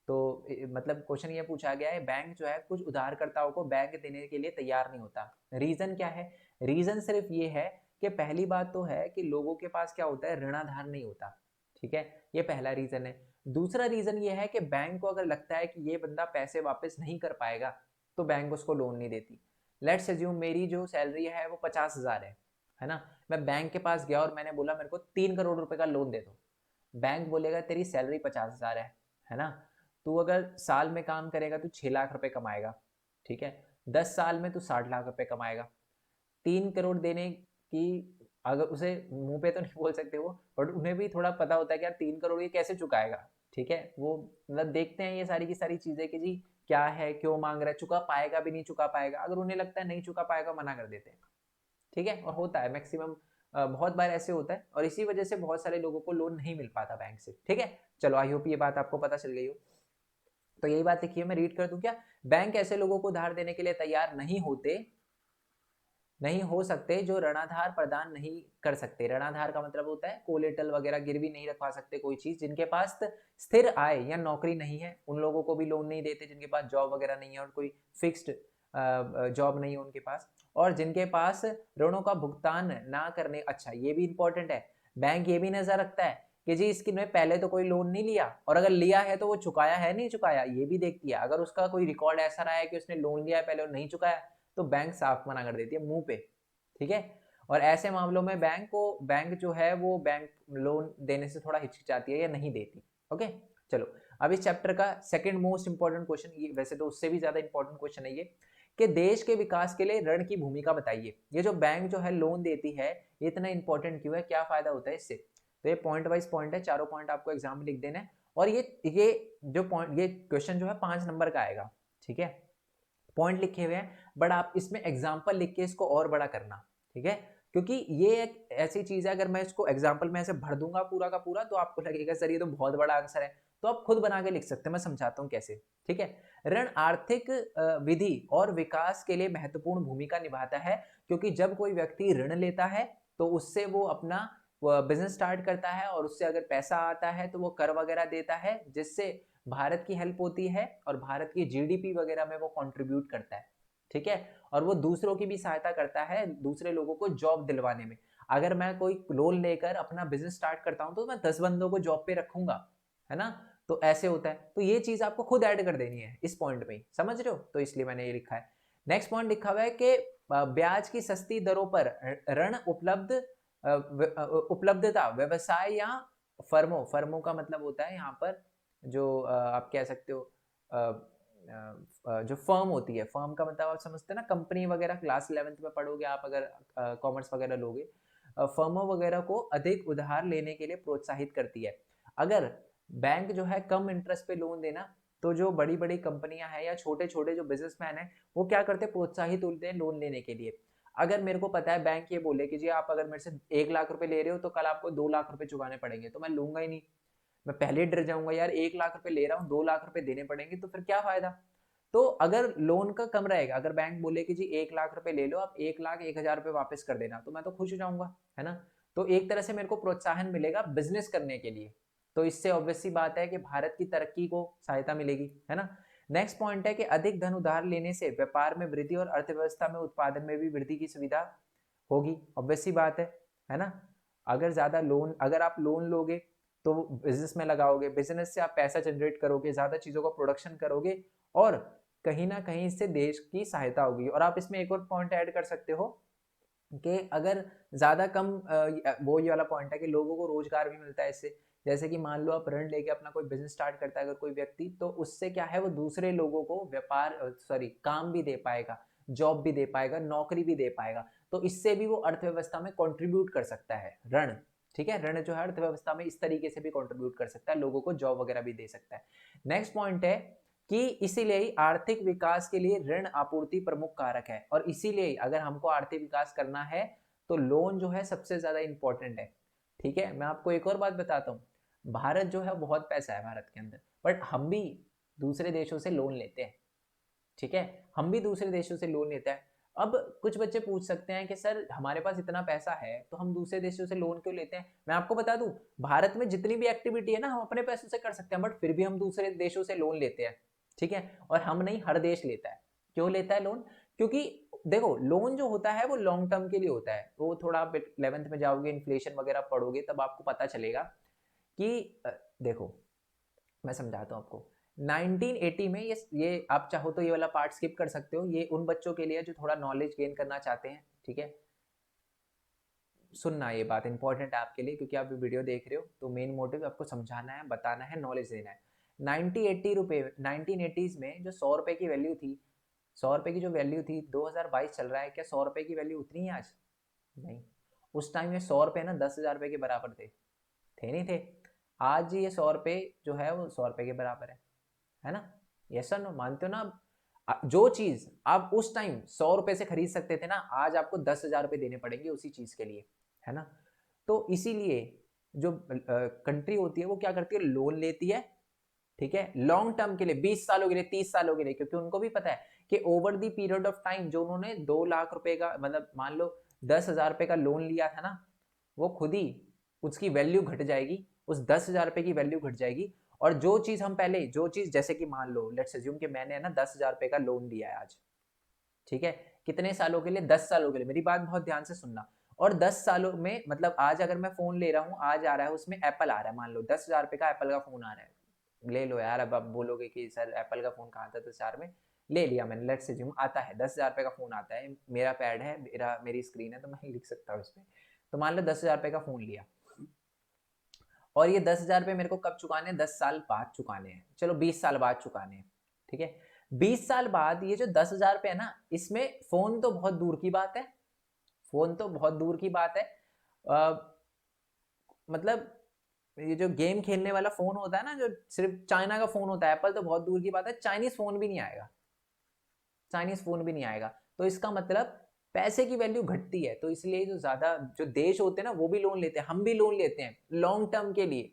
तो मतलब क्वेश्चन ये पूछा गया है, बैंक जो है कुछ उधारकर्ताओं को बैंक देने के लिए तैयार नहीं होता, रीजन क्या है। रीजन सिर्फ ये है कि पहली बात तो है कि लोगों के पास क्या होता है, ऋणाधार नहीं होता, ठीक है, ये पहला रीजन है। दूसरा रीजन ये है कि बैंक को अगर लगता है कि ये बंदा पैसे वापस नहीं कर पाएगा, तो बैंक उसको लोन नहीं देती। लेट्स अज्यूम मेरी जो सैलरी है वो 50,000 है ना, मैं बैंक के पास गया और मैंने बोला मेरे को 3 करोड़ रुपए का लोन दे दो। बैंक बोलेगा तेरी सैलरी 50,000 है ना, तू अगर साल में काम करेगा तो 6 लाख रुपए कमाएगा, ठीक है, 10 साल में तू 60 लाख रुपए कमाएगा। 3 करोड़ देने की, अगर उसे मुंह पे तो नहीं बोल सकते वो, बट उन्हें भी थोड़ा पता होता है कि यार 3 करोड़ ये कैसे चुकाएगा, ठीक है, वो मतलब देखते हैं ये सारी की सारी चीजें कि जी क्या है, क्यों मांग रहा है, चुका पाएगा भी नहीं चुका पाएगा, अगर उन्हें लगता है नहीं चुका पाएगा मना कर देते हैं। ठीक है, और होता है मैक्सिमम, बहुत बार ऐसे होता है, और इसी वजह से बहुत सारे लोगों को लोन नहीं मिल पाता बैंक से। ठीक है, चलो आई होप ये बात आपको पता चल गई हो। तो यही बात देखिए, मैं रीड कर दूं क्या, बैंक ऐसे लोगों को उधार देने के लिए तैयार नहीं हो सकते जो ऋणाधार प्रदान नहीं कर सकते। ऋणाधार का मतलब होता है कोलेटल वगैरह गिरवी नहीं रखवा सकते कोई चीज, जिनके पास स्थिर आय या नौकरी नहीं है उन लोगों को भी लोन नहीं देते, जिनके पास जॉब वगैरह नहीं है और कोई फिक्स्ड जॉब नहीं है उनके पास, और जिनके पास ऋणों का भुगतान ना करने, अच्छा ये भी इंपॉर्टेंट है, बैंक ये भी नजर रखता है कि जी इसकी ने पहले तो कोई लोन नहीं लिया, और अगर लिया है तो वो चुकाया है नहीं चुकाया, ये भी देखती है। अगर उसका कोई रिकॉर्ड ऐसा रहा है कि उसने लोन लिया है पहले और नहीं चुकाया, तो बैंक साफ मना कर देती है मुंह पे। ठीक है, और ऐसे मामलों में बैंक जो है वो बैंक लोन देने से थोड़ा हिचकिचाती है या नहीं देती। ओके, चलो अब इस चैप्टर का सेकंड मोस्ट इंपॉर्टेंट क्वेश्चन, ये वैसे तो उससे भी ज्यादा इंपॉर्टेंट क्वेश्चन है ये, कि देश के विकास के लिए ऋण की भूमिका बताइए। ये जो बैंक जो है लोन देती है, ये इतना इंपॉर्टेंट क्यों है, क्या फायदा होता है इससे। तो ये पॉइंट वाइज पॉइंट है, चारों पॉइंट आपको एग्जाम में लिख देना है, और ये जो पॉइंट, ये क्वेश्चन जो है 5 नंबर का आएगा। ठीक है, पॉइंट लिखे हुए हैं, बट आप इसमें एग्जाम्पल लिख के इसको और बड़ा करना। ठीक है, क्योंकि ये एक ऐसी चीज है, अगर मैं इसको एग्जाम्पल में ऐसे भर दूंगा पूरा का पूरा, तो आपको लगेगा सर ये तो बहुत बड़ा आंसर है, तो आप खुद बना के लिख सकते हैं, मैं समझाता हूँ कैसे। ठीक है, ऋण आर्थिक विधि और विकास के लिए महत्वपूर्ण भूमिका निभाता है, क्योंकि जब कोई व्यक्ति ऋण लेता है तो उससे वो अपना बिजनेस स्टार्ट करता है, और उससे अगर पैसा आता है तो वो कर वगैरह देता है, जिससे भारत की हेल्प होती है और भारत की जीडीपी वगैरह में वो कंट्रीब्यूट करता है। ठीक है, और वो दूसरों की भी सहायता करता है, दूसरे लोगों को जॉब दिलवाने में। अगर मैं कोई लोन लेकर अपना बिजनेस स्टार्ट करता हूं तो मैं 10 बंदों को जॉब पे रखूंगा, है ना। तो ऐसे होता है, तो ये चीज आपको खुद ऐड कर देनी है इस पॉइंट में, समझ रहे हो, तो इसलिए मैंने ये लिखा है। नेक्स्ट पॉइंट लिखा हुआ है कि ब्याज की सस्ती दरों पर ऋण उपलब्धता व्यवसाय या फर्मों का मतलब होता है यहाँ पर जो आप कह सकते हो जो फर्म होती है, फर्म का मतलब आप समझते हैं ना, कंपनी वगैरह, क्लास 11th में पढ़ोगे आप अगर कॉमर्स वगैरह लोगे। फर्मों वगैरह को अधिक उधार लेने के लिए प्रोत्साहित करती है। अगर बैंक जो है कम इंटरेस्ट पे लोन देना, तो जो बड़ी बड़ी कंपनियां हैं या छोटे छोटे जो बिजनेसमैन हैं, वो क्या करते हैं, प्रोत्साहित होते हैं लोन लेने के लिए। अगर मेरे को पता है बैंक ये बोले कि जी आप अगर मेरे से 1 लाख रुपए ले रहे हो तो कल आपको 2 लाख रुपए चुकाने पड़ेंगे, तो मैं लूंगा ही नहीं। मैं पहले डर जाऊंगा यार, 1 लाख रुपए ले रहा हूँ, 2 लाख रुपए देने पड़ेंगे, तो फिर क्या फायदा। तो अगर लोन का कम रहेगा, अगर बैंक बोले कि जी 1 लाख रुपए ले लो, आप 1 लाख 1 हजार रुपए वापस कर देना, तो मैं तो खुश हो जाऊंगा, है ना। तो एक तरह से मेरे को प्रोत्साहन मिलेगा बिजनेस करने के लिए, तो इससे ऑब्वियस सी बात है कि भारत की तरक्की को सहायता मिलेगी, है ना। नेक्स्ट पॉइंट है कि अधिक धन उधार लेने से व्यापार में वृद्धि और अर्थव्यवस्था में उत्पादन में भी वृद्धि की सुविधा होगी, ऑब्वियस सी बात है ना। अगर ज्यादा लोन, अगर आप लोन लोगे तो बिजनेस में लगाओगे, बिजनेस से आप पैसा जनरेट करोगे, ज्यादा चीजों का प्रोडक्शन करोगे, और कहीं ना कहीं इससे देश की सहायता होगी। और आप इसमें एक और पॉइंट ऐड कर सकते हो कि अगर ज्यादा कम वो ये वाला पॉइंट है कि लोगों को रोजगार भी मिलता है इससे। जैसे कि मान लो आप ऋण लेके अपना कोई बिजनेस स्टार्ट करता है अगर कोई व्यक्ति, तो उससे क्या है, वो दूसरे लोगों को व्यापार सॉरी काम भी दे पाएगा, जॉब भी दे पाएगा, नौकरी भी दे पाएगा, तो इससे भी वो अर्थव्यवस्था में कंट्रीब्यूट कर सकता है ऋण। ठीक है, ऋण जो है अर्थव्यवस्था में इस तरीके से भी कंट्रीब्यूट कर सकता है, लोगों को जॉब वगैरह भी दे सकता है। नेक्स्ट पॉइंट है कि इसीलिए ही आर्थिक विकास के लिए ऋण आपूर्ति प्रमुख कारक है, और इसीलिए अगर हमको आर्थिक विकास करना है तो लोन जो है सबसे ज्यादा इंपॉर्टेंट है। ठीक है, मैं आपको एक और बात बताता हूँ, भारत जो है बहुत पैसा है भारत के अंदर, बट हम भी दूसरे देशों से लोन लेते हैं। ठीक है, हम भी दूसरे देशों से लोन लेते हैं। अब कुछ बच्चे पूछ सकते हैं कि सर हमारे पास इतना पैसा है तो हम दूसरे देशों से लोन क्यों लेते हैं। मैं आपको बता दूं, भारत में जितनी भी एक्टिविटी है ना हम अपने पैसों से कर सकते हैं, बट फिर भी हम दूसरे देशों से लोन लेते हैं। ठीक है, और हम नहीं, हर देश लेता है। क्यों लेता है लोन, क्योंकि देखो लोन जो होता है वो लॉन्ग टर्म के लिए होता है। वो थोड़ा आप 11th में जाओगे, इन्फ्लेशन वगैरह पढ़ोगे, तब आपको पता चलेगा कि देखो मैं समझाता हूँ आपको। 1980 में ये आप चाहो तो ये वाला पार्ट स्किप कर सकते हो, ये उन बच्चों के लिए जो थोड़ा नॉलेज गेन करना चाहते हैं। ठीक है, सुनना, ये बात इंपॉर्टेंट है आपके लिए, क्योंकि आप वीडियो देख रहे हो तो मेन मोटिव आपको समझाना है, बताना है, नॉलेज देना है। 1980 रुपए 1980s में जो 100 रुपए की वैल्यू थी, 100 रुपए की जो वैल्यू थी, 2022 चल रहा है, क्या 100 रुपए की वैल्यू उतनी है आज? नहीं। उस टाइम में 100 रुपए ना 10,000 रुपए के बराबर थे नहीं थे। आज ये 100 रुपए जो है वो 100 रुपए के बराबर है ना? यस और नो, मानते हो ना आप? जो चीज आप उस टाइम 100 रुपए से खरीद सकते थे ना, आज आपको 10,000 रुपए देने पड़ेंगे उसी चीज के लिए, है ना? तो इसीलिए जो कंट्री होती है वो क्या करती है, लोन लेती है, ठीक है, लॉन्ग टर्म के लिए, 20 सालों के लिए, 30 सालों के लिए, क्योंकि उनको भी पता है कि over the period of time जो उन्होंने 2 लाख रुपए का, मतलब मान लो 10,000 रुपए का लोन लिया था ना, वो खुद ही उसकी वैल्यू घट जाएगी, उस 10,000 रुपए की वैल्यू घट जाएगी। और जो चीज हम पहले, जो चीज जैसे कि मान लो लेट्स अज्यूम कि मैंने ना 10,000 रुपए का लोन लिया है आज, ठीक है, कितने सालों के लिए, 10 सालों के लिए, मेरी बात बहुत ध्यान से सुनना। और 10 सालों में मतलब आज अगर मैं फोन ले रहा हूँ, आज आ रहा है उसमें एप्पल आ रहा है, मान लो 10,000 रुपए का एप्पल का फोन आ रहा है, ले लो यार, अब आप बोलोगे कि सर एप्पल का फोन कहाँ था, तो 4 में ले लिया मैंने, लेट्स अज्यूम आता है 10,000 रुपए का फोन आता है, मेरा पैड है, मेरी स्क्रीन है, तो मैं लिख सकता हूँ इस पर। तो मान लो 10,000 रुपए का फोन लिया, और ये 10,000 रुपए मेरे को कब चुकाने हैं, 10 साल बाद चुकाने हैं, चलो 20 साल बाद चुकाने हैं, ठीक है। 20 साल बाद ये जो 10,000 रुपए है ना, इसमें फोन तो बहुत दूर की बात है, फोन तो बहुत दूर की बात है, मतलब ये जो गेम खेलने वाला फोन होता है ना, जो सिर्फ चाइना का फोन होता है, एप्पल तो बहुत दूर की बात है, चाइनीज फोन भी नहीं आएगा, चाइनीज फोन भी नहीं आएगा। तो इसका मतलब पैसे की वैल्यू घटती है, तो इसलिए जो ज्यादा जो देश होते हैं ना, वो भी लोन लेते हैं, हम भी लोन लेते हैं लॉन्ग टर्म के लिए।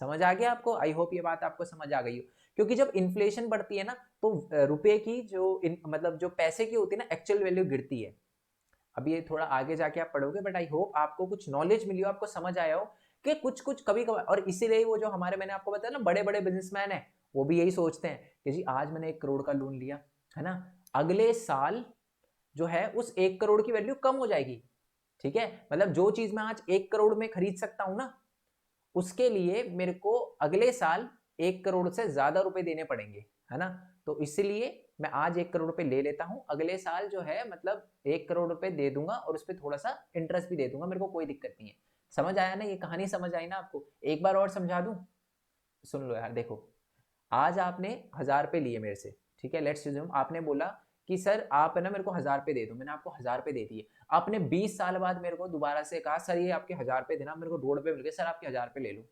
समझ आ गया आपको? आई होप ये बात आपको समझ आ गई हो, क्योंकि जब इन्फ्लेशन बढ़ती है ना, तो रुपए की जो मतलब जो पैसे की होती है ना, एक्चुअल वैल्यू गिरती है। अब ये थोड़ा आगे जाके आप पढ़ोगे, बट आई होप आपको कुछ नॉलेज मिली हो, आपको समझ आया हो कि कुछ कुछ कभी कभी, और इसीलिए वो जो हमारे, मैंने आपको बताया ना, बड़े बड़े बिजनेसमैन है, वो भी यही सोचते हैं कि जी आज मैंने 1 करोड़ का लोन लिया, है ना, अगले साल जो है उस 1 करोड़ की वैल्यू कम हो जाएगी, ठीक है, मतलब जो चीज मैं आज 1 करोड़ में खरीद सकता हूं ना, उसके लिए मेरे को अगले साल 1 करोड़ से ज्यादा रुपए देने पड़ेंगे, है ना। तो इसलिए मैं आज 1 करोड़ रुपए ले लेता हूं, अगले साल जो है मतलब 1 करोड़ रुपए दे दूंगा, और उस पर थोड़ा सा इंटरेस्ट भी दे दूंगा, मेरे को कोई दिक्कत नहीं है। समझ आया ना, ये कहानी समझ आई ना आपको? एक बार और समझा दूं, सुन लो यार। देखो, आज आपने 1,000 रुपए लिए मेरे से, ठीक है, लेट्स अज्यूम आपने बोला कि सर आप है ना मेरे को 1,000 रुपए दे दो, मैंने आपको 1,000 रुपए दे दिए। आपने 20 साल बाद मेरे को दोबारा से कहा सर ये आपके 1,000 रुपए देना, मेरे को रोड पे मिल गए, सर आपके 1,000 रुपए ले लो।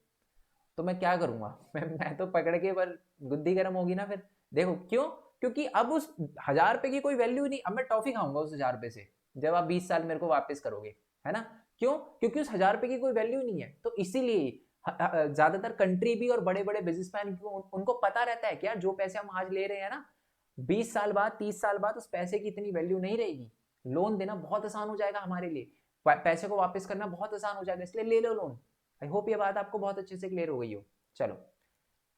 तो मैं क्या करूंगा? मैं तो पकड़ के, पर गुद्दी गर्म होगी ना फिर। देखो क्यों? क्योंकि अब उस 1,000 रुपए की कोई वैल्यू नहीं, अब मैं टॉफी खाऊंगा उस 1,000 रुपए से, जब आप 20 साल मेरे को वापस करोगे, है ना। क्यों? क्योंकि उस 1,000 रुपए की कोई वैल्यू नहीं है। तो इसीलिए ज्यादातर कंट्री भी और बड़े बड़े बिजनेसमैन उनको पता रहता है कि यार जो पैसे हम आज ले रहे हैं ना, 20 साल बाद, 30 साल बाद उस पैसे की इतनी वैल्यू नहीं रहेगी, लोन देना बहुत आसान हो जाएगा हमारे लिए, पैसे को वापस करना बहुत आसान हो जाएगा, इसलिए ले लो लोन। आई होप ये बात आपको बहुत अच्छे से क्लियर हो गई हो। चलो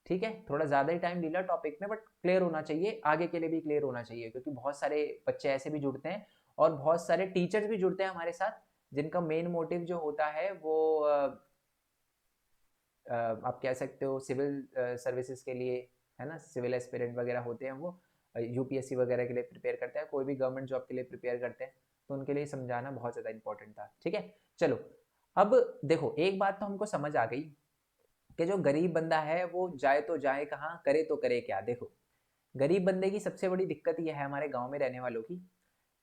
ठीक है, थोड़ा ज्यादा ही टाइम ले लिया टॉपिक में, बट क्लियर होना चाहिए, आगे के लिए भी क्लियर होना चाहिए, क्योंकि बहुत सारे बच्चे ऐसे भी जुड़ते हैं, और बहुत सारे टीचर्स भी जुड़ते हैं हमारे साथ, जिनका मेन मोटिव जो होता है वो आप कह सकते हो सिविल सर्विसेज के लिए, है ना, सिविल एस्पिरेंट वगैरह होते हैं वो, यूपीएससी वगैरह के लिए प्रिपेयर करते हैं, कोई भी गवर्नमेंट जॉब के लिए प्रिपेयर करते हैं, तो उनके लिए समझाना बहुत ज़्यादा इंपॉर्टेंट था, ठीक है। चलो, अब देखो एक बात तो हमको समझ आ गई कि जो गरीब बंदा है वो जाए तो जाए कहाँ, करे तो करे क्या। देखो, गरीब बंदे की सबसे बड़ी दिक्कत यह है हमारे गांव में रहने वालों की,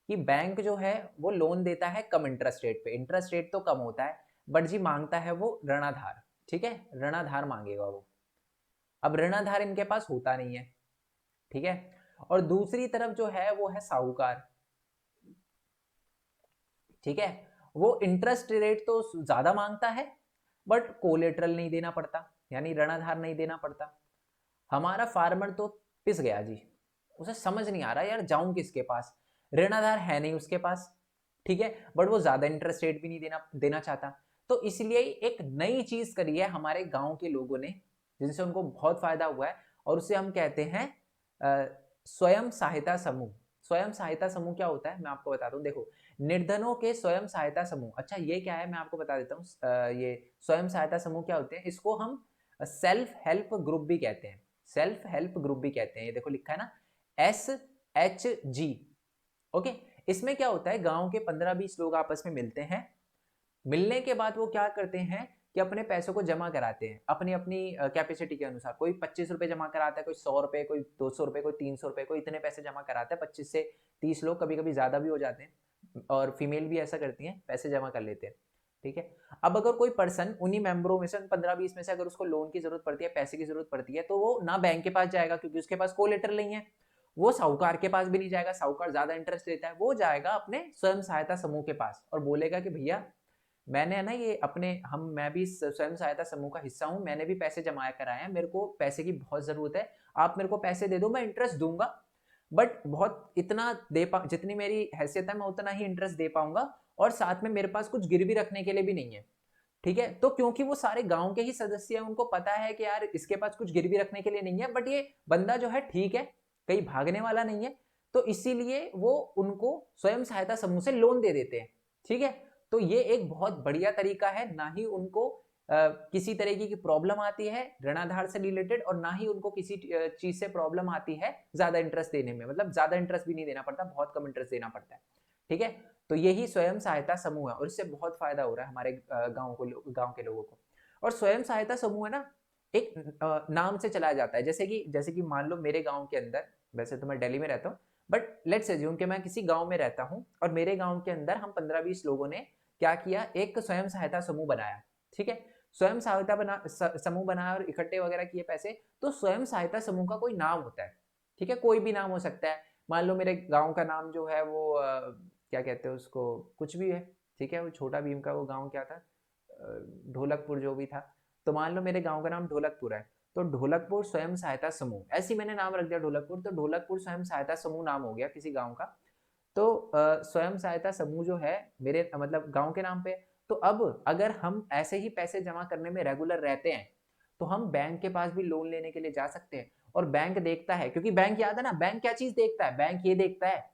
कि बैंक जो है वो लोन देता है कम इंटरेस्ट रेट पे, इंटरेस्ट रेट तो कम होता है, बट जी मांगता है वो ऋणाधार, ठीक है, ऋणाधार मांगेगा वो। अब ऋणाधार इनके पास होता नहीं है, ठीक है। और दूसरी तरफ जो है वो है साहूकार, ठीक है, वो इंटरेस्ट रेट तो ज्यादा मांगता है, बट कोलेटरल नहीं देना पड़ता, यानी ऋणाधार नहीं देना पड़ता। हमारा फार्मर तो पिस गया जी, उसे समझ नहीं आ रहा यार जाऊं किसके पास, ऋणाधार है नहीं उसके पास, ठीक है, बट वो ज्यादा इंटरेस्ट रेट भी नहीं देना देना चाहता। तो इसलिए एक नई चीज करी है हमारे गांव के लोगों ने, जिनसे उनको बहुत फायदा हुआ है, और उसे हम कहते हैं स्वयं सहायता समूह। स्वयं सहायता समूह क्या होता है मैं आपको बताता हूँ। देखो, निर्धनों के स्वयं सहायता समूह, अच्छा ये क्या है मैं आपको बता देता हूँ। ये स्वयं सहायता समूह क्या होते हैं, इसको हम सेल्फ हेल्प ग्रुप भी कहते हैं, सेल्फ हेल्प ग्रुप भी कहते हैं। ये देखो लिखा है ना, SHG, ओके। इसमें क्या होता है, गांव के 15-20 लोग आपस में मिलते हैं, मिलने के बाद वो क्या करते हैं कि अपने पैसों को जमा कराते हैं अपनी अपनी कैपेसिटी के अनुसार। कोई 25 रुपए जमा कराता है, कोई 100 रुपए, कोई 200 रुपए, कोई 300 रुपए, कोई इतने पैसे जमा कराता है, 25 से 30 लोग, कभी कभी ज्यादा भी हो जाते हैं, और फीमेल भी ऐसा करती हैं, पैसे जमा कर लेते हैं। ठीक है। अब अगर कोई पर्सन उन्हीं मेंबरों में से 15-20 में से अगर उसको लोन की जरूरत पड़ती है, पैसे की जरूरत पड़ती है, तो वो ना बैंक के पास जाएगा क्योंकि उसके पास कोलेटरल नहीं है, वो साहूकार के पास भी नहीं जाएगा, साहूकार ज्यादा इंटरेस्ट लेता है, वो जाएगा अपने स्वयं सहायता समूह के पास और बोलेगा कि भैया मैंने है ना ये अपने हम मैं भी स्वयं सहायता समूह का हिस्सा हूं, मैंने भी पैसे जमा कराए हैं, मेरे को पैसे की बहुत जरूरत है, आप मेरे को पैसे दे दो, मैं इंटरेस्ट दूंगा, बट बहुत इतना जितनी मेरी हैसियत है मैं उतना ही इंटरेस्ट दे पाऊंगा, और साथ में मेरे पास कुछ गिरवी रखने के लिए भी नहीं है। ठीक है, तो क्योंकि वो सारे गांव के ही सदस्य हैं, उनको पता है कि यार इसके पास कुछ गिरवी रखने के लिए नहीं है, बट ये बंदा जो है ठीक है, कहीं भागने वाला नहीं है, तो इसीलिए वो उनको स्वयं सहायता समूह से लोन दे देते हैं। ठीक है, तो ये एक बहुत बढ़िया तरीका है, ना ही उनको किसी तरीके की प्रॉब्लम आती है ऋणाधार से रिलेटेड, और ना ही उनको किसी चीज से प्रॉब्लम आती है ज्यादा इंटरेस्ट देने में, मतलब ज्यादा इंटरेस्ट भी नहीं देना पड़ता, बहुत कम इंटरेस्ट देना पड़ता है। ठीक है, तो यही स्वयं सहायता समूह है और इससे बहुत फायदा हो रहा है हमारे गांव के लोगों को। और स्वयं सहायता समूह है ना, एक नाम से चलाया जाता है, जैसे कि मान लो मेरे गांव के अंदर, वैसे तो मैं दिल्ली में रहता हूँ, बट लेट्स अज्यूम कि मैं किसी गांव में रहता हूँ और मेरे गांव के अंदर हम 15-20 लोगों ने क्या किया, एक स्वयं सहायता समूह बनाया। ठीक है, स्वयं सहायता समूह बनाया और इकट्ठे वगैरह किए पैसे, तो स्वयं सहायता समूह का कोई नाम होता है। ठीक है, कोई भी नाम हो सकता है, मान लो मेरे गांव का नाम जो है वो क्या कहते हैं उसको, कुछ भी है। ठीक है, वो छोटा भीम का वो गांव क्या था, ढोलकपुर जो भी था, तो मान लो मेरे गांव का नाम ढोलकपुर है, तो ढोलकपुर स्वयं सहायता समूह, ऐसे मैंने नाम रख दिया ढोलकपुर, तो ढोलकपुर स्वयं सहायता समूह नाम हो गया किसी गांव का। तो स्वयं सहायता समूह जो है मेरे मतलब गांव के नाम पे। तो अब अगर हम ऐसे ही पैसे जमा करने में रेगुलर रहते हैं, तो हम बैंक के पास भी लोन लेने के लिए जा सकते हैं, और बैंक देखता है, क्योंकि बैंक याद है ना, बैंक क्या चीज देखता है, बैंक ये देखता है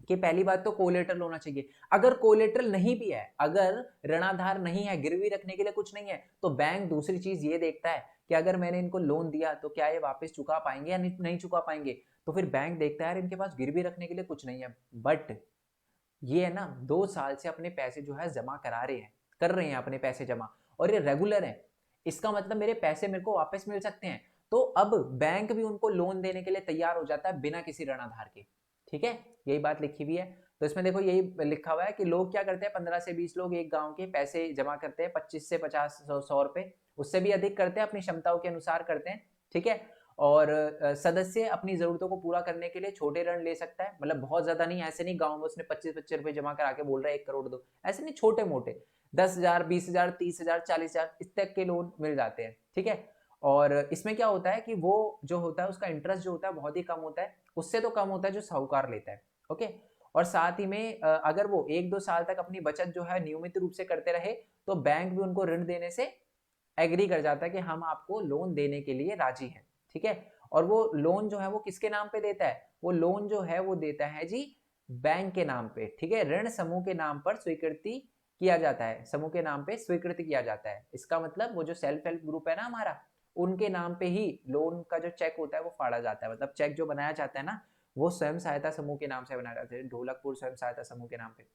कि पहली बात तो कोलेटरल होना चाहिए। अगर कोलेटरल नहीं भी है, अगर ऋणाधार नहीं है, गिरवी रखने के लिए कुछ नहीं है, तो बैंक दूसरी चीज ये देखता है कि अगर मैंने इनको लोन दिया तो क्या ये वापस चुका पाएंगे या नहीं चुका पाएंगे। तो फिर बैंक देखता है यार इनके पास गिरवी रखने के लिए कुछ नहीं है, बट ये है ना 2 साल से अपने पैसे जो है जमा करा रहे हैं, कर रहे हैं अपने पैसे जमा, और ये रेगुलर है, इसका मतलब मेरे पैसे मेरे को वापस मिल सकते हैं। तो अब बैंक भी उनको लोन देने के लिए तैयार हो जाता है बिना किसी ऋणाधार के। ठीक है, यही बात लिखी हुई है। तो इसमें देखो यही लिखा हुआ है कि लोग क्या करते हैं, 15 से 20 लोग एक गांव के पैसे जमा करते हैं, 25 से 50 100 रुपए, उससे भी अधिक करते हैं, अपनी क्षमताओं के अनुसार करते हैं। ठीक है, और सदस्य अपनी जरूरतों को पूरा करने के लिए छोटे ऋण ले सकता है, मतलब बहुत ज्यादा नहीं, ऐसे नहीं गांव में उसने 25-25 रुपए जमा करा के बोल रहा है 1 करोड़ दो, ऐसे नहीं, छोटे मोटे 10,000 20,000 30,000 40,000 इस तक के लोन मिल जाते हैं। ठीक है, और इसमें क्या होता है कि वो जो होता है उसका इंटरेस्ट जो होता है बहुत ही कम होता है, उससे तो कम होता है जो साहूकार लेता है। ओके, और साथ ही में अगर वो 1-2 साल तक अपनी बचत जो है नियमित रूप से करते रहे, तो बैंक भी उनको ऋण देने से एग्री कर जाता है कि हम आपको लोन देने के लिए राजी हैं। ठीक है, और वो लोन जो है वो किसके नाम पे देता है, वो लोन जो है वो देता है जी बैंक के नाम पे। ठीक है, ऋण समूह के नाम पर स्वीकृति किया जाता है, समूह के नाम पे स्वीकृत किया जाता है। इसका मतलब वो जो सेल्फ हेल्प ग्रुप है ना हमारा, उनके नाम पे ही लोन का जो चेक होता है वो फाड़ा जाता है, मतलब चेक जो बनाया जाता है ना, वो स्वयं सहायता समूह के नाम से बनाया जाता है, ढोलकपुर स्वयं सहायता समूह के नाम पे।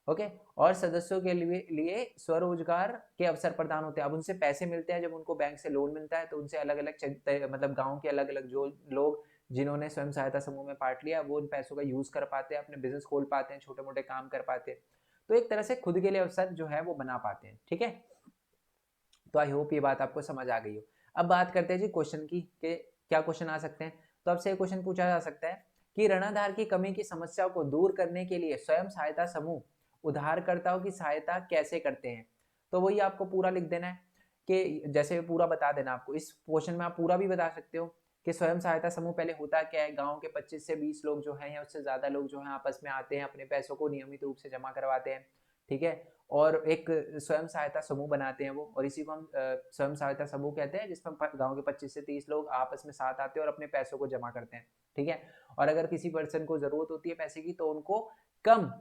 ओके, और सदस्यों के लिए स्वरोजगार के अवसर प्रदान होते हैं। अब उनसे पैसे मिलते हैं, जब उनको बैंक से लोन मिलता है तो उनसे अलग अलग मतलब गांव के अलग अलग जो लोग जिन्होंने स्वयं सहायता समूह में पार्ट लिया, वो उन पैसों का यूज कर पाते हैं, अपने बिजनेस खोल पाते हैं, छोटे मोटे काम कर पाते हैं, तो एक तरह से खुद के लिए अवसर जो है वो बना पाते हैं। ठीक है, तो आई होप ये बात आपको समझ आ गई हो। अब बात करते हैं जी क्वेश्चन की कि क्या क्वेश्चन आ सकते हैं। तो आपसे क्वेश्चन पूछा जा सकता है कि ऋणाधार की कमी की समस्या को दूर करने के लिए स्वयं सहायता समूह उधारकर्ताओं की सहायता कैसे करते हैं। तो वही आपको पूरा लिख देना है कि जैसे पूरा बता देना आपको, इस क्वेश्चन में आप पूरा भी बता सकते हो कि स्वयं सहायता समूह पहले होता क्या है। गांव के 25 से 20 लोग जो हैं या उससे ज्यादा लोग जो हैं आपस में आते हैं, अपने पैसों को नियमित रूप से जमा करवाते हैं। ठीक है, और एक स्वयं सहायता समूह बनाते हैं वो, और इसी को हम स्वयं सहायता समूह कहते हैं, जिसमें गांव के 25 से 30 लोग आपस में साथ आते हैं और अपने पैसों को जमा करते हैं। ठीक है, और अगर किसी पर्सन को जरूरत होती है पैसे की, तो उनको कम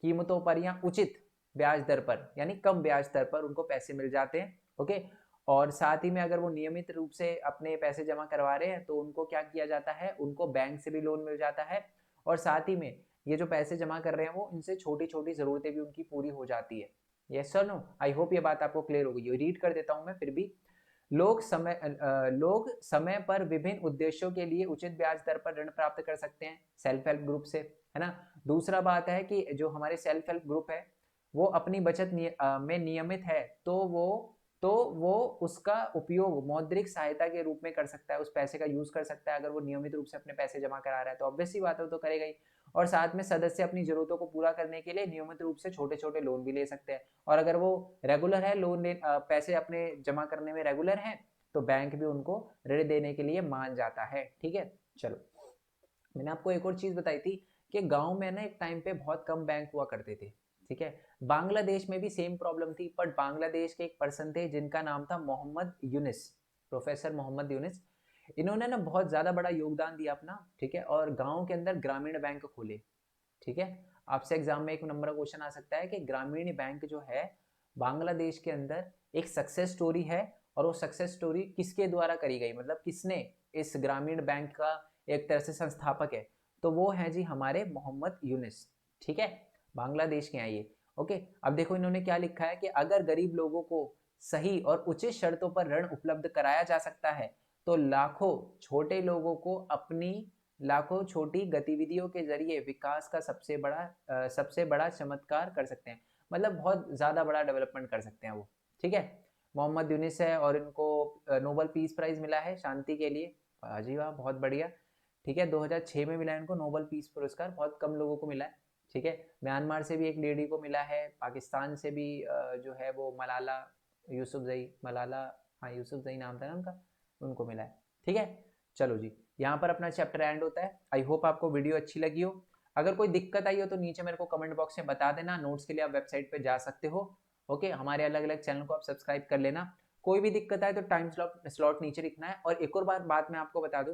कीमतों पर या उचित ब्याज दर पर, यानी कम ब्याज दर पर उनको पैसे मिल जाते हैं। ओके, और साथ ही में अगर वो नियमित रूप से अपने पैसे जमा करवा रहे हैं, तो उनको क्या किया जाता है, उनको बैंक से भी लोन मिल जाता है, और साथ ही में ये जो पैसे जमा कर रहे हैं वो इनसे छोटी छोटी जरूरतें भी उनकी पूरी हो जाती है। Yes sir no, I hope ये बात आपको क्लियर हो गई है। रीड कर देता हूं मैं फिर भी। लोग समय पर विभिन्न उद्देश्यों के लिए उचित ब्याज दर पर ऋण प्राप्त कर सकते हैं सेल्फ हेल्प ग्रुप से, है ना। दूसरा बात है कि जो हमारे सेल्फ हेल्प ग्रुप है वो अपनी बचत में नियमित है तो वो उसका उपयोग मौद्रिक सहायता के रूप में कर सकता है, उस पैसे का यूज कर सकता है। अगर वो नियमित रूप से अपने पैसे जमा करा रहा है तो ऑब्वियस सी बात है वो तो करेगा ही। और साथ में सदस्य अपनी जरूरतों को पूरा करने के लिए नियमित रूप से छोटे छोटे लोन भी ले सकते हैं। और अगर वो रेगुलर है पैसे अपने जमा करने में रेगुलर है तो बैंक भी उनको ऋण देने के लिए मान जाता है। ठीक है, चलो मैंने आपको एक और चीज बताई थी कि गांव में ना एक टाइम पे बहुत कम बैंक हुआ करते थे। ठीक है, बांग्लादेश में भी सेम प्रॉब्लम थी, बट बांग्लादेश के एक पर्सन थे जिनका नाम था मोहम्मद यूनिस, प्रोफेसर मोहम्मद यूनिस। इन्होंने ना बहुत ज्यादा बड़ा योगदान दिया अपना। ठीक है, और गांव के अंदर ग्रामीण बैंक खोले। ठीक है, आपसे एग्जाम में एक नंबर का क्वेश्चन आ सकता है कि ग्रामीण बैंक जो है बांग्लादेश के अंदर एक सक्सेस स्टोरी है, और वो सक्सेस स्टोरी किसके द्वारा करी गई, मतलब किसने इस ग्रामीण बैंक का एक तरह से संस्थापक है, तो वो है जी हमारे मोहम्मद यूनिस। ठीक है, बांग्लादेश के हैं ये। ओके, अब देखो इन्होंने क्या लिखा है कि अगर गरीब लोगों को सही और उचित शर्तों पर ऋण उपलब्ध कराया जा सकता है तो लाखों छोटी गतिविधियों के जरिए विकास का सबसे बड़ा चमत्कार कर सकते हैं, मतलब बहुत ज्यादा बड़ा डेवलपमेंट कर सकते हैं वो। ठीक है, मोहम्मद यूनिस है और इनको नोबेल पीस प्राइज मिला है शांति के लिए। जी वाह, बहुत बढ़िया। ठीक है, 2006 में मिला है इनको नोबेल पीस पुरस्कार, बहुत कम लोगों को मिला है। ठीक है, म्यांमार से भी एक लेडी को मिला है, पाकिस्तान से भी जो है वो मलाला यूसुफजई, मलाला, हाँ यूसुफजई नाम था ना उनका, उनको मिला है। ठीक है, चलो जी, यहाँ पर अपना चैप्टर एंड होता है। आई होप आपको वीडियो अच्छी लगी हो। अगर कोई दिक्कत आई हो तो नीचे मेरे को कमेंट बॉक्स में बता देना। नोट्स के लिए आप वेबसाइट पे जा सकते हो। ओके, हमारे अलग अलग चैनल को आप सब्सक्राइब कर लेना। कोई भी दिक्कत आए तो टाइम स्लॉट नीचे लिखना है। और एक और बात मैं आपको बता दूं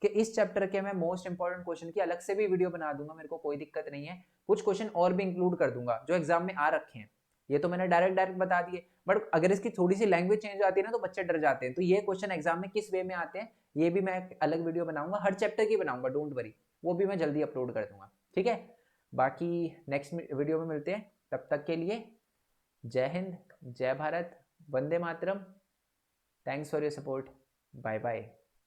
कि इस चैप्टर के मैं मोस्ट इंपॉर्टेंट क्वेश्चन की अलग से भी वीडियो बना दूंगा, मेरे को कोई दिक्कत नहीं है। कुछ क्वेश्चन और भी इंक्लूड कर दूंगा जो एग्जाम में आ रखे हैं। ये तो मैंने डायरेक्ट बता दिए, बट अगर इसकी थोड़ी सी लैंग्वेज चेंज हो जाती है ना तो बच्चे डर जाते हैं। तो ये क्वेश्चन एग्जाम में किस वे में आते हैं ये भी मैं एक अलग वीडियो बनाऊंगा, हर चैप्टर की बनाऊंगा, डोंट वरी, वो भी मैं जल्दी अपलोड कर दूंगा। ठीक है, बाकी नेक्स्ट वीडियो में मिलते हैं, तब तक के लिए Jai Hind, Jai Bharat, Vande Mataram. Thanks for your support, bye bye.